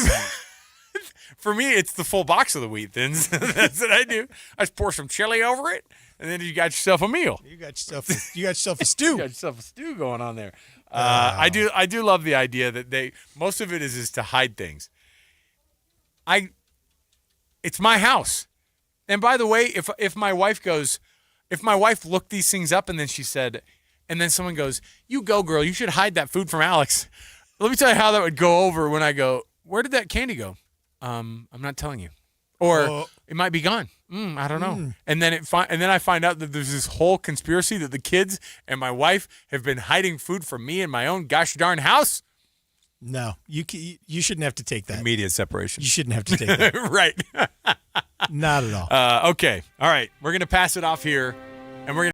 For me, it's the full box of the Wheat Thins. That's what I do. I just pour some chili over it, and then you got yourself a meal. You got yourself a stew. You got yourself a stew going on there. I do love the idea that most of it is to hide things. It's my house. And by the way, if my wife looked these things up and then she said, and then someone goes, you go girl, you should hide that food from Alex. Let me tell you how that would go over when I go, where did that candy go? I'm not telling you. Or it might be gone. I don't know. And then I find out that there's this whole conspiracy that the kids and my wife have been hiding food from me in my own gosh darn house. No, you shouldn't have to take that. Immediate separation. You shouldn't have to take that. Right. Not at all. Okay. All right. We're going to pass it off here, and we're going to